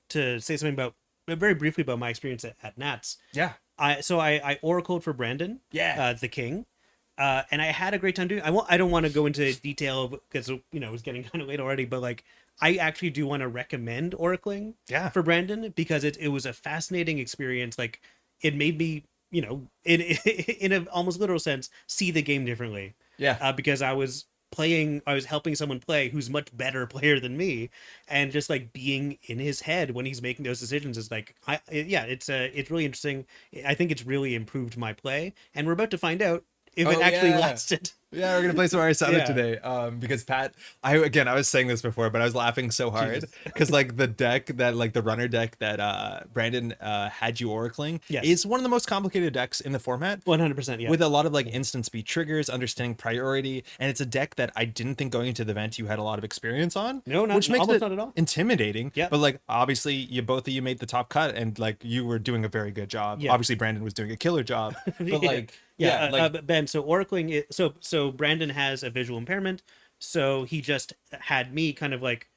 say something about very briefly about my experience at Nats. Yeah. I oracled for Brandon. Yeah. The king. And I had a great time doing. I don't want to go into detail because it was getting kind of late already. But like, I actually do want to recommend oracling. Yeah. For Brandon because it was a fascinating experience. Like, it made me in an almost literal sense see the game differently. Yeah. Because I was helping someone play who's much better player than me, and just like being in his head when he's making those decisions is like, it's really interesting. I think it's really improved my play, and we're about to find out if it actually lasted. Yeah, we're gonna play some Arisanna Yeah. today. Because Pat, I was saying this before, but I was laughing so hard because like the deck that like the runner deck that Brandon had you oracling is one of the most complicated decks in the format. 100%, yeah. With a lot of like instant speed triggers, understanding priority, and it's a deck that I didn't think going into the event you had a lot of experience on. No, which makes almost it not at all. intimidating. Yeah. But like obviously both of you made the top cut, and like you were doing a very good job. Yeah. Obviously Brandon was doing a killer job. But like but Ben, so oracling so Brandon has a visual impairment, so he just had me kind of like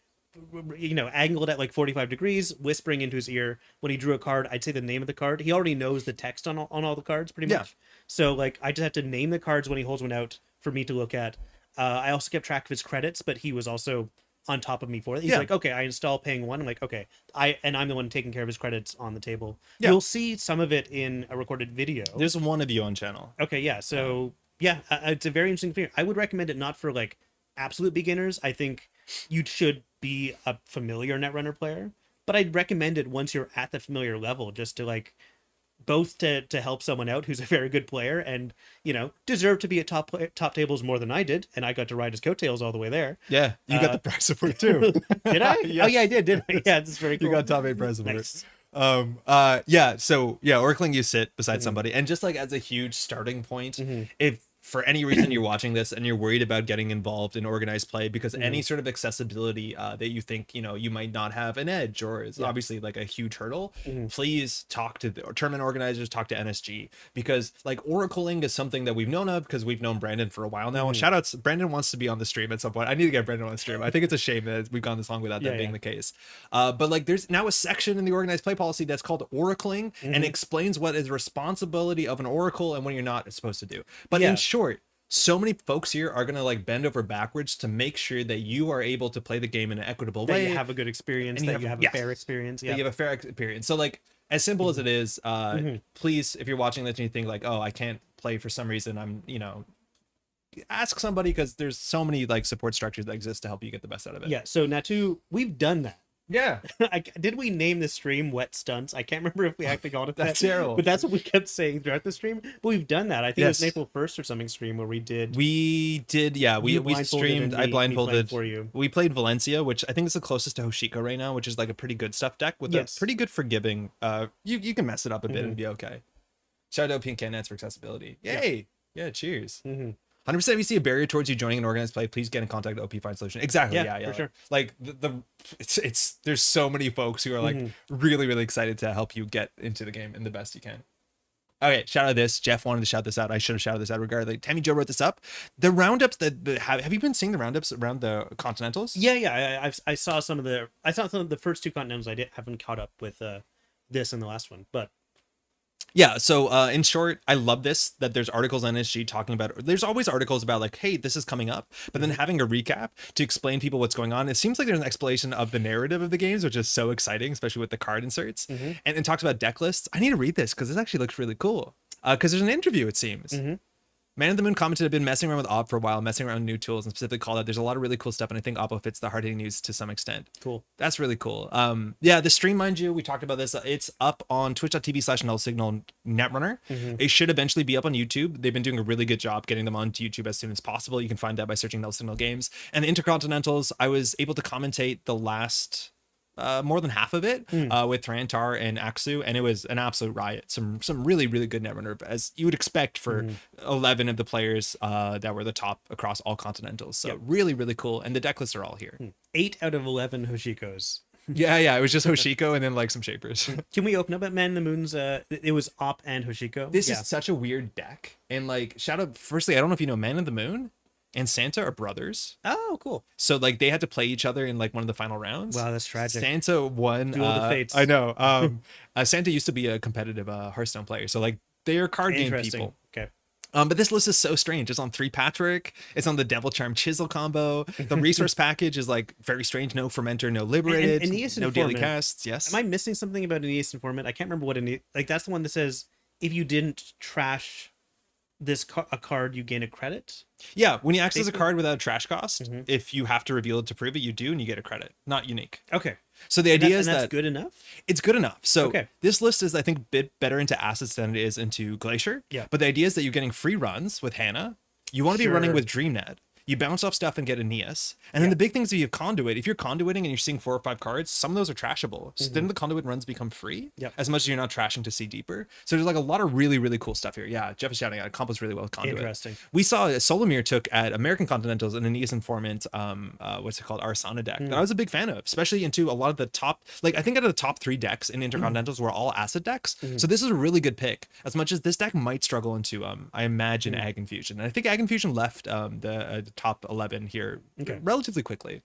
angled at like 45 degrees, whispering into his ear when he drew a card. I'd say the name of the card. He already knows the text on all the cards pretty much. So like I just have to name the cards when he holds one out for me to look at. I also kept track of his credits, but he was also on top of me for it. He's like, okay, I install paying one. I'm like, okay, I'm the one taking care of his credits on the table. You'll see some of it in a recorded video. There's one of you on channel. Okay, yeah. So it's a very interesting thing. I would recommend it not for like absolute beginners. I think you should be a familiar Netrunner player, but I'd recommend it once you're at the familiar level, just to like both to help someone out who's a very good player and deserve to be at top tables more than I did, and I got to ride his coattails all the way there. Yeah, you got the prize support too. Did I? Yes. Oh yeah, I did I? Yeah, this is very cool. You got top 8 prize support. Nice. So oracling, you sit beside somebody, and just like as a huge starting point, if for any reason you're watching this and you're worried about getting involved in organized play because any sort of accessibility that you think, you might not have an edge or is obviously like a huge hurdle, please talk to the tournament organizers, talk to NSG, because like oracling is something that we've known of because we've known Brandon for a while now. And shout outs, Brandon wants to be on the stream at some point. I need to get Brandon on the stream. I think it's a shame that we've gone this long without that being the case. But like there's now a section in the organized play policy that's called oracling and explains what is responsibility of an oracle and what you're not supposed to do. But in short, so many folks here are going to like bend over backwards to make sure that you are able to play the game in an equitable way. That you have a good experience, that you have a fair experience. That you have a fair experience. So like as simple as it is, please, if you're watching this and you think like, oh, I can't play for some reason, I'm, ask somebody, because there's so many like support structures that exist to help you get the best out of it. Yeah. So Natu, we've done that. Yeah. Did we name the stream Wet Stunts? I can't remember if we actually called it that. That's terrible. But that's what we kept saying throughout the stream. But we've done that. I think it was April 1st or something stream where we did. We streamed. I blindfolded for you. We played Valencia, which I think is the closest to Hoshiko right now, which is like a pretty good stuff deck with a pretty good forgiving. You can mess it up a bit and be okay. Shout out Pink Cannets for accessibility. Yay. Yeah, cheers. 100% if you see a barrier towards you joining an organized play, please get in contact with OP Find Solution. Exactly. Yeah, for sure. Like it's there's so many folks who are like really, really excited to help you get into the game in the best you can. Okay, shout out this. Jeff wanted to shout this out. I should have shouted this out regardless. Tammy Joe wrote this up. The roundups have you been seeing the roundups around the Continentals? Yeah. I saw some of the first two Continentals. Haven't caught up with this and the last one, but. Yeah, so in short, I love this, that there's articles on NSG talking about, there's always articles about like, hey, this is coming up, but then having a recap to explain people what's going on. It seems like there's an explanation of the narrative of the games, which is so exciting, especially with the card inserts. And it talks about deck lists. I need to read this because this actually looks really cool. Because there's an interview, it seems. Man of the Moon commented, I've been messing around with Ob for a while, messing around with new tools, and specifically called out there's a lot of really cool stuff, and I think Oppo fits the hard-hitting news to some extent. Cool. That's really cool. Yeah, the stream, mind you, we talked about this. It's up on twitch.tv/nullsignal Netrunner. It should eventually be up on YouTube. They've been doing a really good job getting them onto YouTube as soon as possible. You can find that by searching Null Signal Games. And the Intercontinentals, I was able to commentate the last... more than half of it with Trantar and Aksu, and it was an absolute riot. Some really, really good Netrunner, as you would expect for 11 of the players that were the top across all Continentals. So really, really cool. And the deck lists are all here. 8 out of 11 Hoshikos. Yeah, it was just Hoshiko and then like some shapers. Can we open up at Man in the Moon's? It was Op and Hoshiko. This is such a weird deck. And like, shout out, firstly, I don't know if you know, Man in the Moon and Santa are brothers. Oh, cool. So like they had to play each other in like one of the final rounds. Wow, that's tragic. Santa won. Duel of the Fates. I know. Santa used to be a competitive Hearthstone player. So like they're card game people. Okay. But this list is so strange. It's on 3 Patrick. It's on the Devil Charm Chisel combo. The resource package is like very strange. No Fermenter, no Liberated, no daily casts. Yes. Am I missing something about Aeneas Informant? I can't remember what like that's the one that says if you didn't trash a card, you gain a credit. Yeah, when you access a card without a trash cost, if you have to reveal it to prove it, you do, and you get a credit. Not unique. Okay. So the idea is that's good enough? It's good enough. So this list is, I think, a bit better into assets than it is into Glacier. Yeah. But the idea is that you're getting free runs with Hannah. You want to be running with DreamNet. You bounce off stuff and get Aeneas. And then the big things that you have Conduit. If you're conduiting and you're seeing 4 or 5 cards, some of those are trashable. So then the Conduit runs become free as much as you're not trashing to see deeper. So there's like a lot of really, really cool stuff here. Yeah, Jeff is shouting out. It combos really well with Conduit. Interesting. We saw Solomir took at American Continentals an Aeneas Informant, what's it called? Arisanna deck. That I was a big fan of, especially into a lot of the top, like I think out of the top 3 decks in Intercontinentals were all asset decks. So this is a really good pick, as much as this deck might struggle into, I imagine, Ag Infusion. And I think Ag Infusion left the top 11 here relatively quickly,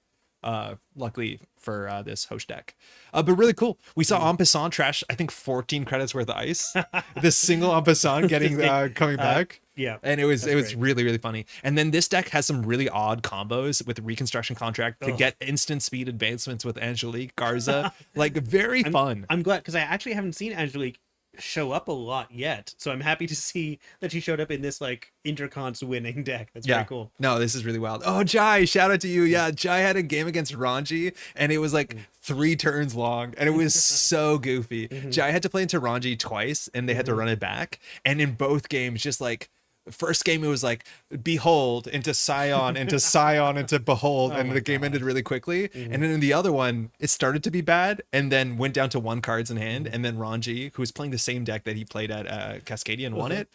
luckily for this host deck, but really cool. We saw En Passant trash, I think 14 credits worth of ice. This single En Passant getting coming back, and it was really, really funny. And then this deck has some really odd combos with Reconstruction Contract to get instant speed advancements with Angelique Garza. Like very fun. I'm glad, because I actually haven't seen Angelique show up a lot yet, so I'm happy to see that she showed up in this like intercons winning deck. That's very cool. No, this is really wild. Oh, Jai, shout out to you. Yeah, Jai had a game against Ranji and it was like 3 turns long and it was so goofy. Jai had to play into Ranji twice and they had to run it back, and in both games, just like first game it was like behold into Scion into Scion into behold, and the game ended really quickly. And then in the other one it started to be bad and then went down to 1 cards in hand, and then Ranji, who was playing the same deck that he played at Cascadia and won it,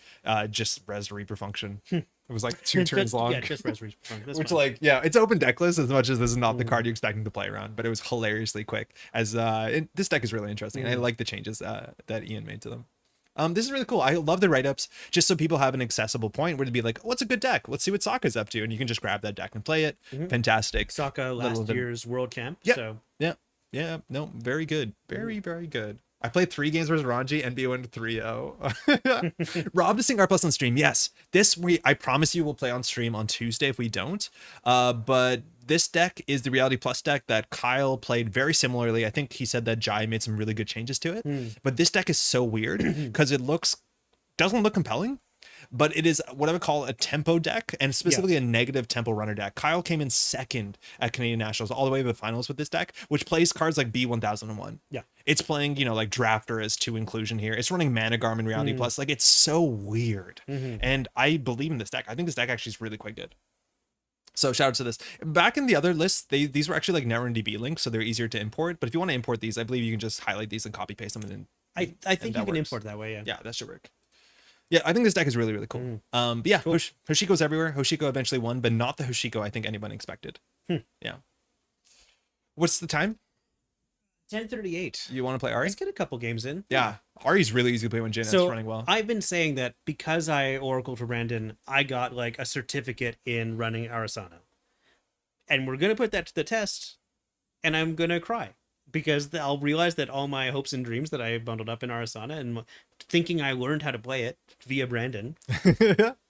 just res Reaper function. It was like 2 turns long. Yeah, just resurrection. That's Which, fine. like, yeah, it's open deck list as much as this is not the card you're expecting to play around, but it was hilariously quick. As this deck is really interesting, and I like the changes that Ian made to them. This is really cool. I love the write-ups, just so people have an accessible point where to be like, what's a good deck? Let's see what Sokka's up to, and you can just grab that deck and play it. Fantastic. Sokka last year's World Champ. Yeah. So Yeah. No, very good. Very, very good. I played 3 games versus Ranji, NBA went 3-0. Rob to sing R+ on stream. Yes. I promise you we'll play on stream on Tuesday if we don't. But this deck is the Reality Plus deck that Kyle played very similarly. I think he said that Jai made some really good changes to it. But this deck is so weird because it doesn't look compelling. But it is what I would call a tempo deck, and specifically a negative tempo runner deck. Kyle came in second at Canadian Nationals, all the way to the finals with this deck, which plays cards like B1001. Yeah. It's playing, like Drafter as 2 inclusion here. It's running Mana Garm in Reality Plus. Like, it's so weird. And I believe in this deck. I think this deck actually is really quite good. So shout out to this. Back in the other lists, these were actually like Netrunner DB links, so they're easier to import. But if you want to import these, I believe you can just highlight these and copy paste them. And I think you can import that way, yeah. Yeah, that should work. Yeah, I think this deck is really, really cool. But yeah, cool. Hoshiko's everywhere. Hoshiko eventually won, but not the Hoshiko I think anybody expected. Yeah. What's the time? 10:38. You want to play Ari? Let's get a couple games in. Yeah. Ari's really easy to play when Jin is running well. I've been saying that because I oracled for Brandon, I got like a certificate in running Arisanna. And we're going to put that to the test, and I'm going to cry. Because I'll realize that all my hopes and dreams that I bundled up in Arisanna and thinking I learned how to play it via Brandon,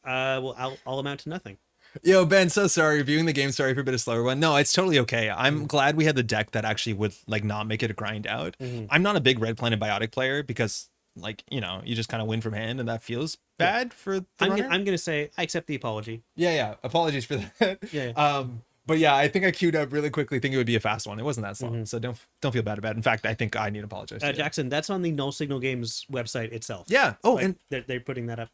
I'll amount to nothing. Yo, Ben, so sorry. Reviewing the game, sorry for a bit of slower one. No, it's totally okay. I'm glad we had the deck that actually would like not make it a grind out. I'm not a big Red Planet Biotic player because you just kind of win from hand and that feels bad for the runner. I'm going to say I accept the apology. Yeah. Apologies for that. Yeah. But yeah, I think I queued up really quickly thinking it would be a fast one. It wasn't that slow, so don't feel bad about it. In fact, I think I need to apologize. Jackson, that's on the Null Signal Games website itself. Yeah. Oh, and they're putting that up.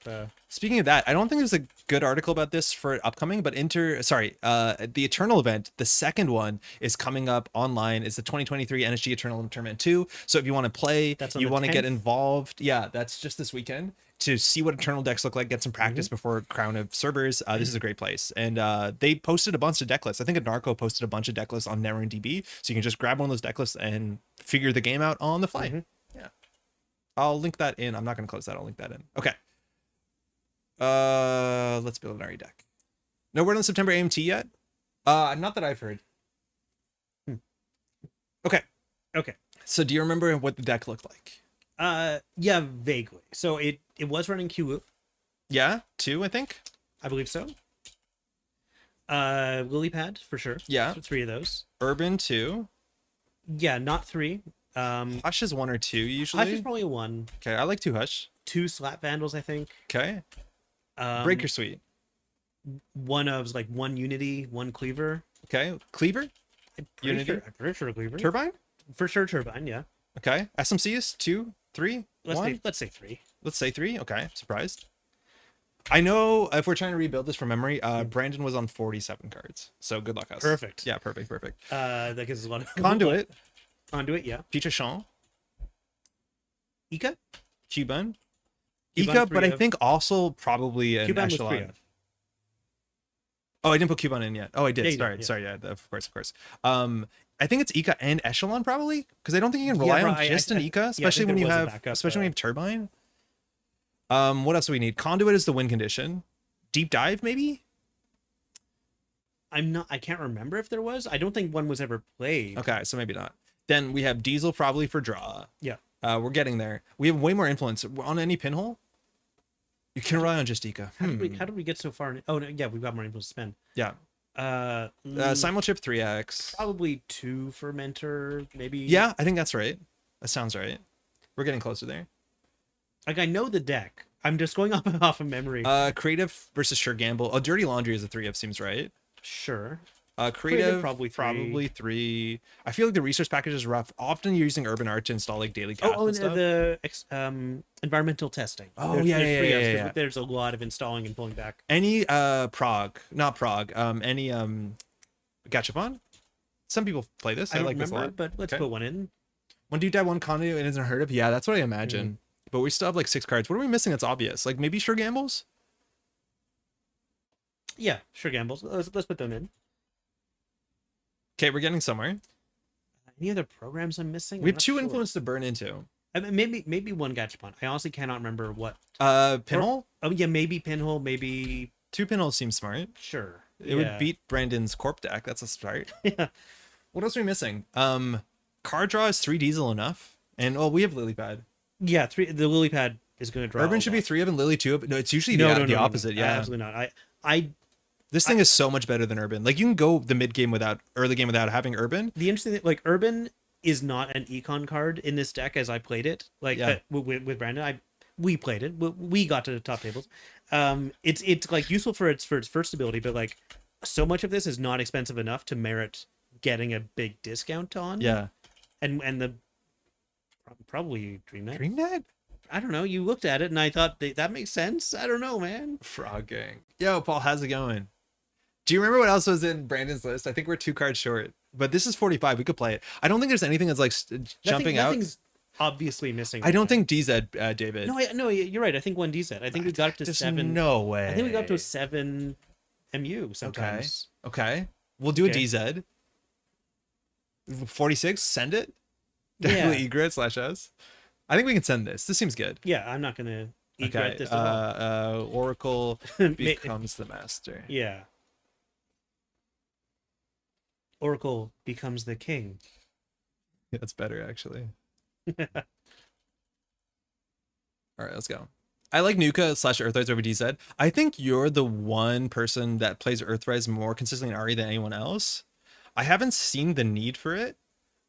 Speaking of that, I don't think there's a good article about this for upcoming, but the Eternal event, the second one is coming up online. It's the 2023 NSG Eternal Tournament 2. So if you want to play, you want to get involved. Yeah, that's just this weekend. To see what Eternal decks look like, get some practice before Crown of Servers. This is a great place. And they posted a bunch of deck lists. I think Anarco posted a bunch of deck lists on Netrunner DB. So you can just grab one of those deck lists and figure the game out on the fly. Yeah. I'll link that in. I'm not going to close that. I'll link that in. Okay. Let's build an RE deck. No word on September AMT yet? Not that I've heard. Okay. So do you remember what the deck looked like? Yeah, vaguely. So it was running Q-Loop. Yeah, 2, I think. I believe so. Lily Pad, for sure. Yeah. 3 of those. Urban 2. Yeah, not 3. Hush is 1 or 2 usually. Hush is probably a 1. Okay, I like 2 Hush. 2 Slap Vandals, I think. Okay. Breaker Suite. 1 of like 1 Unity, 1 Cleaver. Okay. Cleaver? I'm Unity? pretty sure Cleaver. Turbine? For sure Turbine, yeah. Okay. SMC is 2, 3, 1? Let's say 3. Let's say 3. Okay. Surprised. I know if we're trying to rebuild this from memory, Brandon was on 47 cards. So good luck, us. Perfect. Yeah, perfect. That gives us a lot of... Conduit. Conduit, yeah. Pichachon. Ika? Cuban. Cuban, Ika, but I think also probably an Cuban Echelon. was 3 of. Oh, I didn't put Cuban in yet. Oh, I did. Yeah, Sorry. Yeah, of course. I think it's Ika and Echelon probably, because I don't think you can rely on just an Ika, especially when you have Turbine. What else do we need? Conduit is the win condition. Deep Dive maybe. I can't remember if there was. I don't think one was ever played. Okay, so maybe not. Then we have Diesel probably for draw. Yeah. We're getting there. We have way more influence on any pinhole. You can rely on just Ika. How did we get so far? Oh no, yeah, we've got more influence to spend. Yeah. Simulchip 3x. Probably 2 Fermenter, maybe. Yeah, I think that's right. That sounds right. We're getting closer there. Like, I know the deck. I'm just going off of memory. Creative versus Sure Gamble. Oh, Dirty Laundry is a 3F seems right. Sure. Creative probably 3. I feel like the resource package is rough. Often you're using Urban Art to install like daily cast and stuff. The environmental testing. Oh, yeah. There's a lot of installing and pulling back. Any any Gachapon? Some people play this. I like this a lot. But let's put one in. One Deep Dive, one Conduit, and isn't heard of. Yeah, that's what I imagine. But we still have like 6 cards. What are we missing that's obvious? Like maybe Sure Gambles? Yeah, sure, gambles. Let's put them in. Okay, we're getting somewhere. Any other programs I'm missing? We I'm have not two sure. influence to burn into. I mean, maybe one gachapon. I honestly cannot remember what. Pinhole? Oh yeah, maybe pinhole. Maybe Two pinholes seems smart. sure. It would beat Brandon's corp deck. That's a start. Yeah. What else are we missing? Card draw is 3 diesel enough. And we have lily pad. Yeah, three. The lily pad is going to draw. Urban a should be lot. 3 of and lily 2 of. No, it's usually No, the no, opposite. Yeah, absolutely not. I. this thing is so much better than urban. Like you can go the mid game without early game without having urban. The interesting thing, like urban is not an econ card in this deck as I played it. Like Yeah. with Brandon, we played it. We got to the top tables. It's like useful for its first ability, but like so much of this is not expensive enough to merit getting a big discount on. Yeah. And the probably DreamNet. DreamNet? I don't know. You looked at it and I thought that makes sense. I don't know, man. Frog gang. Yo, Paul, how's it going? Do you remember what else was in Brandon's list? I think we're 2 cards short, but this is 45. We could play it. I don't think there's anything that's like jumping out. Nothing's obviously missing. I don't think DZ, David. No, you're right. I think 1D. I think we got up to There's 7. no way. I think we got up to a 7 MU sometimes. Okay. We'll do a Okay. DZ. 46, send it. Yeah. Definitely egret / us. I think we can send this. This seems good. Yeah, I'm not gonna egret Okay. this at all. Oracle becomes the master. Yeah. Oracle becomes the king. That's better, actually. All right, let's go. I like Nuka / Earthrise over DZ. I think you're the one person that plays Earthrise more consistently in Ari than anyone else. I haven't seen the need for it,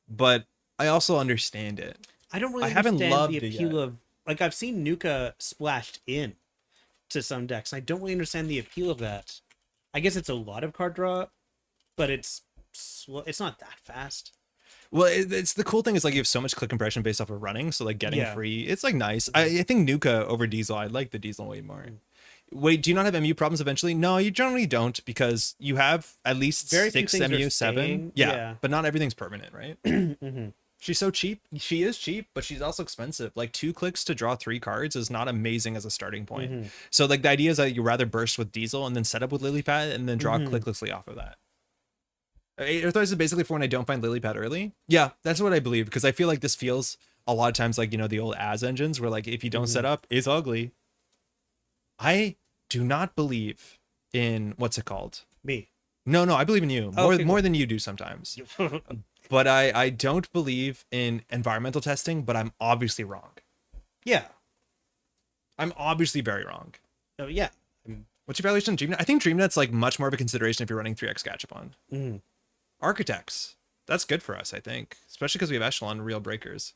but I also understand it. I don't really I haven't understand loved the it appeal yet. of like I've seen Nuka splashed in to some decks. I don't really understand the appeal of that. I guess it's a lot of card draw, but it's not that fast. Well, it's the cool thing is like you have so much click compression based off of running, so like getting Yeah. free, it's like nice. I think Nuka over Diesel. I like the Diesel way more. Wait, do you not have MU problems eventually? No, you generally don't because you have at least Very few 6 things are MU, 7. staying, Yeah, yeah. but not everything's permanent, right? Mm-hmm. She's so cheap. She is cheap, but she's also expensive. Like 2 clicks to draw 3 cards is not amazing as a starting point. Mm-hmm. So like the idea is that you rather burst with Diesel and then set up with Lilypad and then draw Mhm. clicklessly off of that. Earthrise is basically for when I don't find Lilypad early. Yeah, that's what I believe because I feel like this feels a lot of times like, you know, the old as engines where like if you don't set up, it's ugly. I do not believe in what's it called? Me. No, I believe in you Oh, okay, more cool. than you do sometimes. But I don't believe in environmental testing, but I'm obviously wrong. Yeah. I'm obviously very wrong. Oh yeah. What's your valuation on DreamNet? I think DreamNet's like much more of a consideration if you're running 3x Gachapon. Mm. Architects. That's good for us, I think. Especially because we have Echelon and real breakers.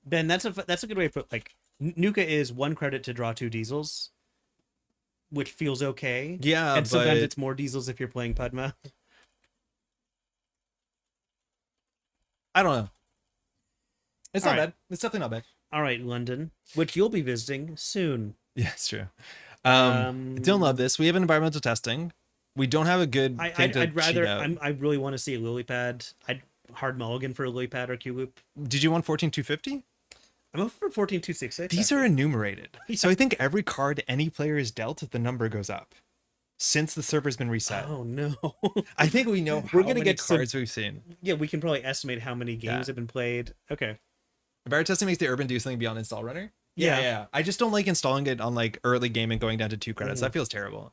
Ben, that's a good way to put like Nuka is 1 credit to draw 2 diesels, which feels okay. Yeah, and sometimes but it's more diesels if you're playing Padma. I don't know. It's All not right. bad. It's definitely not bad. All right, London, which you'll be visiting soon. Yeah, it's true. I don't love this. We have environmental testing. We don't have a good thing to I'd rather. cheat out. I really want to see a lily pad. I'd hard mulligan for a lily pad or Q loop. Did you want 14250? I'm over for 14266. These are enumerated. So I think every card any player is dealt, the number goes up. Since the server's been reset. Oh no. I think we know We're how gonna many get some- cards we've seen. Yeah, we can probably estimate how many games Yeah. have been played. Okay. Environmental testing makes the urban do something beyond install runner. Yeah. I just don't like installing it on like early game and going down to 2 credits. Mhm. That feels terrible.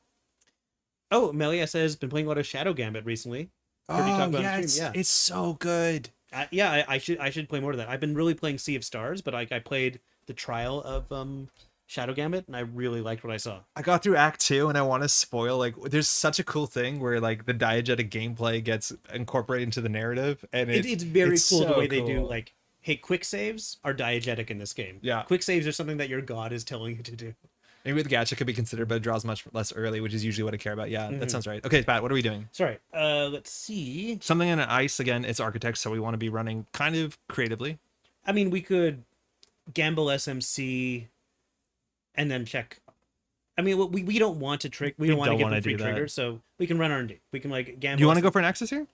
Oh, Melia says been playing a lot of Shadow Gambit recently. Heard you talk about it on stream, it's so good. I should play more of that. I've been really playing Sea of Stars, but I played the trial of Shadow Gambit, and I really liked what I saw. I got through Act 2 and I want to spoil like there's such a cool thing where like the diegetic gameplay gets incorporated into the narrative and It's very it's cool the so way they do cool. like, hey, quick saves are diegetic in this game. Yeah. Quick saves are something that your god is telling you to do. Maybe with gacha could be considered, but it draws much less early, which is usually what I care about. Yeah, Mhm. that sounds right. Okay, Pat, what are we doing? Sorry. Let's see. Something in ice again. It's architects, so we want to be running kind of creatively. I mean, we could gamble SMC and then check. I mean, we don't want to trick. We don't want to don't give wanna them free do that. triggers, so we can run R&D. We can like gamble. Do you want to go for an access here?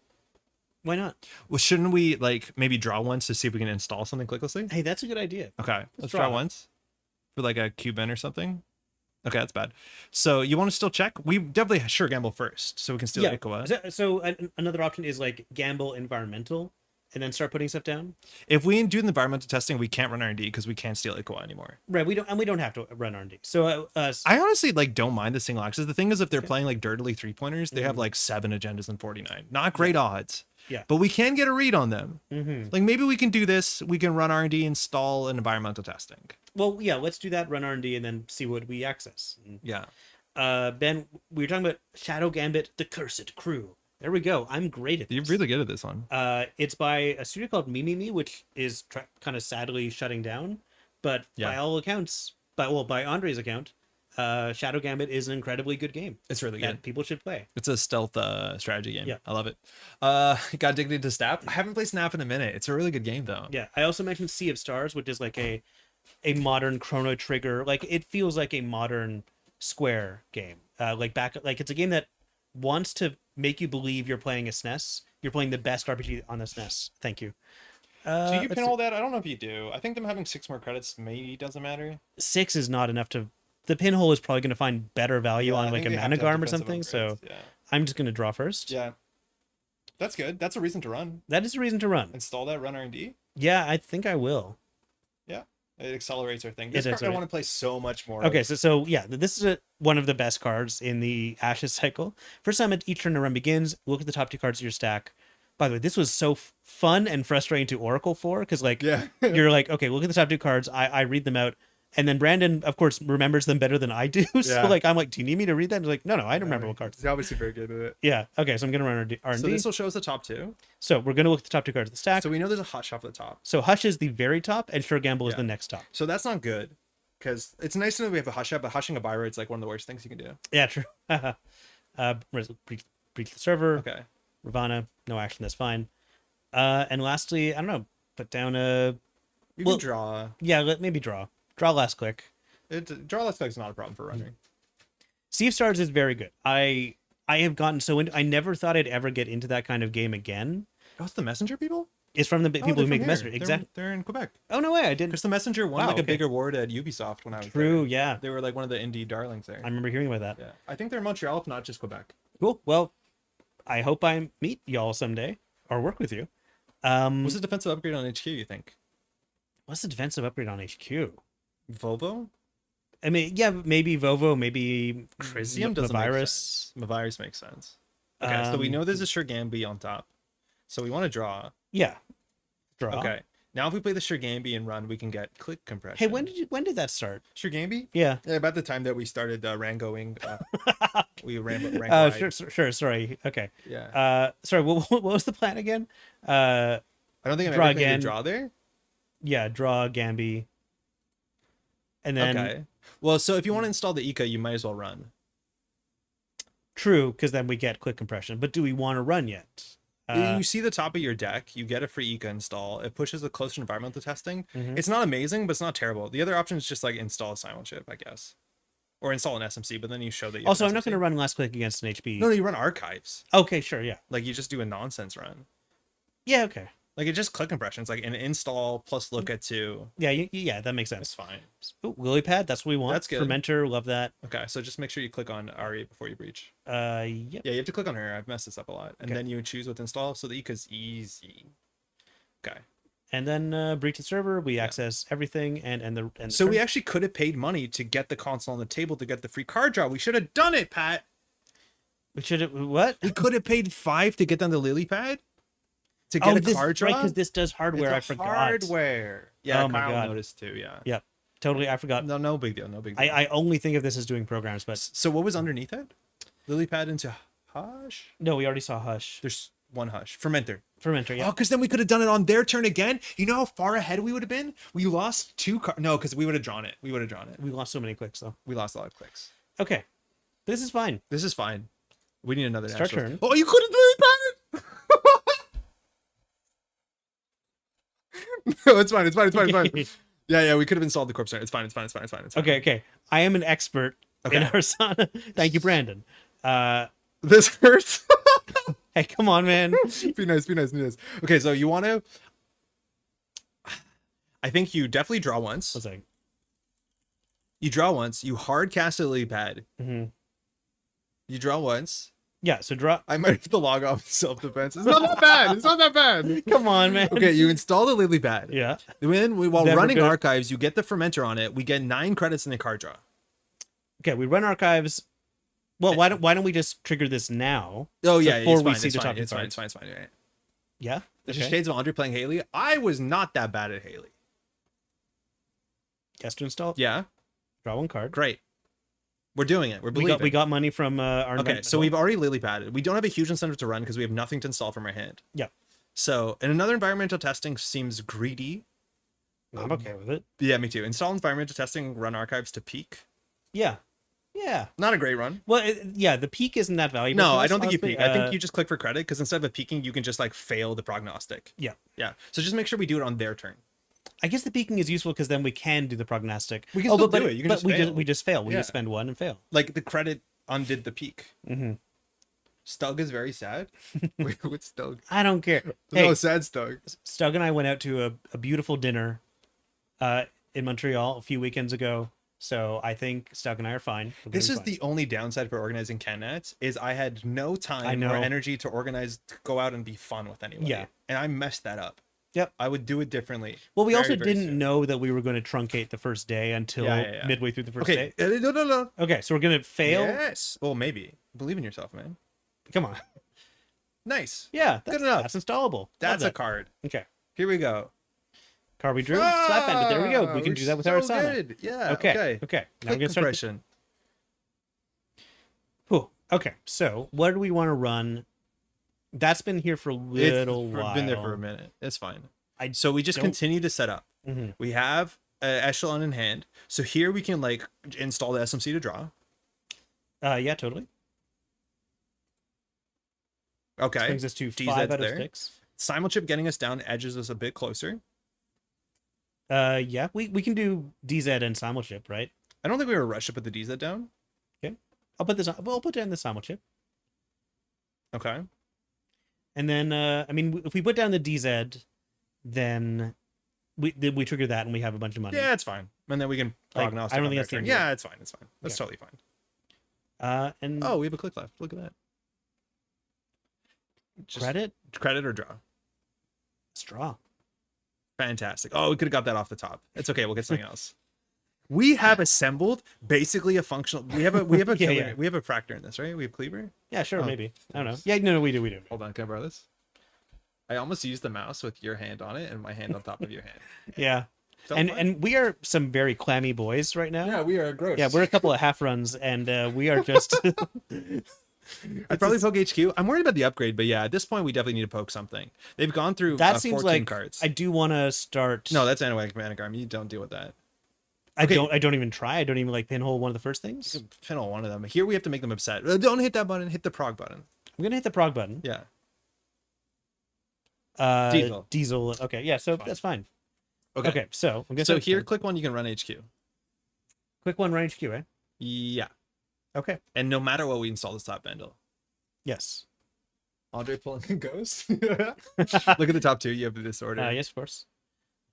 Why not? Well, shouldn't we like maybe draw once to see if we can install something clicklessly? Hey, that's a good idea. Okay, let's draw draw it. once for like a Cuban or something. Okay, that's bad. So you want to still check? We definitely sure gamble first, so we can steal Ikoa. Another option is like gamble environmental, and then start putting stuff down. If we do the environmental testing, we can't run R&D because we can't steal Ikoa anymore. Right. We don't have to run R&D. So I honestly like don't mind the single axis. The thing is, if they're playing like dirtily 3-pointers, they have like 7 agendas and 49. Not great odds. Yeah. But we can get a read on them. Like maybe we can do this. We can run R&D, install an environmental testing. Well, yeah, let's do that. Run R&D and then see what we access. Yeah. Ben, we were talking about Shadow Gambit: The Cursed Crew. There we go. I'm great at this. You're really good at this one. It's by a studio called Mimimi, which is kind of sadly shutting down. But by all accounts, by Andre's account, Shadow Gambit is an incredibly good game. It's really good. That people should play. It's a stealth strategy game. Yeah. I love it. Got addicted to Snap. I haven't played Snap in a minute. It's a really good game though. Yeah. I also mentioned Sea of Stars, which is like a modern Chrono Trigger. Like it feels like a modern Square game. It's a game that wants to make you believe you're playing a SNES. You're playing the best RPG on the SNES. Thank you. Do you pin all that? I don't know if you do. I think them having 6 more credits maybe doesn't matter. 6 is not enough to. The pinhole is probably going to find better value on like a Managarm or something. So I'm just going to draw first. Yeah. That's good. That's a reason to run. That is a reason to run. Install that, run R&D. Yeah, I think I will. Yeah. It accelerates our thing. This card I want to play so much more. Okay, so yeah, this is one of the best cards in the Ashes cycle. First time each turn a run begins, look at the top 2 cards of your stack. By the way, this was so fun and frustrating to Oracle for, because you're like, okay, look at the top 2 cards. I read them out. And then Brandon, of course, remembers them better than I do. So I'm like, do you need me to read that? And he's like, no, I don't remember what cards. He's obviously very good at it. Yeah. Okay, so I'm going to run R&D. So this will show us the top 2. So we're going to look at the top 2 cards of the stack. So we know there's a Hush off the top. So Hush is the very top, and Sure Gamble is the next top. So that's not good, because it's nice to know we have a Hush up, but hushing a Byra is like one of the worst things you can do. Yeah, true. Breach the server. Okay. Ravana, no action, that's fine. And lastly, I don't know, put down a... You can draw. Yeah, maybe draw. Draw last click. Draw last click is not a problem for running. Sea of Stars is very good. I have gotten so into... I never thought I'd ever get into that kind of game again. Oh, it's the Messenger people? It's from the people who make Messenger. Exactly. They're in Quebec. Oh, no way. I didn't. Because the Messenger won a big award at Ubisoft when I was True, there. yeah. They were like one of the indie darlings there. I remember hearing about that. Yeah. I think they're in Montreal, if not just Quebec. Cool. Well, I hope I meet y'all someday or work with you. What's the defensive upgrade on HQ, you think? What's the defensive upgrade on HQ? Vovo? I mean, yeah, maybe Vovo, maybe Crisium doesn't make sense. Mavirus makes sense. Okay, so we know there's a Shergambi on top. So we want to draw. Yeah. Draw. Okay. Now if we play the Shergambi and run, we can get click compression. Hey, when did that start? Shergambi? Yeah. About the time that we started Rangoing. We ran sure, sorry. Okay. Yeah. Sorry, what was the plan again? I don't think I'm draw ever playing again. a draw there. Yeah, draw Gambi. And then okay. Well, so if you want to install the Ika, you might as well run. True, because then we get click compression. But do we want to run yet? You see the top of your deck, you get a free Ika install. It pushes it closer to environmental testing. It's not amazing, but it's not terrible. The other option is just like install a silent chip, I guess. Or install an SMC, but then you show that you also, have I'm not going to run last click against an HP. No, you run archives. Okay, sure, yeah. Like you just do a nonsense run. Yeah, okay. Like it just click compression. It's like an install plus look at 2. Yeah, that makes sense. It's fine. Ooh, lily pad, that's what we want. That's good. Fermenter, love that. Okay, so just make sure you click on Ari before you breach. Yep. Yeah, you have to click on her. I've messed this up a lot. And then you choose with install, so the Ika's easy. Okay. And then breach the server, we access everything and so we actually could have paid money to get the console on the table to get the free card draw. We should have done it, Pat. We should have what? We could have paid 5 to get down the lily pad. To get a card draw? Right, because this does hardware. I forgot. Hardware. Yeah, oh my God. Noticed too, yeah. Yep. Totally, I forgot. No big deal. No big deal. I only think of this as doing programs, but... So what was underneath it? Lily pad into Hush? No, we already saw Hush. There's one Hush. Fermenter, yeah. Oh, because then we could have done it on their turn again. You know how far ahead we would have been? We lost 2 cards. No, because we would have drawn it. We lost so many clicks, though. We lost a lot of clicks. Okay. This is fine. We need another start turn. Oh, you couldn't Lily pad it? No, it's fine. Yeah, we could have installed the corpse turn. It's fine. Okay. I am an expert in Arisanna. Thank you, Brandon. This hurts. Hey, come on, man. Be nice. Okay, so you want to... I think you definitely draw once. What's that? You draw once. You hard cast a lily pad. Mm-hmm. You draw once. Yeah, so draw. I might have to log off self-defense. It's not that bad. It's not that bad. Come on, man. Okay, you install the lily pad. Yeah. Then while Then we're running gonna- archives, you get the fermenter on it. We get 9 credits in the card draw. Okay, we run archives. Well, why don't we just trigger this now? Oh yeah, Before it's we fine, see it's the fine, talking it's fine, cards. it's fine, it's fine. Right. Yeah. This Okay. is Shades of Andre playing Haley. I was not that bad at Haley. Guess to install. Yeah, Draw one card. great. We're doing it. We're We believing. got money from our. Okay, so we've already lily padded. We don't have a huge incentive to run because we have nothing to install from our hand. Yeah. So, and another environmental testing seems greedy. I'm okay with it. Yeah, me too. Install environmental testing, run archives to peak. Yeah. Yeah. Not a great run. Well, yeah, the peak isn't that valuable. No, to I us, don't think you honestly. peak. I think you just click for credit because instead of peaking, you can just like fail the prognostic. Yeah. Yeah. So just make sure we do it on their turn. I guess the peaking is useful because then we can do the prognostic. We can still do it. You can but just we fail. we just fail. We Yeah. just spend one and fail. Like the credit undid the peak. Mm-hmm. Stug is very sad. Wait, what's Stug? I don't care. No, Hey, sad Stug. Stug and I went out to a beautiful dinner in Montreal a few weekends ago. So I think Stug and I are fine. We're This gonna is be fine. the only downside for organizing CanNats is I had no I time know. or energy to organize to go out and be fun with anybody. Yeah. And I messed that up. Yep. I would do it differently. Well, we very, also very didn't soon. know that we were going to truncate the first day until Yeah. midway through the first Okay. day. No. Okay, so we're going to fail. Yes. Well, maybe. Believe in yourself, man. Come on. Nice. Yeah, that's, enough. That's installable. Love That's a that. card. Okay. Here we go. Card we drew. Slap ended. There we go. We can do that with so Arisanna. good. Yeah. Okay. Okay. Okay. Now Click we're going to start. compression. Whew. Okay. So what do we want to run? That's been here for a little while. Been there for a minute. It's fine. I So we just don't- continue to set up. Mhm. We have echelon in hand. So here we can like install the SMC to draw. Yeah, totally. Okay. Brings us to DZ's 5 out of there. 6. Simulchip getting us down edges us a bit closer. Yeah, we can do DZ and Simulchip, right? I don't think we were rushed to put the DZ down. I'll put this on. We'll put down the Simulchip. Okay. And then, I mean, if we put down the DZ, then we trigger that and we have a bunch of money. Yeah, it's fine. And then we can Like, prognostic. I don't on think their that's the turn. end of it. Yeah, it's fine. It's fine. That's Okay. totally fine. And Oh, we have a click left. Look at that. Just credit or draw. straw. Fantastic. Oh, we could have got that off the top. It's okay. We'll get something else. We have assembled basically a functional. We have a Yeah, killer, yeah. we have a fractor in this, right? We have cleaver. Yeah, sure, Oh, maybe. I don't know. nice. Yeah, no, we do. Hold on, can I borrow this? I almost used the mouse with your hand on it and my hand on top of your hand. Yeah, Felt and fun? and we are some very clammy boys right now. yeah, we are gross. Yeah, we're a couple of half runs, and we are just. I'd probably poke HQ. I'm worried about the upgrade, but yeah, at this point we definitely need to poke something. They've gone through That seems 14 like cards. I do want to start. No, that's Anagram. You don't deal with that. I okay. don't even try. I don't even like pinhole one of the first things. You can pinhole one of them. Here we have to make them upset. Don't hit that button. Hit the prog button. I'm gonna hit the prog button. Yeah. Diesel. Okay, yeah. So Fine. that's fine. Okay. Okay, so I'm gonna So start here, then. click one. You can run HQ. Quick one, range Q, eh? Yeah. Okay. And no matter what, we install this top bundle. Yes. Andre pulling a ghost. Look at the top two. You have the disorder. Yes, of course.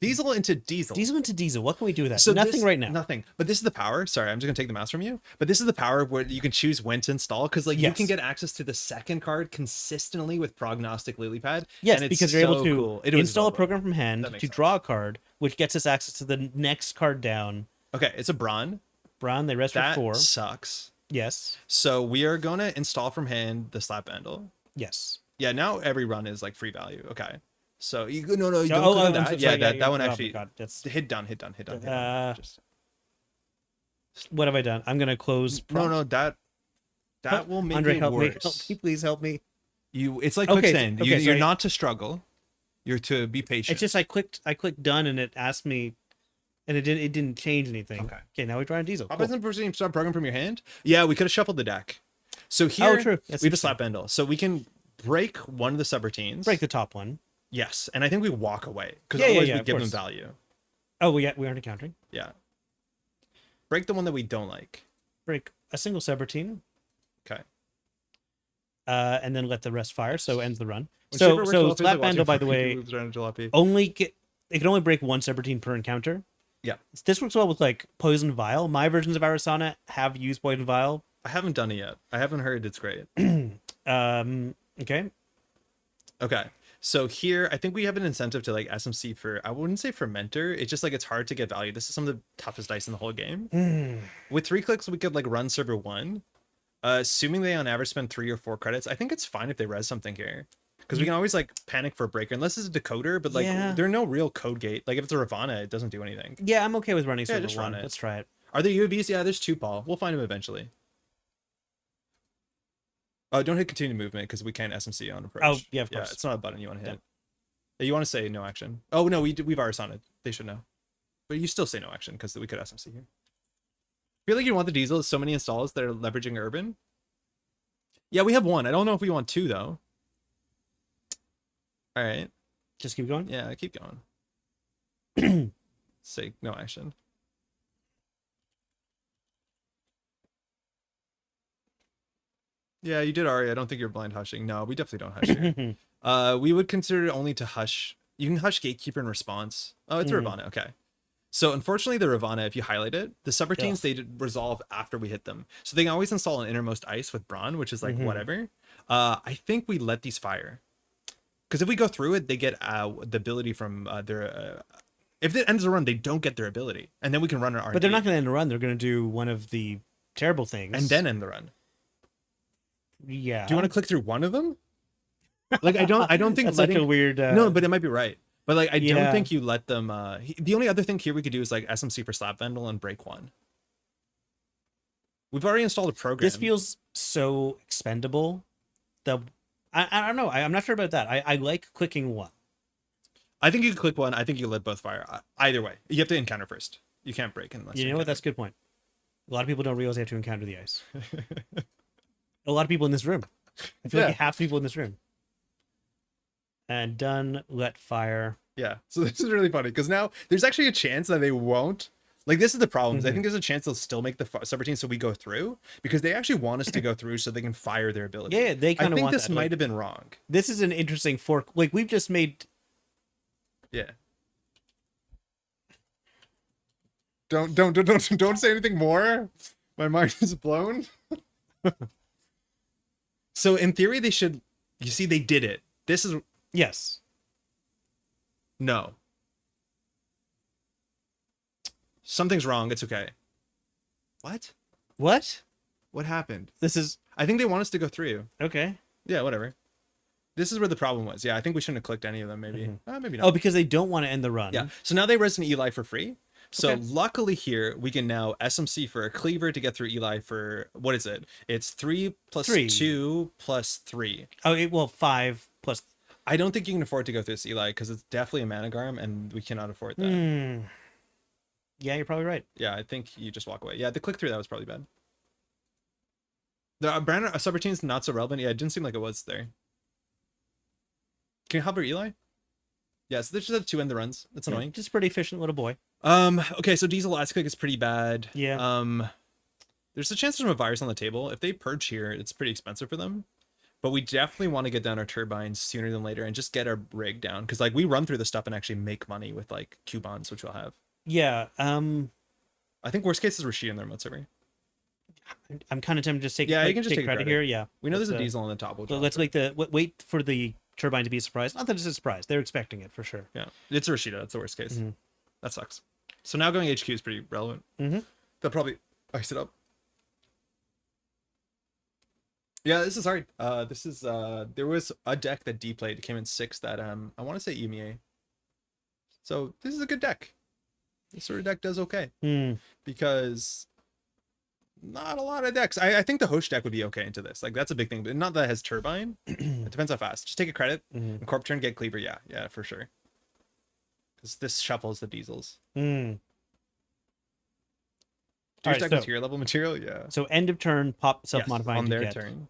Diesel into diesel. Diesel into diesel. What can we do with that? So Nothing this- right now. Nothing. But this is the power. Sorry, I'm just gonna take the mouse from you. But this is the power of where you can choose when to install because like you Yes. can get access to the second card consistently with prognostic lilypad. Yes, and it's because you're able so to cool. It was install a adorable. program from hand That to makes sense. draw a card, which gets us access to the next card down. Okay, it's a Braun. Brown, they rest That for 4. sucks. Yes. So we are gonna install from hand the slap bundle. Yes. Yeah, now every run is like free value. Okay. So you no you don't Oh, click on I'm that. so yeah, sorry. that one oh my actually God, that's hit done. Hit done. Just what have I done? I'm gonna close. no, that will make Andre, it help me. worse. Help me, please help me. It's like Okay, quicksand. okay, You're sorry. not to struggle. You're to be patient. It's just I clicked done and it asked me, and it didn't change anything. Okay. Okay, now we try on diesel. How Cool. about proceeding start program from your hand? Yeah, we could have shuffled the deck. So here true. That's we have a interesting. slap bundle. So we can break one of the subroutines. Break the top one. Yes, and I think we walk away because Yeah, yeah, otherwise yeah, we of give them course. value. Oh, we aren't encountering. Yeah. Break the one that we don't like. Break a single subroutine. Okay. And then let the rest fire. So ends the run. When So slap bundle, by the way, Jalopy. only it can only break one subroutine per encounter. Yeah. This works well with like Poison Vial. My versions of Arisanna have used Poison Vial. I haven't done it yet. I haven't heard it's great. Okay. Okay. So here, I think we have an incentive to like SMC for, I wouldn't say fermenter. It's just like it's hard to get value. This is some of the toughest dice in the whole game. With 3 clicks, we could like run server 1. Assuming they on average spend 3 or 4 credits, I think it's fine if they res something here. Because we can always like panic for a breaker, unless it's a decoder, but like there's no real code gate. Like if it's a Ravana, it doesn't do anything. Yeah, I'm okay with running server just 1. run it. Let's try it. Are there UAVs? Yeah, there's 2, Paul. We'll find them eventually. Oh, don't hit continue movement because we can't SMC on approach. Oh, yeah, of course. Yeah, it's not a button you want to hit. You want to say no action. Oh, no, we've Arisanna. They should know. But you still say no action because we could SMC here. I feel like you want the diesel. So many installs that are leveraging urban. Yeah, we have 1. I don't know if we want 2, though. All right. Just keep going? Yeah, keep going. Say no action. Yeah, you did, Ari. I don't think you're blind hushing. No, we definitely don't hush here. We would consider it only to hush. You can hush Gatekeeper in response. Oh, it's a Ravana. Okay. So unfortunately, the Ravana, if you highlight it, the subroutines, they resolve after we hit them. So they can always install an innermost ice with Brawn, which is like whatever. I think we let these fire. Because if we go through it, they get the ability from their... if it ends the run, they don't get their ability. And then we can run our R&D. But they're not going to end the run. They're going to do one of the terrible things. And then end the run. Yeah. Do you want to click through one of them? Like I don't think that's letting, such a weird. No, but it might be right. But like I don't think you let them. The only other thing here we could do is like SMC for Slap Vandal and break 1. We've already installed a program. This feels so expendable. I don't know. I'm not sure about that. I like clicking 1. I think you could click 1. I think you let both fire. Either way, you have to encounter first. You can't break unless you know what. That's a good point. A lot of people don't realize they have to encounter the ice. A lot of people in this room. I feel like half the people in this room. And done, let fire. Yeah. So this is really funny because now there's actually a chance that they won't. Like this is the problem. I think there's a chance they'll still make the subroutine so we go through because they actually want us to go through so they can fire their ability. Yeah, they kind of want this that. might have been wrong. This is an interesting fork. Like we've just made. Yeah. Don't say anything more. My mind is blown. So in theory, they should. You see, they did it. This is yes. No. Something's wrong. It's okay. What? What happened? This is. I think they want us to go through. Okay. Yeah, whatever. This is where the problem was. Yeah, I think we shouldn't have clicked any of them. Maybe. Maybe not. Oh, because they don't want to end the run. Yeah. So now they res an Eli for free. So Okay. luckily here we can now SMC for a cleaver to get through Eli for what is it? It's 3 plus 2 plus 3. Oh, well, 5 plus. I don't think you can afford to go through this Eli because it's definitely a Managarm and we cannot afford that. Yeah, you're probably right. Yeah, I think you just walk away. Yeah, the click through that was probably bad. The brand subroutine's not so relevant. Yeah, it didn't seem like it was there. Can you help her Eli? Yeah, so they just have 2 end the runs. That's annoying. Just a pretty efficient little boy. Okay, so Diesel last click is pretty bad. Yeah. There's a chance there's a virus on the table. If they purge here, it's pretty expensive for them. But we definitely want to get down our turbines sooner than later and just get our rig down. Because like we run through the stuff and actually make money with like coupons, which we'll have. Yeah. I think worst case is Rashid in their remote server. I'm kind of tempted to just take. Yeah, like, you can just take credit here. Yeah. We know there's a Diesel on the top. So let's make wait for the turbine to be a surprise. Not that it's a surprise. They're expecting it for sure. Yeah, it's a Rashida. That's the worst case. That sucks. So now going HQ is pretty relevant. They'll probably ice it up. Yeah, this is hard. This is there was a deck that D played. It came in 6th that I want to say EMEA. So this is a good deck. This sort of deck does okay because not a lot of decks. I think the Hosh deck would be okay into this. Like that's a big thing, but not that it has turbine. It depends how fast. Just take a credit. And Corp turn, get cleaver. Yeah, for sure. Because this shuffles the diesels. All Right, right, tier level material, yeah. So end of turn, pop self-modifying on to their get. turn.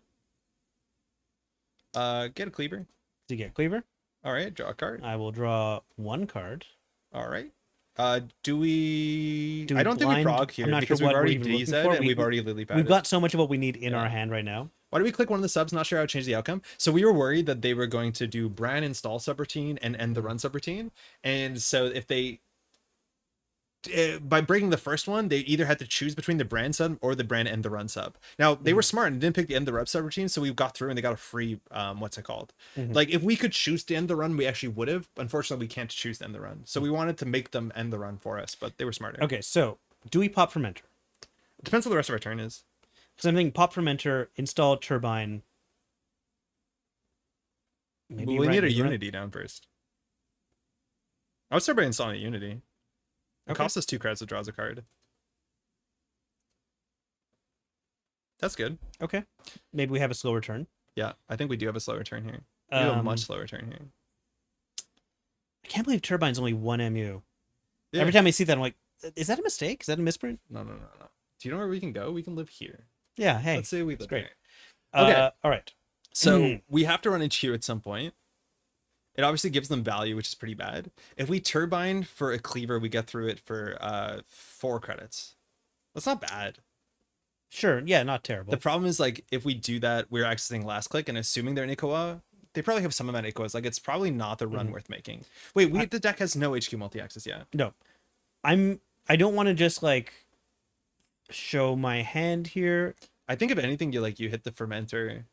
Get a cleaver. To get cleaver. All right, draw a card. I will draw 1 card. All right. Do we Do we I don't think we blind? prog here I'm not because sure we've what we're already even looking DZ for. and we've already lily padded. We've got so much of what we need in our hand right now. Why do we click one of the subs? Not sure how to change the outcome. So we were worried that they were going to do Bran install subroutine and end the run subroutine. And so if they by breaking the first one, they either had to choose between the brand sub or the brand end the run sub. Now they were smart and didn't pick the end the rub sub routine, so we got through and they got a free what's it called? Like if we could choose to end the run, we actually would have. Unfortunately, we can't choose to end the run, so we wanted to make them end the run for us, but they were smarter. Okay, so do we pop fermenter? Depends what the rest of our turn is. Because I'm thinking pop fermenter, install turbine. Maybe we need a Unity down first. I would start by installing a Unity. It costs us 2 credits, it draws a card. That's good. Okay. Maybe we have a slower turn. Yeah, I think we do have a slower turn here. We have a much slower turn here. I can't believe turbine's only 1 MU. Yeah. Every time I see that, I'm like, is that a mistake? Is that a misprint? No. Do you know where we can go? We can live here. Yeah, hey. Let's say we live great. here. Okay. All right. So we have to run HQ at some point. It obviously gives them value, which is pretty bad. If we turbine for a cleaver, we get through it for 4 credits. That's not bad. Sure. Yeah, not terrible. The problem is, like, if we do that, we're accessing last click and assuming they're in Ikoa. They probably have some amount of Ikoas. Like, it's probably not the run worth making. Wait, the deck has no HQ multi-access yet. No. I don't want to just, like, show my hand here. I think if anything, you hit the fermenter.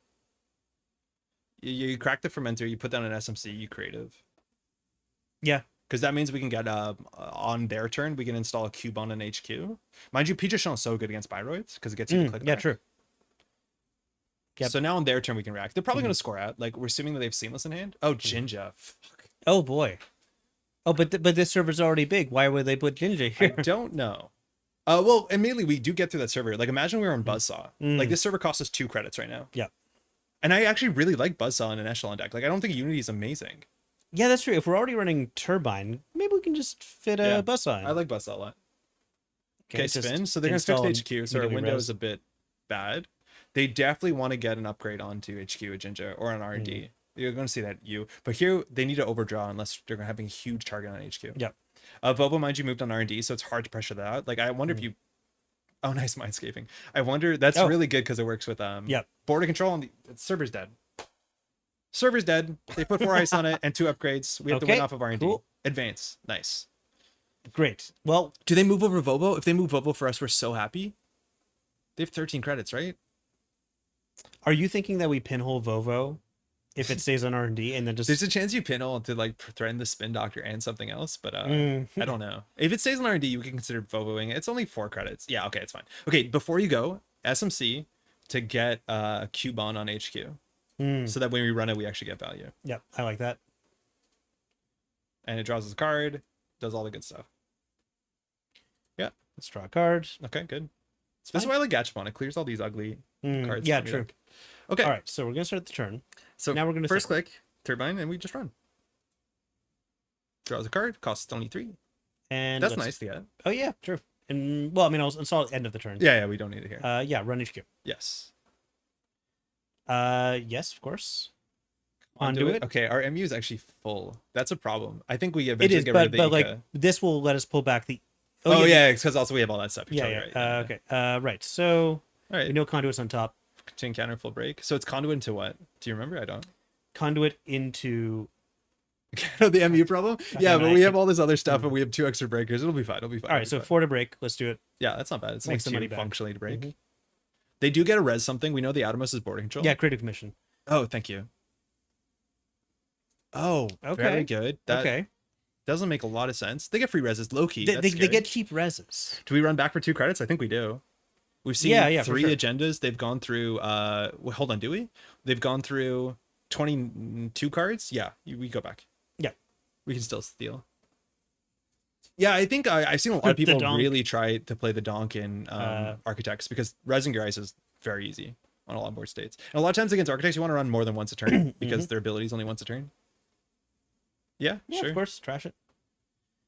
You crack the fermenter, you put down an SMC, you creative. Yeah. Because that means we can get on their turn, we can install a cube on an HQ. Mind you, Peach is so good against Byroids because it gets you to click back. Yeah, true. Yep. So now on their turn we can react. They're probably going to score out. Like, we're assuming that they have Seamless in hand. Oh, Jinja. Fuck. Oh boy. Oh, but this server's already big. Why would they put Jinja here? I don't know. Well, immediately we do get through that server. Like, imagine we were on Buzzsaw. Like, this server costs us 2 credits right now. Yeah. And I actually really like Buzzsaw in an Echelon deck. Like, I don't think Unity is amazing. Yeah, that's true. If we're already running Turbine, maybe we can just fit a Buzzsaw in. I like Buzzsaw a lot. Okay, just spin. So they're going to fix the HQ, so our window res. is a bit bad. They definitely want to get an upgrade onto HQ at Jinja or an R&D. You're going to see that but here they need to overdraw unless they're going to have a huge target on HQ. Yeah. Vovo, mind you, moved on R&D, so it's hard to pressure that out. Like, I wonder if you... Oh, nice mindscaping. I wonder... That's really good because it works with border control, and the server's dead. Server's dead. They put 4 ice on it and 2 upgrades. We have to win off of R&D. Cool. Advance. Nice. Great. Well... Do they move over Vovo? If they move Vovo for us, we're so happy. They have 13 credits, right? Are you thinking that we pinhole Vovo if it stays on R&D and then just... There's a chance you pinhole to, like, threaten the Spin Doctor and something else, but I don't know. If it stays on R&D, you can consider Vovoing it. It's only 4 credits. Yeah, okay, it's fine. Okay, before you go, SMC to get Cubon on HQ. So that when we run it, we actually get value. Yep, I like that. And it draws us a card, does all the good stuff. Yeah. Let's draw a card. Okay, good. So this is why I like Gachapon. It clears all these ugly cards. Yeah, true. Okay. All right, so we're going to start the turn. So now we're going to first click, turbine, and we just run. Draws a card, costs only 3. And that's nice to get. Oh, yeah, true. And, well, I mean, I'll install at the end of the turn. Yeah, we don't need it here. Yeah, run HQ. Yes. Yes, of course. Conduit. Okay, our MU is actually full. That's a problem. I think we It eventually is, get rid of the but Ika. like, this will let us pull back the... Oh, yeah, it's because also we have all that stuff. Yeah, Totally right. okay. Right, so all right. we know conduit's on top. Chain counter, full break. So it's conduit into what? Do you remember? I don't. Conduit into... the MU problem? Yeah, but we have all this other stuff and we have 2 extra breakers. It'll be fine. It'll be fine. All right, so 4 to break. Let's do it. Yeah, that's not bad. It's Make like some 2 money back. functionally to break. They do get a res something. We know the Atomos is border control. Yeah, creative commission. Oh, thank you. Oh, Okay. very good. That Okay. doesn't make a lot of sense. They get free reses, low key. They get cheap reses. Do we run back for 2 credits? I think we do. We've seen Yeah, for 3 sure. agendas. They've gone through. Hold on, do we? They've gone through 22 cards. Yeah, we go back. Yeah, we can still steal. Yeah, I think I've seen a lot of people really try to play the donk in Architects because Resinger Ice is very easy on a lot more states. And a lot of times against Architects, you want to run more than once a turn because their ability is only once a turn. Yeah, sure. Of course, trash it.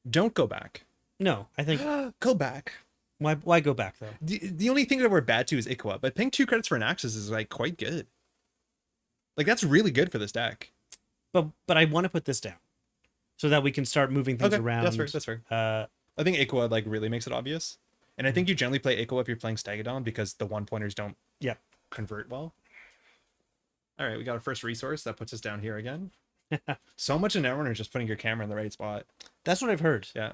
Don't go back. No, I think go back. Why go back though? The only thing that we're bad to is Ikwa, but paying 2 credits for an Axis is like quite good. Like that's really good for this deck. But I want to put this down so that we can start moving things around. That's fair. I think Ikwa like really makes it obvious, and I think you generally play Ikwa if you're playing Stagadon because the 1-pointers don't convert well. All right, we got our first resource that puts us down here again. So much in Netrunner is just putting your camera in the right spot. That's what I've heard. Yeah.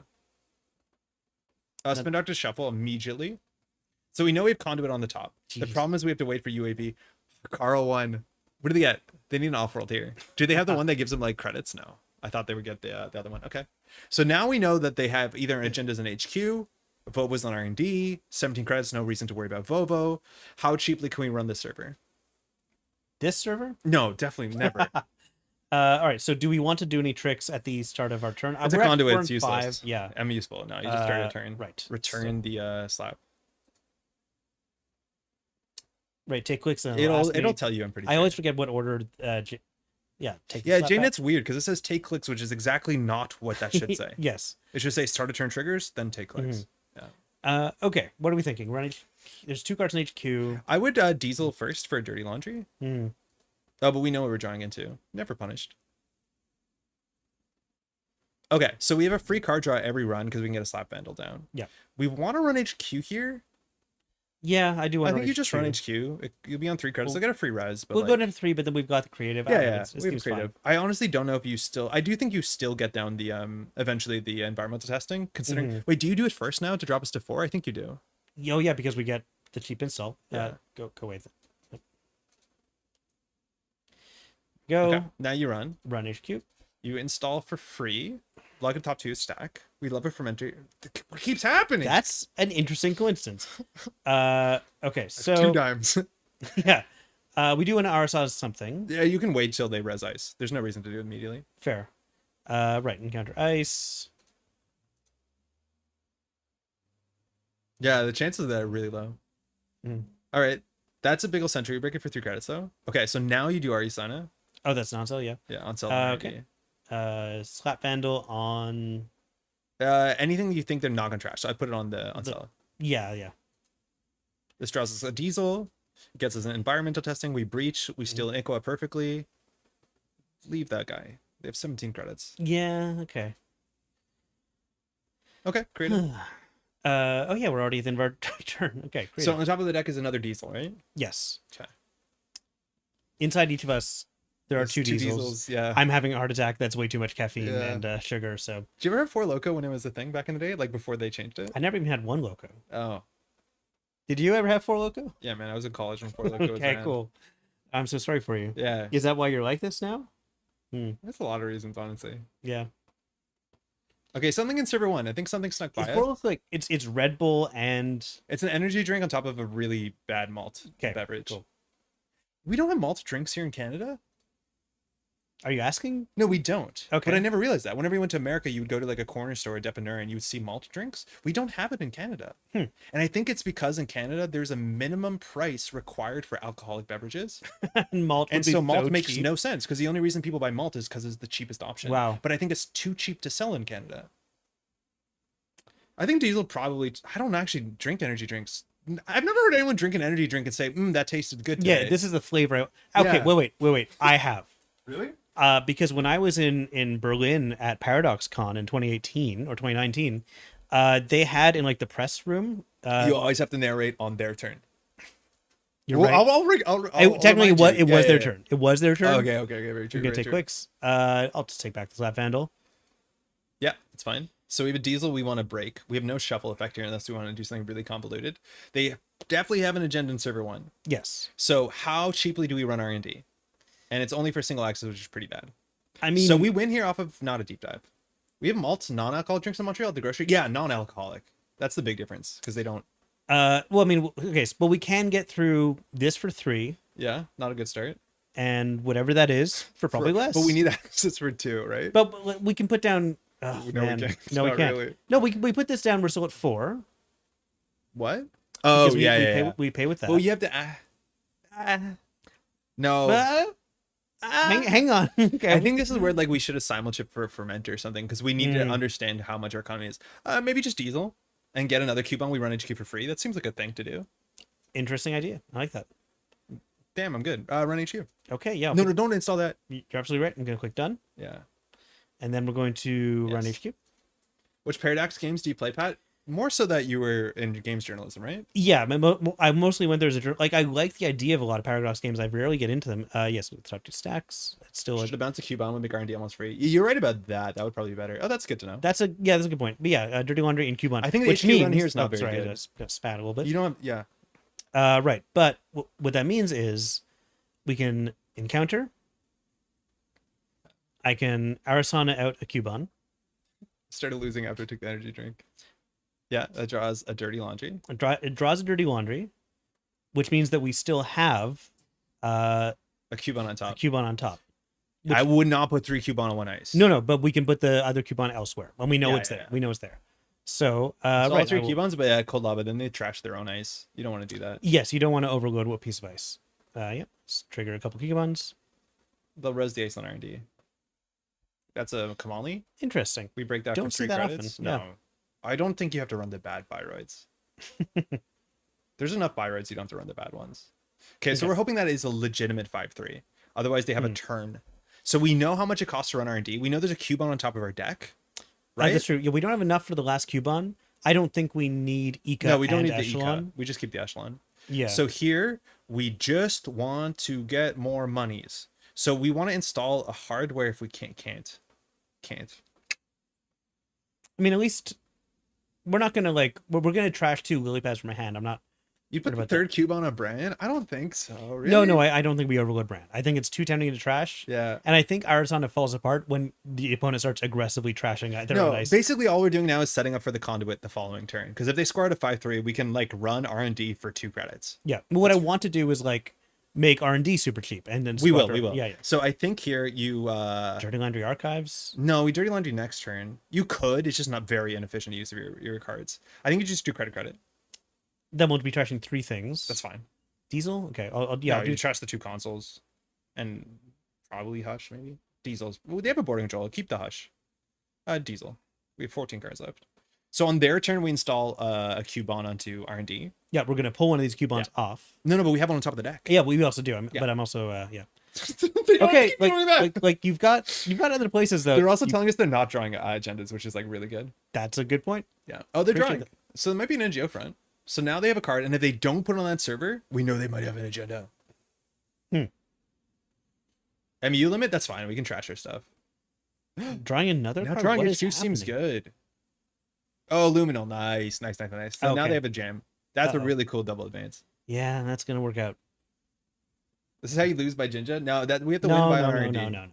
Spin Doctor Shuffle immediately. So we know we have Conduit on the top. The Jeez. problem is we have to wait for UAV. Carl 1. What do they get? They need an off-world here. Do they have the one that gives them like credits? No. I thought they would get the other one. Okay. So now we know that they have either agendas in HQ, Vovo's on R&D, 17 credits, no reason to worry about Vovo. How cheaply can we run this server? This server? No, definitely never. All right. So do we want to do any tricks at the start of our turn? It's a We're at conduit. turn It's useless. 5. Yeah. I'm useful. No, you just start a turn. Right. Return the slap. Right. Take clicks and It'll tell you. I'm pretty. I sure. always forget what order. Take. Yeah, the slap back. JNet's weird because it says take clicks, which is exactly not what that should say. Yes. It should say start a turn triggers, then take clicks. Yeah. Okay. What are we thinking? There's 2 cards in HQ. I would diesel first for dirty laundry. Hmm. Oh, but we know what we're drawing into. Never punished. Okay, so we have a free card draw every run because we can get a slap vandal down. Yeah. We want to run HQ here. Yeah, I do want I to think you just run HQ. You'll be on 3 credits. You'll get a free res. But We'll like, go down to 3, but then we've got the creative. yeah, I don't know, yeah, it we have seems creative. fine. I honestly don't know if you still. I do think you still get down the eventually the environmental testing. Considering, wait, do you do it first now to drop us to 4? I think you do. Oh yeah, because we get the cheap install. Yeah. Go with it. Go. Okay, now you run. Run HQ. You install for free. Log a top 2 stack. We love a fermenter. What keeps happening? That's an interesting coincidence. Okay, so 2 dimes. yeah, we do an Arisanna something. Yeah, you can wait till they res ice. There's no reason to do it immediately. Fair. Right, encounter ice. Yeah, the chances of that are really low. Mm. All right, that's a big ol' sentry. Break it for 3 credits though. Okay, so now you do Arisanna. Oh, that's non-sell, yeah. Yeah, on sell. Okay. Slap Vandal on. Anything you think they're not gonna trash. So I put it on on sell. Yeah. This draws us a diesel. Gets us an environmental testing. We breach. We steal an Iqua perfectly. Leave that guy. They have 17 credits. Yeah. Okay. Okay, creative. Oh yeah, we're already at the end of our turn. Okay. Creative. So on the top of the deck is another diesel, right? Yes. Okay. Inside each of us, there are There's 2 diesels. Yeah. I'm having a heart attack. That's way too much caffeine Yeah. and sugar. So Did you ever have 4 Loco when it was a thing back in the day? Like before they changed it? I never even had 1 Loco. Oh. Did you ever have 4 Loco? Yeah, man. I was in college when 4 Loco was Okay, around. cool. I'm so sorry for you. Yeah. Is that why you're like this now? That's a lot of reasons, honestly. Yeah. Okay, something in server 1. I think something snuck by It's it. more like it's Red Bull and It's an energy drink on top of a really bad malt beverage. Cool. We don't have malt drinks here in Canada? Are you asking? No, we don't. Okay. But I never realized that. Whenever you went to America, you would go to like a corner store, a dépanneur, and you would see malt drinks. We don't have it in Canada. And I think it's because in Canada, there's a minimum price required for alcoholic beverages. Malt would And be so malt makes cheap. no sense because the only reason people buy malt is because it's the cheapest option. Wow. But I think it's too cheap to sell in Canada. I think diesel probably. I don't actually drink energy drinks. I've never heard anyone drink an energy drink and say, that tasted good today. Yeah, this is the flavor. Okay, Yeah. wait. I have. Really? Because when I was in Berlin at Paradox Con in 2018 or 2019, they had in like the press room. You always have to narrate on their turn. You're Well, right. I'll Technically, remind you. it was Yeah, their yeah. turn. It was their turn. Okay, very true. You're gonna very take true. clicks. I'll just take back the Slap Vandal. Yeah, it's fine. So we have a diesel we want to break. We have no shuffle effect here unless we want to do something really convoluted. They definitely have an agenda in server 1. Yes. So how cheaply do we run R&D? And it's only for single access, which is pretty bad. I mean, So we win here off of not a deep dive. We have malts, non-alcoholic drinks in Montreal at the grocery. Yeah, non-alcoholic. That's the big difference because they don't. well, I mean, okay, but we can get through this for 3 Yeah, not a good start. and whatever that is for probably less. But we need access for 2, right? But we can put down. Oh, No, we man. can't. No, we Not can't. really. No, we put this down. We're still at 4. What? Oh, Because we yeah. we pay with that. Well, you have to. No. Hang on. Okay. I think this is where like we should have simulchip for fermenter or something because we need to understand how much our economy is. Maybe just diesel and get another coupon. We run HQ for free. That seems like a thing to do. Interesting idea. I like that. Damn, I'm good. Run HQ. Okay, yeah. No, don't install that. You're absolutely right. I'm going to click done. Yeah. And then we're going to run Yes. HQ. Which Paradox games do you play, Pat? More so that you were in games journalism, right? Yeah, I mostly went there as a like I like the idea of a lot of Paradox games. I rarely get into them. Yes, with top 2 stacks, it's still Should have bounced a Cubone would make R&D almost free. You're right about that. That would probably be better. Oh, that's good to know. that's a good point. But yeah, Dirty Laundry and Cubone. I think the which HQ means on here is not very sorry, good. I just spat a little bit. You don't have, yeah. Right, but what that means is we can encounter. I can Arisanna out a Cubone. Started losing after I took the energy drink. Yeah, that draws a Dirty Laundry. It draws a Dirty Laundry, which means that we still have A Cubone on a top. Cubone on top. I would not put 3 Cubone on 1 ice. No, but we can put the other Cubone elsewhere when we know Yeah, it's yeah, there. yeah. We know it's there. So, So right, all 3 Cubones, but yeah, cold lava. Then they trash their own ice. You don't want to do that. yes, you don't want to overload a piece of ice. Yep. Let's trigger a couple Cubones. They'll res the ice on R&D. That's a Kamali. Interesting. We break that Don't for see 3 that credits. often, No, yeah. I don't think you have to run the bad Byroids. There's enough Byroids. You don't have to run the bad ones. Okay, so Okay. we're hoping that is a legitimate 5/3. Otherwise, they have a turn. So we know how much it costs to run R&D. We know there's a Cubone on top of our deck, right? That's true. Yeah, we don't have enough for the last Cubone. I don't think we need Eka. No, we don't and need the Echelon. Eka. We just keep the Echelon. Yeah. So here, we just want to get more monies. So we want to install a hardware if we can't. I mean, at least we're not gonna we're gonna trash 2 lily pads from my hand. I'm not. You put What the about third cube on a brand? I don't think so. Really? No, I don't think we overload Brand. I think it's too tempting to trash. Yeah. And I think Arisanna falls apart when the opponent starts aggressively trashing their No, own ice. basically all we're doing now is setting up for the conduit the following turn. Because if they score at a 5/3, we can like run R&D for 2 credits. Yeah. But what I want to do is make R&D super cheap and then We swap will. it. Yeah. So I think here you Dirty Laundry Archives. no, we dirty laundry next turn. You could, it's just not very inefficient use of your cards. I think you just do credit. Then we'll be trashing 3 things. That's fine. Diesel. Okay. I'll Yeah, I'll you do. trash the 2 consoles and probably Hush maybe. Diesels. Well, they have a boarding control. Keep the Hush. Diesel. We have 14 cards left. So on their turn, we install a Cubone onto R&D. Yeah, we're gonna pull one of these Cubons off. No, but we have one on top of the deck. Yeah, we also do. Yeah. But I'm also yeah. They don't Okay, keep doing that. like you've got other places though. They're also telling us they're not drawing agendas, which is like really good. That's a good point. Yeah. Oh, they're Appreciate drawing. that. So there might be an NGO front. So now they have a card, and if they don't put it on that server, we know they might have an agenda. MU limit, that's fine. We can trash their stuff. Drawing another Now card. drawing What HQ is seems happening? good. Oh, Luminal, nice. So now Okay. they have a jam. That's a Uh-oh. really cool double advance. Yeah, that's gonna work out. This is how you lose by Jinja. No, that we have to No, win by no, R&D. no.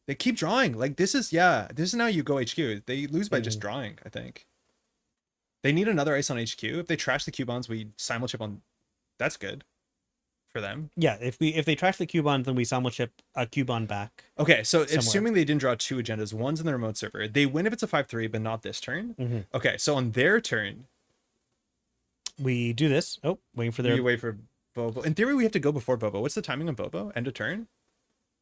They keep drawing. Like this is how you go HQ. They lose by just drawing, I think. They need another ice on HQ. If they trash the Cubons, we simul-chip on. That's good for them. Yeah, if they trash the Cubon, then we simul chip a Cubon back. Okay, so Somewhere. assuming they didn't draw 2 agendas, one's in the remote server. They win if it's a 5/3, but not this turn. Mm-hmm. Okay, so on their turn, We do this. Oh, waiting for their. we wait for Bobo. In theory, we have to go before Bobo. What's the timing on Bobo? End of turn?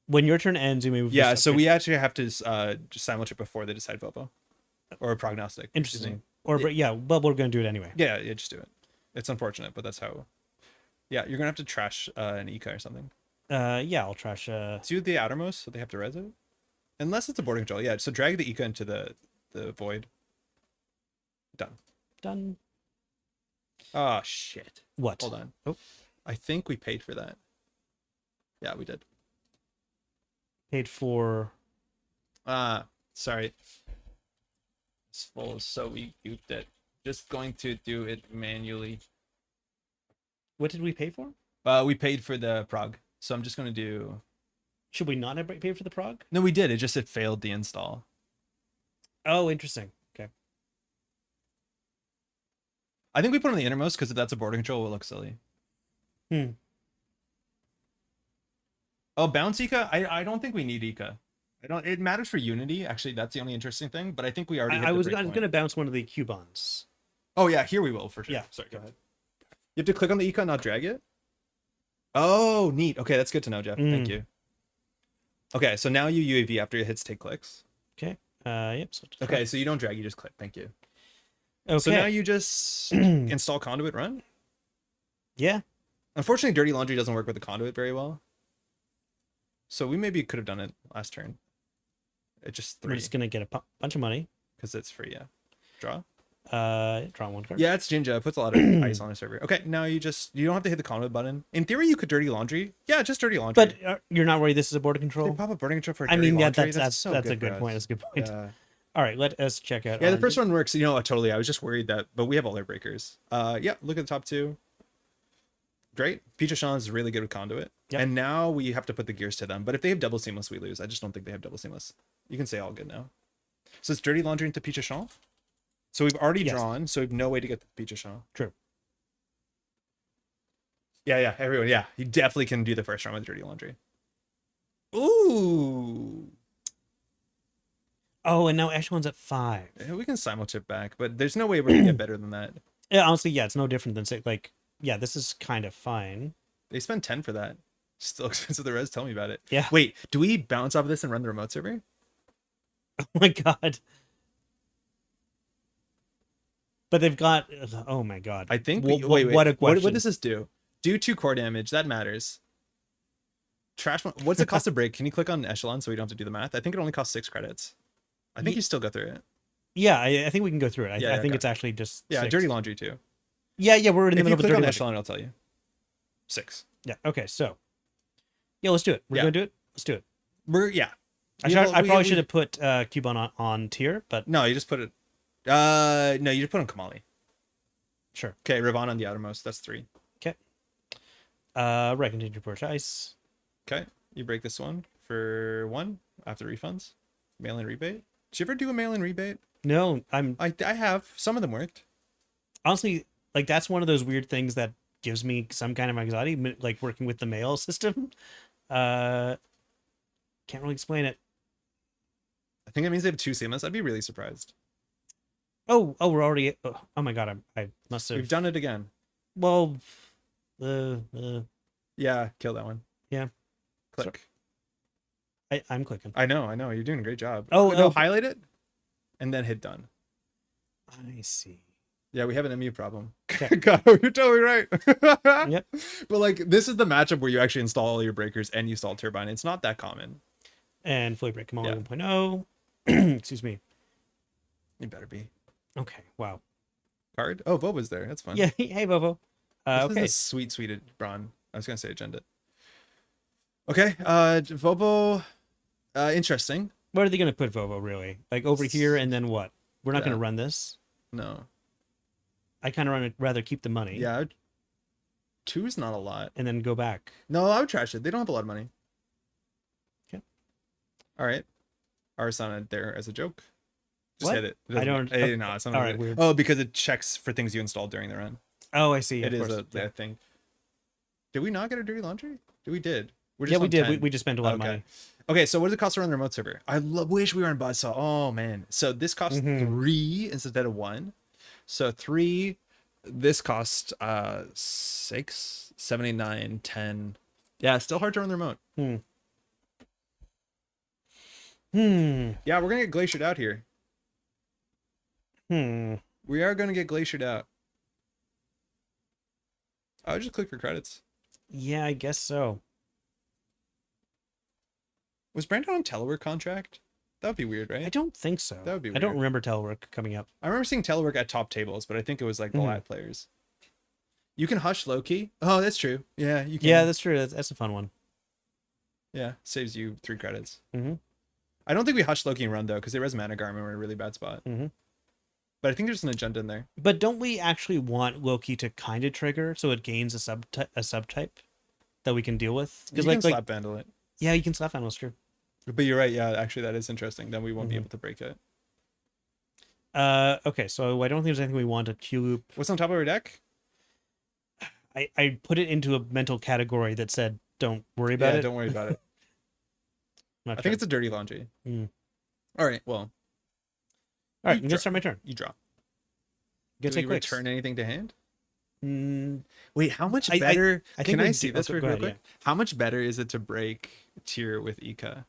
When your turn ends, you move. Yeah, this so up. we actually have to just simul-chip before they decide Bobo. Or a prognostic. Interesting. Or but yeah, but we're gonna do it anyway. Yeah, just do it. It's unfortunate, but that's how. Yeah, you're gonna have to trash an Eka or something. Yeah, I'll trash. Do the outermost, so they have to res it. Unless it's a boarding control. Yeah, so drag the Eka into the void. Done. Oh shit. What? Hold on. Oh, I think we paid for that. Yeah, we did. paid for. Sorry. This full, so we gooped it. Just going to do it manually. What did we pay for? We paid for the prog, so I'm just gonna do. Should we not have paid for the prog? No, we did. It failed the install. Oh, interesting. Okay. I think we put on the innermost because if that's a boarding control, it will look silly. Oh, bounce Eka? I don't think we need Eka. I don't. It matters for Unity. Actually, that's the only interesting thing. But I think we already. Hit I the was break going point. to bounce one of the Cubons. Oh yeah, here we will for sure. Yeah. Sorry, go ahead. You have to click on the econ, not drag it. Oh, neat. Okay, that's good to know, Jeff. Thank you. Okay, so now you UAV after it hits take clicks. Okay. Yep. So Okay, so you don't drag, you just click. Thank you. Okay. So now you just install conduit run. Yeah. Unfortunately, dirty laundry doesn't work with the conduit very well. So we maybe could have done it last turn. It just We're 3 just gonna get a bunch of money. because it's free. Yeah. Draw. Draw one card. Yeah, it's Jinja. It puts a lot of ice on the server. Okay, now you don't have to hit the combat button. In theory, you could dirty laundry. Yeah, just dirty laundry. But you're not worried this is a border They control? pop a burning control for I dirty mean, yeah, laundry. that's so a for good point. us. That's a good point. Yeah. All right, let us check out. Yeah, the RNG. first one works. Totally. I was just worried that, but we have all our breakers. Yeah, look at the top two. Great. Peach Sean is really good with conduit. Yep. And now we have to put the gears to them. But if they have double seamless, we lose. I just don't think they have double seamless. You can say all good now. So it's dirty laundry into Peach Sean. So we've already drawn, so we have no way to get the Peach Sean. True. Yeah, everyone. Yeah, you definitely can do the first round with dirty laundry. Ooh. Oh, and now Echelon's at 5. Yeah, we can simul-chip back, but there's no way we're gonna get better than that. Yeah, honestly, yeah, it's no different than like, yeah, this is kind of fine. They spend 10 for that. Still expensive. The res. Tell me about it. Yeah. Wait, do we bounce off of this and run the remote server? Oh my god. But they've got. Oh my god. I think. Wait. What a question. What does this do? Do 2 core damage. That matters. Trash. What's the cost of break? Can you click on Echelon so we don't have to do the math? I think it only costs 6 credits. I think you still go through it. Yeah, I think we can go through it. I think okay. it's actually just. Yeah, 6. dirty laundry too. Yeah, we're in the If middle you of the click dirty on laundry. Echelon, it'll tell you. 6. Yeah. Okay. So. Yeah, let's do it. We're gonna do it. Let's do it. I probably should have put Cubon on tier, but No, you just put it. No, you just put on Kamali. sure. Okay, Ravana on the outermost. That's 3. Okay. Continue to push ice. Okay, you break this one for 1 after refunds. Mail-in rebate. Did you ever do a mail-in rebate? No, I have. Some of them worked. honestly like that's one of those weird things that gives me some kind of anxiety, like working with the mail system. Can't really explain it. I think that means they have 2 seamless. I'd be really surprised. Oh, we're already. Oh my god, I must have. We've done it again. Well, Yeah, kill that one. Yeah. Click. I'm clicking. I know. You're doing a great job. Oh, no, oh. highlight it, and then hit done. I see. Yeah, we have an MU problem. Okay. God, you're totally right. Yep. But like, this is the matchup where you actually install all your breakers and you install turbine. It's not that common. And fully break Kamala Yeah. 1.0. Excuse me. You better be. Okay. Wow. Card. Oh, Boba's there. That's fun. Yeah. Hey, Bobo. This Okay. is a sweet Braun. I was gonna say agenda. Okay. Vobo. Interesting. Where are they gonna put Vovo really? Like over here, and then what? We're not gonna run this. No. I kind of rather keep the money. Yeah. 2 is not a lot. And then go back. No, I would trash it. They don't have a lot of money. Okay. All right. Arisanna there as a joke. Just What? hit it. I don't- No, it's not all really- right, weird. Oh, because it checks for things you installed during the run. Oh, I see. It of is course. a thing. Did we not get a dirty laundry? We did. We're Yeah, we on did. 10. We just spent a lot of Okay. money. Okay, so what does it cost to run the remote server? Wish we were on Buzzsaw. Oh man. So this costs 3 instead of 1. So 3. This costs 6, 7, 8, 9, 10. Yeah, it's still hard to run the remote. Yeah, we're gonna get glaciered out here. We are gonna get glaciered out. I would just click for credits. Yeah, I guess so. Was Brandon on telework contract? That would be weird, right? I don't think so. That would be I don't weird. remember telework coming up. I remember seeing telework at top tables, but I think it was like the lat players. You can hush low key. Oh, that's true. Yeah, you can. Yeah, that's true. That's a fun one. Yeah, saves you 3 credits. Mm-hmm. I don't think we hush low key and run though, because they res mana garment. We're in a really bad spot. Mm-hmm. But I think there's an agenda in there. But don't we actually want Loki to kind of trigger so it gains a subtype that we can deal with? You can slap bandle it. Yeah, you can slap handle. It's true. But you're right. Yeah, actually, that is interesting. Then we won't be able to break it. Okay, so I don't think there's anything we want to Q loop. What's on top of our deck? I put it into a mental category that said, "Don't worry about it." Don't worry about it. I think it's a dirty laundry. Mm. All right. Well. All right. I'm gonna start my turn. You draw. Gonna Do take we clicks. return anything to hand? Mm, Wait, how much I better? think Can we I do- see this okay, real go ahead, quick? How much better is it to break tier with Ika?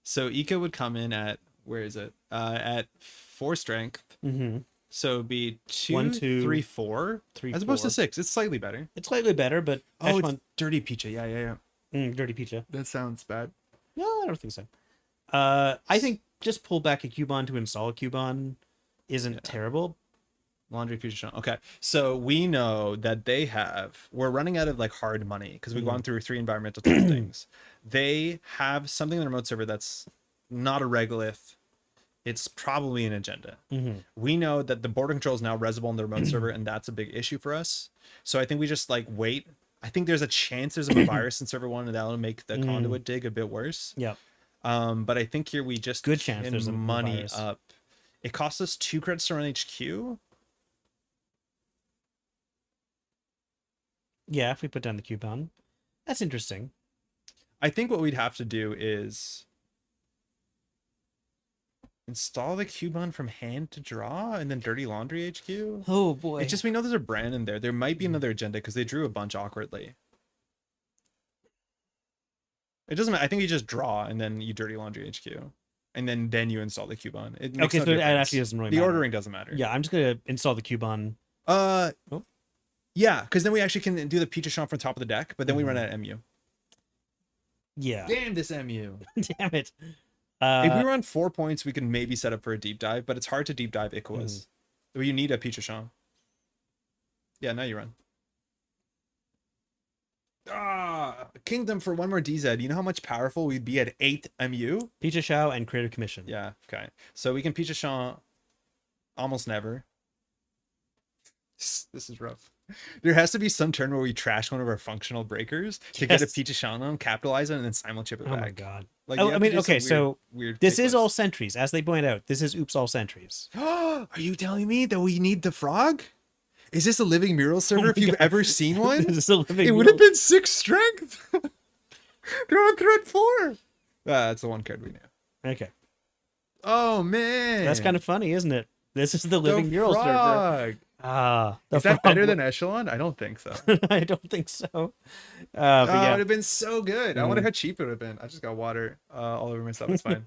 So Ika would come in at, where is it? At 4 strength. Mm-hmm. So it'd be 2, 1, 2, 3, 4, 3, as opposed to 4. 6. It's slightly better. It's slightly better, but Oh, Echelon- it's dirty pizza. Yeah. dirty pizza. That sounds bad. No, I don't think so. I think just pull back a Cubon to install a Cubon isn't terrible. Laundry Future Show. Okay, so we know that we're running out of like hard money because we've gone through 3 environmental testings. They have something in the remote server that's not a regolith. It's probably an agenda. We know that the border control is now resible in the remote server, and that's a big issue for us. So I think we just like wait. I think there's a chance there's a virus in server 1, and that'll make the conduit dig a bit worse. Yeah. But I think here we just Good chance there's a money virus. up. It costs us 2 credits to run HQ. Yeah, if we put down the coupon. That's interesting. I think what we'd have to do is install the coupon from hand to draw and then dirty laundry HQ. Oh boy. It's just we know there's a brand in there. There might be another agenda because they drew a bunch awkwardly. It doesn't matter. I think you just draw and then you dirty laundry HQ. And then you install the coupon. It makes okay, no so it difference. actually doesn't really The matter. ordering doesn't matter. Yeah, I'm just gonna install the coupon. Yeah, because then we actually can do the Peach Champ from top of the deck, but then we run out of MU. Yeah. Damn this MU. Damn it. If we run 4 points, we can maybe set up for a deep dive, but it's hard to deep dive Icawas. You need a Peach Champ. Yeah, now you run. Kingdom for 1 more DZ. You know how much powerful we'd be at 8 MU? Peach Shao and Creative Commission. Yeah, okay. So we can Peach Champ almost never. This is rough. There has to be some turn where we trash one of our functional breakers to get a Peach Champ on, capitalize it, and then simul chip it back. Oh my god. Like, I mean, okay, so weird this is pick all sentries, as they point out. This is oops all sentries. Are you telling me that we need the frog? Is this a living mural server if you've ever seen one? This is a living It would have been 6 strength. They're on threat 4. That's the one card we know. Okay. Oh man, That's kind of funny, isn't it? This is the living mural server. frog. The Is that frog better than Echelon? I don't think so. I don't think so. But It yeah. would have been so good. I wonder how cheap it would have been. I just got water all over myself. It's fine.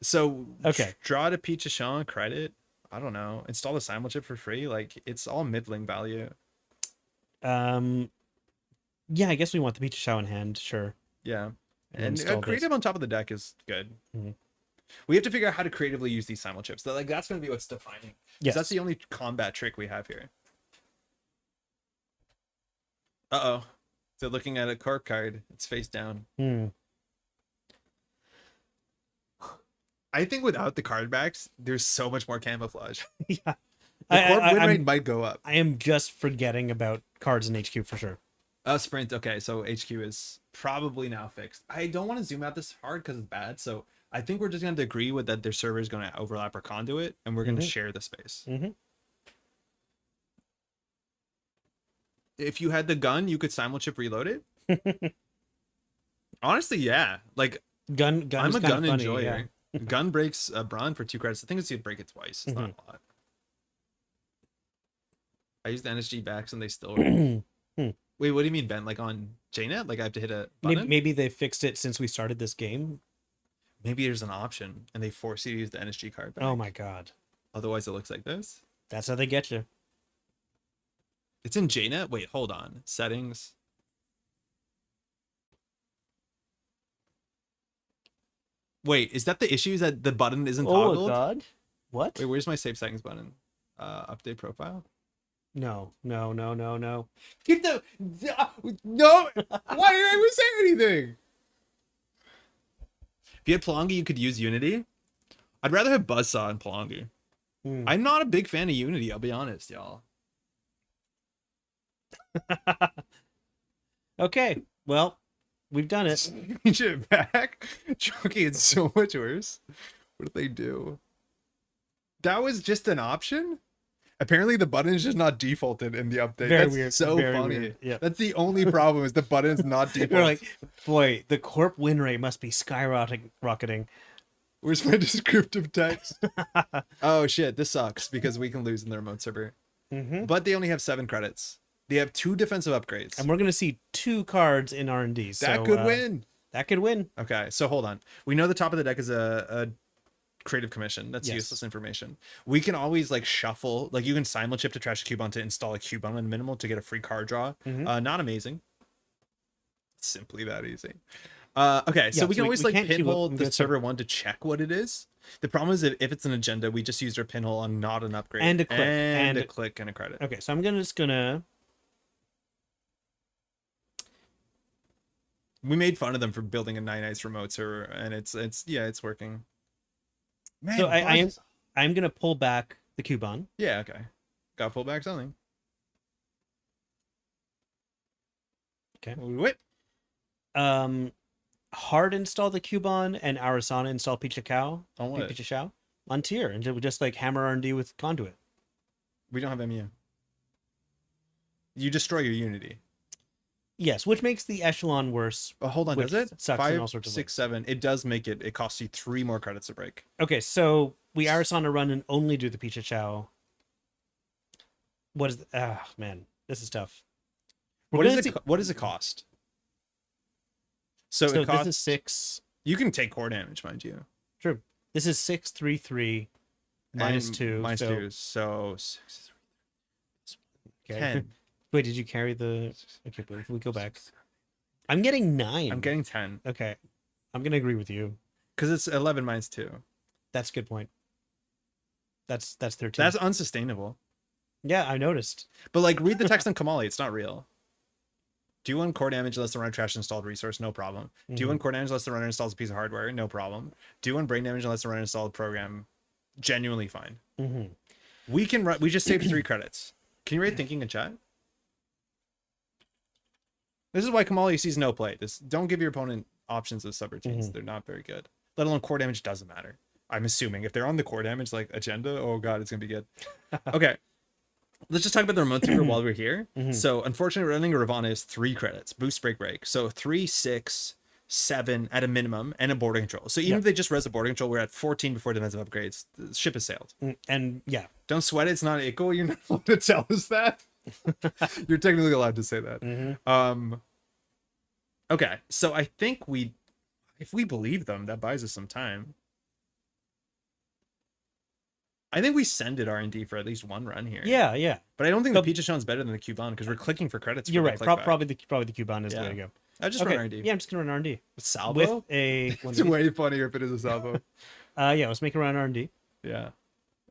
So Okay. draw to Peach Champ credit. I don't know. Install the simul chip for free. Like it's all middling value. Yeah, I guess we want the Peach Shao in hand, sure. Yeah. And And install creative this. on top of the deck is good. Mhm. We have to figure out how to creatively use these simul chips. Like that's going to be what's defining. Yes. That's the only combat trick we have here. Uh-oh. So looking at a corp card, it's face down. I think without the card backs, there's so much more camouflage. Yeah. The corp win I'm- rate might go up. I am just forgetting about cards in HQ for sure. Sprint. Okay, so HQ is probably now fixed. I don't want to zoom out this hard because it's bad. So I think we're just going to agree with that their server is going to overlap our conduit, and we're going to share the space. If you had the gun, you could simul chip reload it. Honestly, yeah. Like Gun I'm is a kinda gun funny, enjoyer. yeah. Gun breaks a Braun for 2 credits. I think it's you'd break it twice. It's not a lot. I used the NSG backs and they still work. Wait, what do you mean, Ben? Like on JNet? Like I have to hit a button? Maybe they fixed it since we started this game. Maybe there's an option and they force you to use the NSG card back. Oh my god. Otherwise it looks like this. That's how they get you. It's in JNet? Wait, hold on. Settings. Wait, is that the issue? Is that the button isn't toggled? Oh god. What? Wait, where's my save settings button? Update profile. No. Get the no. Why did I even say anything? If you had Plongi, you could use Unity. I'd rather have Buzzsaw and Plongi. I'm not a big fan of Unity, I'll be honest, y'all. Okay. Well, we've done it. Change it back. Chunky, it's so much worse. What did they do? That was just an option? Apparently the button is just not defaulted in the update. Very That's weird. so Very funny. weird. Yeah. That's the only problem is the button's not They're defaulted. like, boy, the corp win rate must be skyrocketing. Where's my descriptive text? Oh shit, this sucks because we can lose in the remote server. But they only have 7 credits. They have 2 defensive upgrades. And we're gonna see 2 cards in R&D. That could win. That could win. Okay, so hold on. We know the top of the deck is a creative commission. That's Yes. useless information. We can always like shuffle. Like you can simul chip to trash a Cubone to install a Cubone in minimal to get a free card draw. Not amazing. Simply that easy. Okay, so Yeah, we can so we always like can't queue up. pinhole I'm the gonna server one to check what it is. The problem is if it's an agenda, we just used our pinhole on not an upgrade And a click, and a and- click and a credit. Okay, so I'm just gonna. We made fun of them for building a nice remote server, and it's it's working. Man, So I'm buzzes. gonna pull back the Cubon. Yeah, okay. Got to pull back something. Okay. What? Hard install the Cubon and Arisanna install Pichakao. On what? Pichashao on tier, and we just like hammer R&D with conduit. We don't have MU. You destroy your Unity. Yes, which makes the echelon worse. Oh, hold on, Which does it? sucks in 5, all sorts of 6, 7. It does make it. It costs you 3 more credits to break. Okay, so we Arisanna run and only do the Pichachao. What is? Man, this is tough. What does it cost? So it costs. This is 6. You can take core damage, mind you. True. This is 6, 3, 3, minus And 2. Minus so, 2. So 6, okay. 10. Wait, did you carry the? Okay, but if we go back, I'm getting 9. I'm getting 10 Okay, I'm gonna agree with you. because it's 11 minus 2. That's a good point. That's 13. That's unsustainable. Yeah, I noticed. But like, read the text on Kamali. It's not real. Do 1 core damage unless the runner trash installed resource? No problem. Do 1 core damage unless the runner installs a piece of hardware? No problem. Do 1 brain damage unless the runner installed program? Genuinely fine. Mm-hmm. We can run. We just saved 3 credits. Can you rate thinking in chat? This is why Kamali sees no play. Don't give your opponent options of subroutines. They're not very good. Let alone core damage doesn't matter. I'm assuming if they're on the core damage like agenda, oh god, it's gonna be good. Okay. Let's just talk about the remote server while we're here. So unfortunately, running a Ravana is 3 credits. Boost break. So 3, 6, 7 at a minimum, and a border control. So even if they just res a border control, we're at 14 before defensive upgrades. The ship has sailed. And yeah, Don't sweat it. It's not equal. You're not allowed to tell us that. You're technically allowed to say that. Okay, so I think if we believe them, that buys us some time. I think we send it R&D for at least 1 run here. yeah. But I don't think the Pichashon's better than the Cubon because we're clicking for credits. You're for right. the clickback. Probably the Cubon is the way to go. I just run R&D. Yeah, I'm just gonna run R&D With salvo? with a. It's way funnier if it is a salvo. Yeah, let's make a run R&D. Yeah.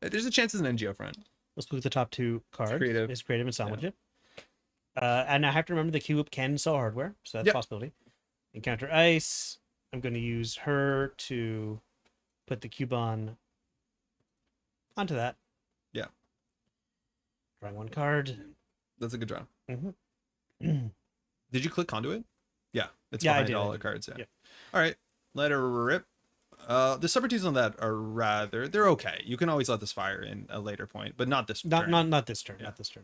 There's a chance it's an NGO front. Let's look at the top 2 cards. Creative. It's creative and sandwich it. And I have to remember the Cube can install hardware, so that's a possibility. Encounter ice. I'm going to use her to put the Cubon onto that. Yeah. Drawing 1 card. That's a good draw. Mm-hmm. Did you click conduit? Yeah. It's Yeah, I behind did, all I the did. cards. Yeah. Yep. All right. Let her rip. The subroutines on that are they're okay. You can always let this fire in a later point, but not this turn. Not this turn. Yeah. Not this turn.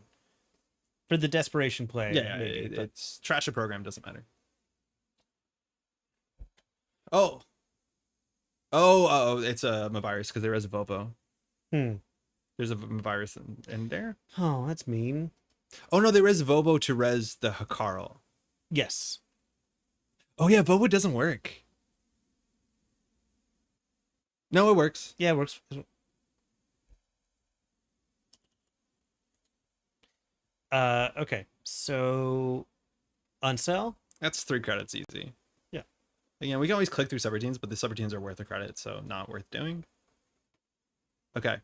For the desperation play. Yeah, maybe, but- it's trash a program, doesn't matter. Oh, it's a virus because there is a Vopo. There's a virus in there. Oh, that's mean. Oh no, there is Vobo to res the Hakarl. Yes. Oh yeah, Vobo doesn't work. No, it works. Yeah, it works. Okay. So unsell? That's 3 credits easy. Yeah. Again, we can always click through subroutines, but the subroutines are worth a credit, so not worth doing. Okay.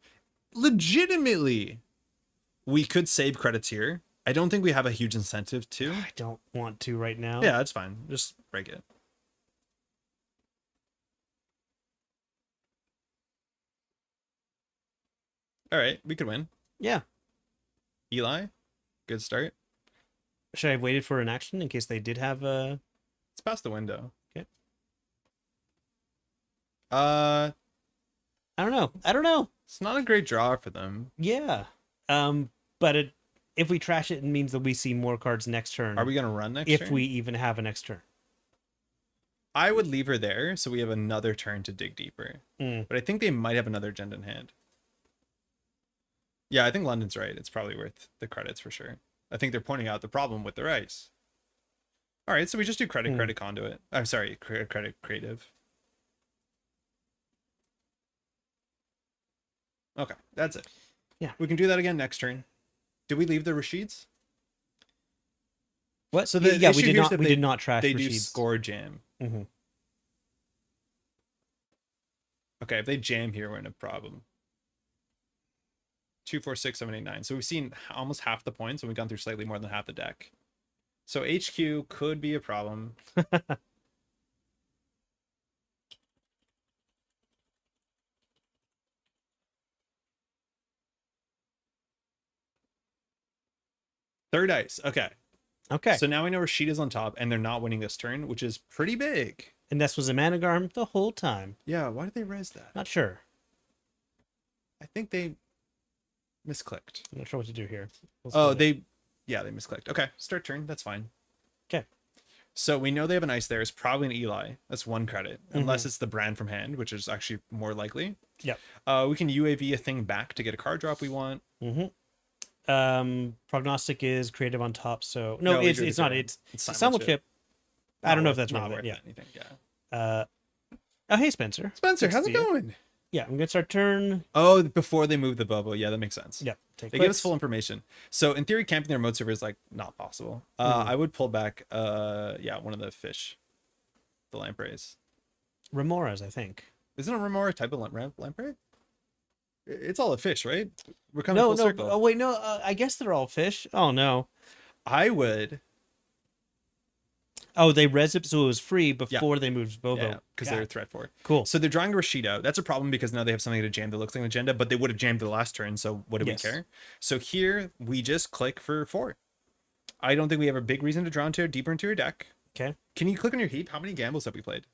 Legitimately, we could save credits here. I don't think we have a huge incentive to. I don't want to right now. Yeah, that's fine. Just break it. All right, we could win. Yeah. Eli, good start. Should I have waited for an action in case they did have a... It's past the window. Okay. I don't know. It's not a great draw for them. Yeah. But if we trash it, it means that we see more cards next turn. Are we gonna run next if turn? we even have a next turn. I would leave her there so we have another turn to dig deeper. But I think they might have another agenda in hand. Yeah, I think London's right. It's probably worth the credits for sure. I think they're pointing out the problem with the rice. All right, so we just do credit conduit. I'm sorry, credit creative. Okay, that's it. Yeah. We can do that again next turn. Did we leave the Rashids? What? So So the yeah, issue we did here is not. that We they- did not trash. They do Rashid's. score jam. Okay, if they jam here, we're in a problem. 2, 4, 6, 7, 8, 9. So we've seen almost half the points, and we've gone through slightly more than half the deck. So HQ could be a problem. Third ice. Okay. Okay. So now we know Rashida's on top, and they're not winning this turn, which is pretty big. And this was a Managarm the whole time. Yeah, why did they res that? Not sure. I think they misclicked. I'm not sure what to do here. They misclicked. Okay, start turn. That's fine. Okay. So we know they have an ice there. It's probably an Eli. That's 1 credit, unless it's the brand from hand, which is actually more likely. Yep. We can UAV a thing back to get a card drop we want. Prognostic is creative on top, so no, it's not. It's Simul chip. I don't know if that's not worth worth it. anything. Yeah. Oh, hey, Spencer. Spencer, Good to how's see it you. going? Yeah, I'm gonna start turn. Oh, before they move the Bobo. Yeah, that makes sense. Yep. They give us full information. So in theory, camping their remote server is like not possible. I would pull back one of the fish. The lampreys. Remoras, I think. Isn't a remora a type of lamprey? It's all a fish, right? We're coming full circle. Oh wait, no. I guess they're all fish. Oh no. I would. Oh, they res it so it was free before they moved Vovo. Yeah, because they're a threat for it. Cool. So they're drawing a Rashida. That's a problem because now they have something to jam that looks like an agenda, but they would have jammed the last turn, so what do we care? So here, we just click for 4. I don't think we have a big reason to draw deeper into your deck. Okay. Can you click on your heap? How many gambles have we played?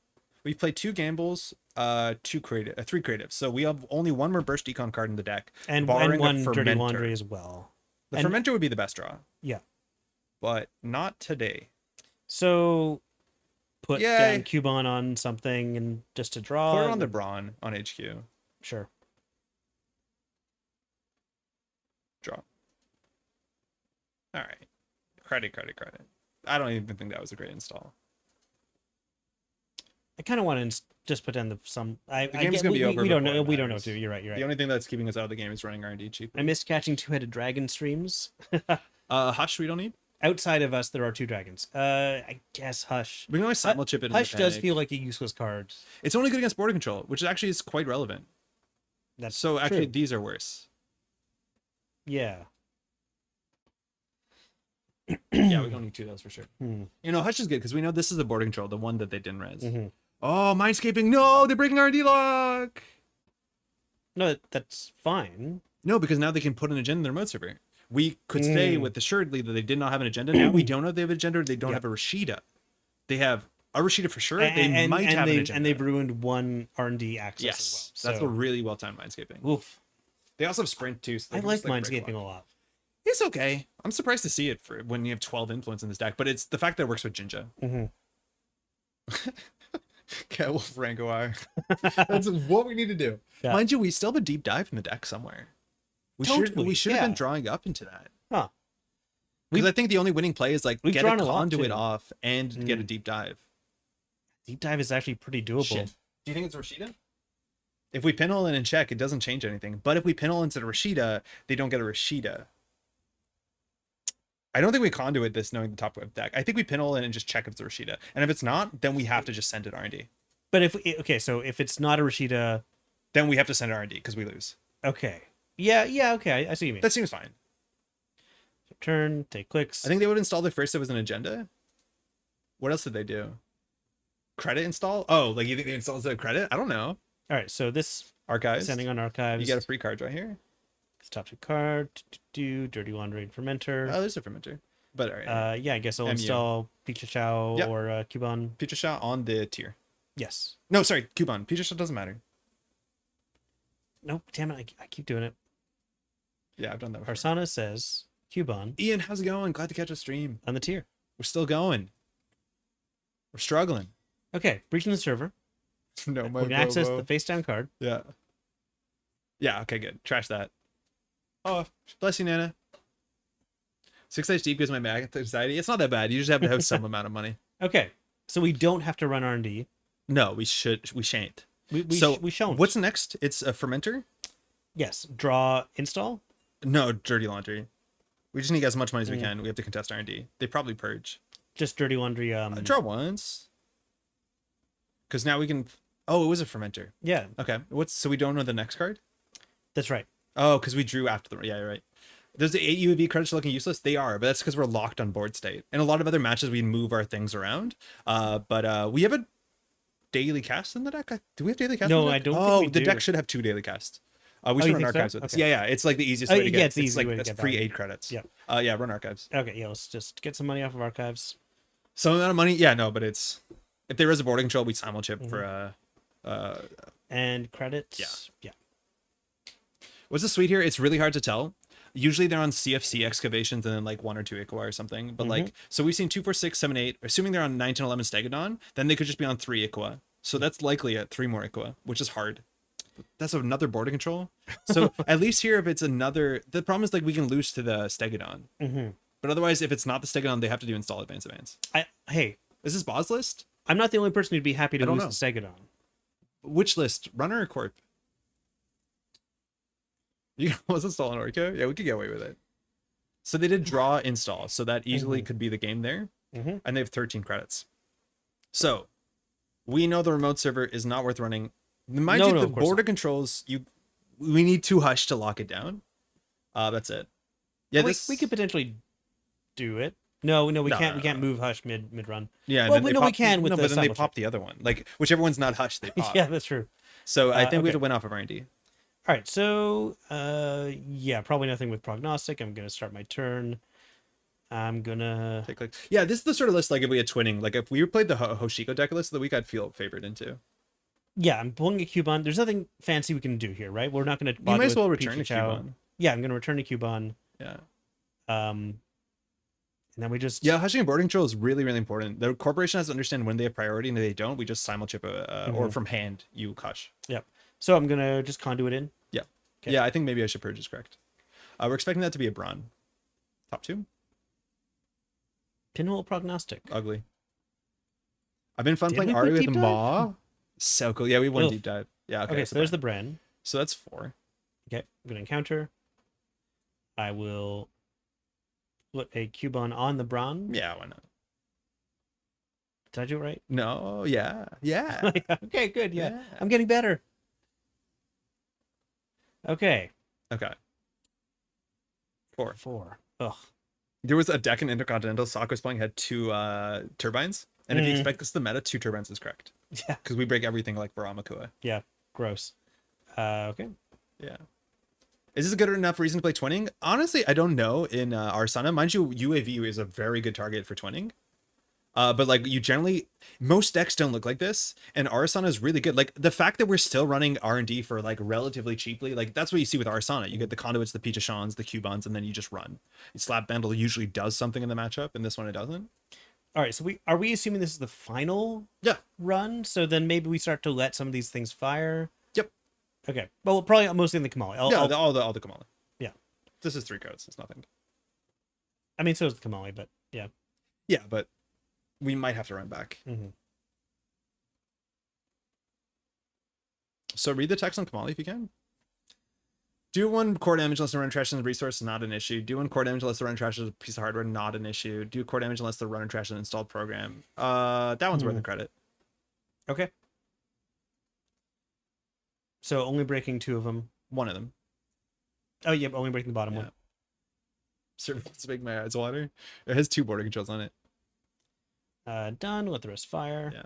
We've played 2 gambles, 3 creative. So we have only 1 more Burst Econ card in the deck. And barring one the Dirty Fermenter. Laundry as well. The Fermenter would be the best draw. Yeah. But not today. So put Yay. down Cubon on something and just to draw. Put it on the Brawn on HQ. Sure. Draw. All right. Credit. I don't even think that was a great install. I kind of want to just put down the game's gonna be over We don't before know. it We don't know. matters. Too. You're right. The only thing that's keeping us out of the game is running R&D cheap. I missed catching 2-headed dragon streams. Hush, we don't need. Outside of us, there are 2 dragons. I guess Hush. We can always simul chip it. Hush does feel like a useless card. It's only good against border control, which actually is quite relevant. That's so actually true. These are worse. Yeah. Yeah, we don't need 2 of those for sure. Hmm. You know, Hush is good because we know this is the border control, the one that they didn't res. Oh, Mindscaping! No, they're breaking R&D lock. No, that's fine. No, because now they can put an agenda in their remote server. We could say with assuredly that they did not have an agenda. Now we don't know if they have an agenda or they don't have a Rashida. They have a Rashida for sure. They might have an agenda. And they've ruined 1 R&D access yes, as well. That's a really well-timed Mindscaping. Oof. They also have Sprint too. So I like Mindscaping a lot. It's okay. I'm surprised to see it for when you have 12 influence in this deck, but it's the fact that it works with Jinja. Cat Wolf Rangoire. That's what we need to do. Yeah. Mind you, we still have a deep dive in the deck somewhere. We should have been drawing up into that. Huh. Because I think the only winning play is like get a conduit off and get a deep dive. Deep dive is actually pretty doable. Shit. Do you think it's Rashida? If we pinhole in and check, it doesn't change anything. But if we pinhole into the Rashida, they don't get a Rashida. I don't think we conduit this knowing the top of deck. I think we pinhole in and just check if it's a Rashida. And if it's not, then we have to just send it R&D. But so if it's not a Rashida, then we have to send R&D because we lose. Okay. Yeah, okay. I see what you mean. That seems fine. Turn, take clicks. I think they would install the first that was an agenda. What else did they do? Credit install? Oh, like you think they installed a credit? I don't know. All right, so this archives. Sending on archives. You get a free card right here. Top 2 card. Dirty Laundry and Fermenter. Oh, there's a Fermenter. But all right. Yeah, I guess I'll install Pichachao or Cubon. Pichachao on the tier. Yes. No, sorry, Cubon. Pichachao doesn't matter. Nope, damn it, I keep doing it. Yeah, I've done that before. Arisanna says Cubon. Ian, how's it going? Glad to catch a stream. On the tier. We're still going. We're struggling. Okay, breaching the server. No, we can access the face down card. Yeah. Yeah, okay, good. Trash that. Oh, bless you, Nana. 6 dice deep gives my math anxiety. It's not that bad. You just have to have some amount of money. Okay, so we don't have to run R&D. No, we should. We shan't. We shan't. What's next? It's a Fermenter? Yes. Draw, install? No, Dirty Laundry. We just need as much money as we can. We have to contest R&D. They probably purge. Just Dirty Laundry. Draw once. Because now we can... Oh, it was a fermenter. Yeah, Okay. So we don't know the next card? that's right. Oh, because we drew after the. Yeah, you're right. There's the 8 UAV credits looking useless. They are, but that's because we're locked on board state. In a lot of other matches, we move our things around. But we have a daily cast in the deck. Do we have daily cast? No, in the deck? I don't think Oh, we the do. deck should have 2 daily casts. We you should run think so? archives with this. Okay. Yeah, it's like the easiest Oh, way to get. yeah, it's the easy like way to that's get free value. 8 credits. Yep. Yeah, run archives. Okay, yeah, let's just get some money off of archives. Some amount of money. Yeah, no, but it's if there is a boarding control, we simul chip for And credits. Yeah. What's the sweet here? It's really hard to tell. Usually they're on CFC excavations and then like 1 or 2 Iqua or something. But like, so we've seen 2, 4, 6, 7, 8. Assuming they're on 9, 10, 11 Stegodon, then they could just be on 3 Iqua. So that's likely at 3 more Iqua, which is hard. That's another boarding control. So at least here, if it's another, the problem is like we can lose to the Stegodon. But otherwise, if it's not the Stegodon, they have to do install advance. Hey, Is this boss list? I'm not the only person who'd be happy to I don't lose know. the Stegodon. Which list? Runner or Corp? You was install an Orco? Yeah, we could get away with it. So they did draw install, so that easily could be the game there. And they have 13 credits. So we know the remote server is not worth running. Mind you, the of course border not. controls, we need 2 Hush to lock it down. That's it. Yeah, We could potentially do it. No, we No, can't. no, We can't move Hush mid run. Yeah, Well, then they we pop, can with no, the but then they simul pop the other one. Like whichever one's not Hush, they pop. Yeah, that's true. So I think we have okay. to win off of R&D. All right, so yeah, probably nothing with prognostic. I'm gonna start my turn. I'm gonna Take like yeah, this is the sort of list like if we had twinning. Like if we played the Hoshiko deck list of the week, I'd feel favored into. yeah, I'm pulling a Cubon. There's nothing fancy we can do here, right? We're not gonna. You might as well return to Chow. Cubon. Yeah, I'm gonna return to Cubon. Yeah. And then we just Hushing and boarding control is really, really important. The corporation has to understand when they have priority and they don't. We just simul chip or from hand you hush. Yep. So I'm gonna just conduit in. Yeah. Okay. Yeah, I think maybe I should purge is correct. We're expecting that to be a Brawn. Top 2. Pinhole prognostic. Ugly. I've been fun Did playing we Ari put with deep dive? Maw. So cool. Yeah, we won Ugh. deep dive. Yeah. Okay, so there's the Bren. So that's 4. Okay, I'm gonna encounter. I will put a Cubon on the Bron. Yeah, why not? Did I do it right? No. Yeah. Yeah. Okay, good. Yeah. Yeah. I'm getting better. Okay. Okay. 4. 4. Ugh. There was a deck in Intercontinental Sock was playing had 2 turbines. And if you expect this the meta, 2 turbines is correct. Yeah. Because we break everything like Baramakua. Yeah. Gross. Okay. Yeah. Is this a good enough reason to play twinning? Honestly, I don't know in Arisanna. Mind you, UAV is a very good target for twinning. But like you generally, most decks don't look like this, and Arisanna is really good. Like the fact that we're still running R&D for like relatively cheaply, like that's what you see with Arisanna. You get the conduits, the Pichashans, the Cubons, and then you just run. Slap Vandal usually does something in the matchup, and this one it doesn't. All right. So are we assuming this is the final Yeah. run? So then maybe we start to let some of these things fire. Yep. Okay. Well, probably mostly in the Kamali. All the Kamala. Yeah. This is 3 codes. It's nothing. I mean, so is the Kamali, but yeah. Yeah, but we might have to run back. So read the text on Kamali if you can. Do 1 core damage unless the runner trashes a resource, not an issue. Do 1 core damage unless the runner trashes a piece of hardware, not an issue. Do core damage unless the runner trashes an installed program. That one's worth the credit. Okay. So only breaking 2 of them. 1 of them. Oh, yeah, only breaking the bottom Yeah. one. Certainly to make my eyes water. It has 2 border controls on it. Done. Let the rest fire. Yeah.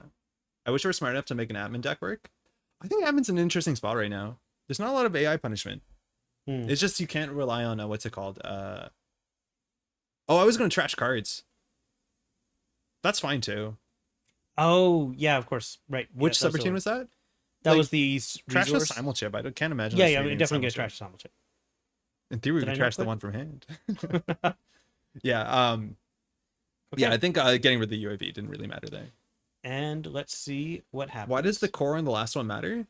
I wish we were smart enough to make an admin deck work. I think admin's an interesting spot right now. There's not a lot of AI punishment. It's just you can't rely on what's it called? Oh, I was gonna trash cards. That's fine too. Oh, yeah, of course. Right. Which yeah, subroutine was that? That like, was the Trash resource. the simul chip. I can't imagine. Yeah, us yeah, reading we definitely get simul trash chip. simul chip. In theory, we Did I could not trash the click? one from hand. Yeah. Yeah, I think getting rid of the UAV didn't really matter there. And let's see what happens. Why does the core on the last one matter?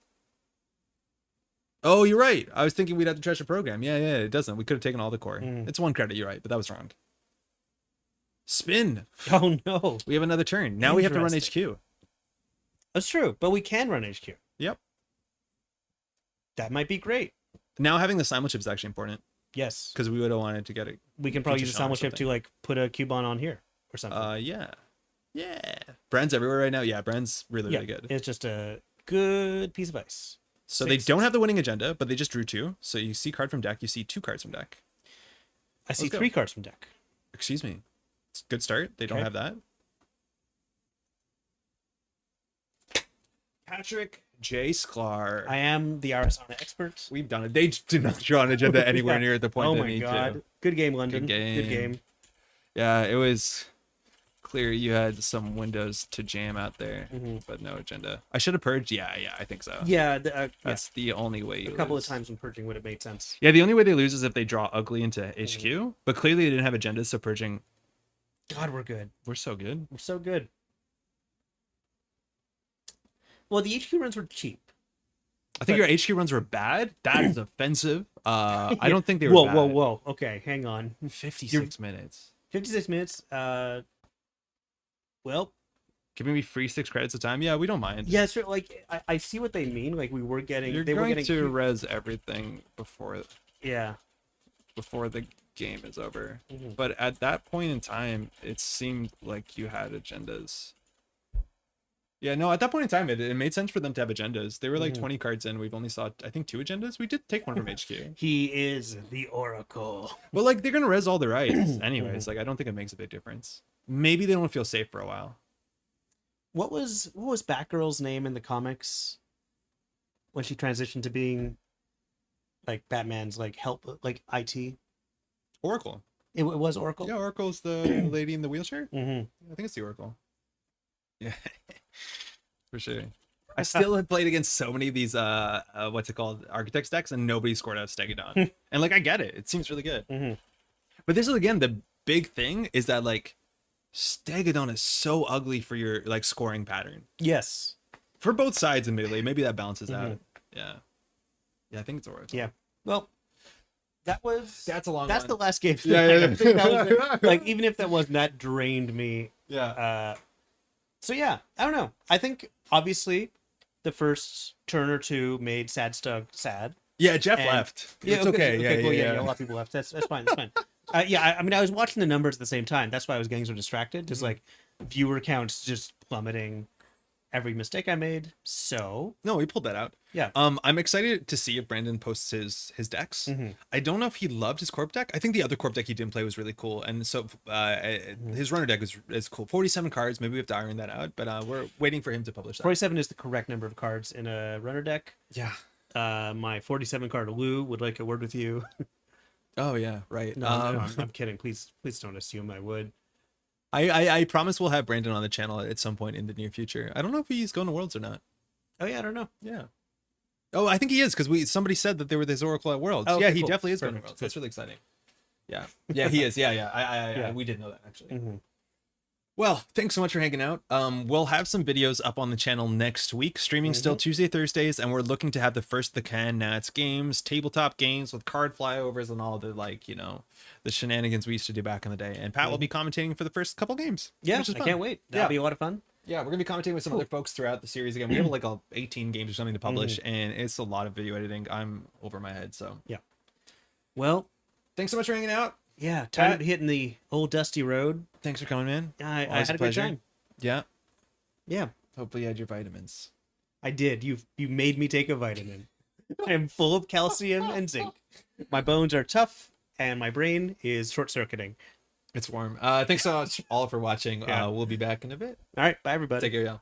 Oh, you're right. I was thinking we'd have to trash a program. Yeah, it doesn't. We could have taken all the core. It's 1 credit. You're right, but that was wrong. Spin. Oh, no. We have another turn. Now we have to run Interesting. HQ. That's true, but we can run HQ. Yep. That might be great. Now having the simul chip is actually important Yes. because we would have wanted to get it. We can probably use the Pichashon or simul chip to something. like put a Cubon on here or something. Yeah. Brand's everywhere right now. Yeah, Brand's really, yeah, really good. it's just a good piece of ice. So 6. they don't have the winning agenda, but they just drew 2. So you see card from deck, you see 2 cards from deck. I see Let's go. 3 cards from deck. Excuse me. It's a good start. They don't Okay. have that. Patrick J. Sklar. I am the Arisanna expert. We've done it. They did not draw an agenda anywhere Yeah. near at the point Oh they my need god. to. Good game, London. Good game. Good game. Yeah, it was clear you had some windows to jam out there, Mhm. but no agenda. I should have purged. Yeah, I think so. Yeah, That's the only way you a couple lose. of times when purging would have made sense. Yeah, the only way they lose is if they draw ugly into HQ, but clearly they didn't have agendas, so purging. God, we're good. We're so good. We're so good. Well, the HQ runs were cheap. I think But- your HQ runs were bad. That is offensive. I don't think they were Whoa, bad. whoa. Okay, hang on. 56 minutes. 56 minutes. Well, Giving me free 6 credits a time. Yeah, we don't mind. yeah, it's like I see what they mean. Like we were getting, You're they were going getting, to res everything before yeah. the game is over. Mhm. But at that point in time, it seemed like you had agendas. Yeah, no, at that point in time, it made sense for them to have agendas. They were like Mhm. 20 cards in. We've only saw, I think, 2 agendas. We did take one from HQ. He is the Oracle. Well, like, they're going to res all their items anyways. Like, I don't think it makes a big difference. Maybe they don't feel safe for a while. What was Batgirl's name in the comics when she transitioned to being like Batman's like help like IT? Oracle. It was Oracle. Yeah, Oracle's the lady in the wheelchair. Mm-hmm. I think it's the Oracle. Yeah, for sure. I still had played against so many of these what's it called, Architects decks, and nobody scored out Stegadon. And like, I get it. It seems really good. Mm-hmm. But this is, again, the big thing is that like Stegadon is so ugly for your like scoring pattern. Yes. For both sides, admittedly. Maybe that balances out. Yeah. Yeah, I think it's Oracle. Yeah. Well, that's That's a long that's one. the last game. Yeah, yeah, I think that was it. Like even if that wasn't, that drained me. Yeah. So yeah, I don't know. I think obviously the first turn or two made Sad Stug sad. Yeah, Jeff And- left. Yeah, It's okay. Yeah, well, yeah. A lot of people left. That's fine. That's fine. Yeah, I mean, I was watching the numbers at the same time. That's why I was getting so distracted. Just like viewer counts just plummeting. Every mistake I made. So No, we pulled that out. yeah. I'm excited to see if Brandon posts his decks. Mhm. I don't know if he loved his corp deck. I think the other corp deck he didn't play was really cool, and so his runner deck is cool. 47 cards. Maybe we have to iron that out, but we're waiting for him to publish that. 47 is the correct number of cards in a runner deck. Yeah. My 47 card Lou would like a word with you. Oh yeah. Right. No, I'm kidding. Please don't assume I would. I promise we'll have Brandon on the channel at some point in the near future. I don't know if he's going to Worlds or not. Oh yeah, I don't know. Yeah. Oh, I think he is, because somebody said that there were this Oracle at Worlds. Oh, yeah, okay, he cool. definitely is going to Perfect. Worlds. That's really exciting. Yeah. Yeah, he is. Yeah. Yeah. We did know that, actually. Mhm. Well, thanks so much for hanging out. We'll have some videos up on the channel next week. Streaming still Tuesday, Thursdays, and we're looking to have the first of the Can Nats games, tabletop games with card flyovers and all the the shenanigans we used to do back in the day. And Pat will be commentating for the first couple games. Yeah, which is I fun. can't wait. That'll be a lot of fun. Yeah, we're gonna be commentating with some other folks throughout the series. Again, we have like 18 games or something to publish, and it's a lot of video editing. I'm over my head, so Well, thanks so much for hanging out. yeah, time Pat? to hitting the old dusty road. Thanks for coming, man. I Always had a a good pleasure. time. Yeah, Yeah, hopefully you had your vitamins. I did. You made me take a vitamin. I am full of calcium and zinc. My bones are tough, and my brain is short circuiting. It's warm. Thanks so much all for watching. Yeah. We'll be back in a bit. All right, bye everybody. Take care, y'all.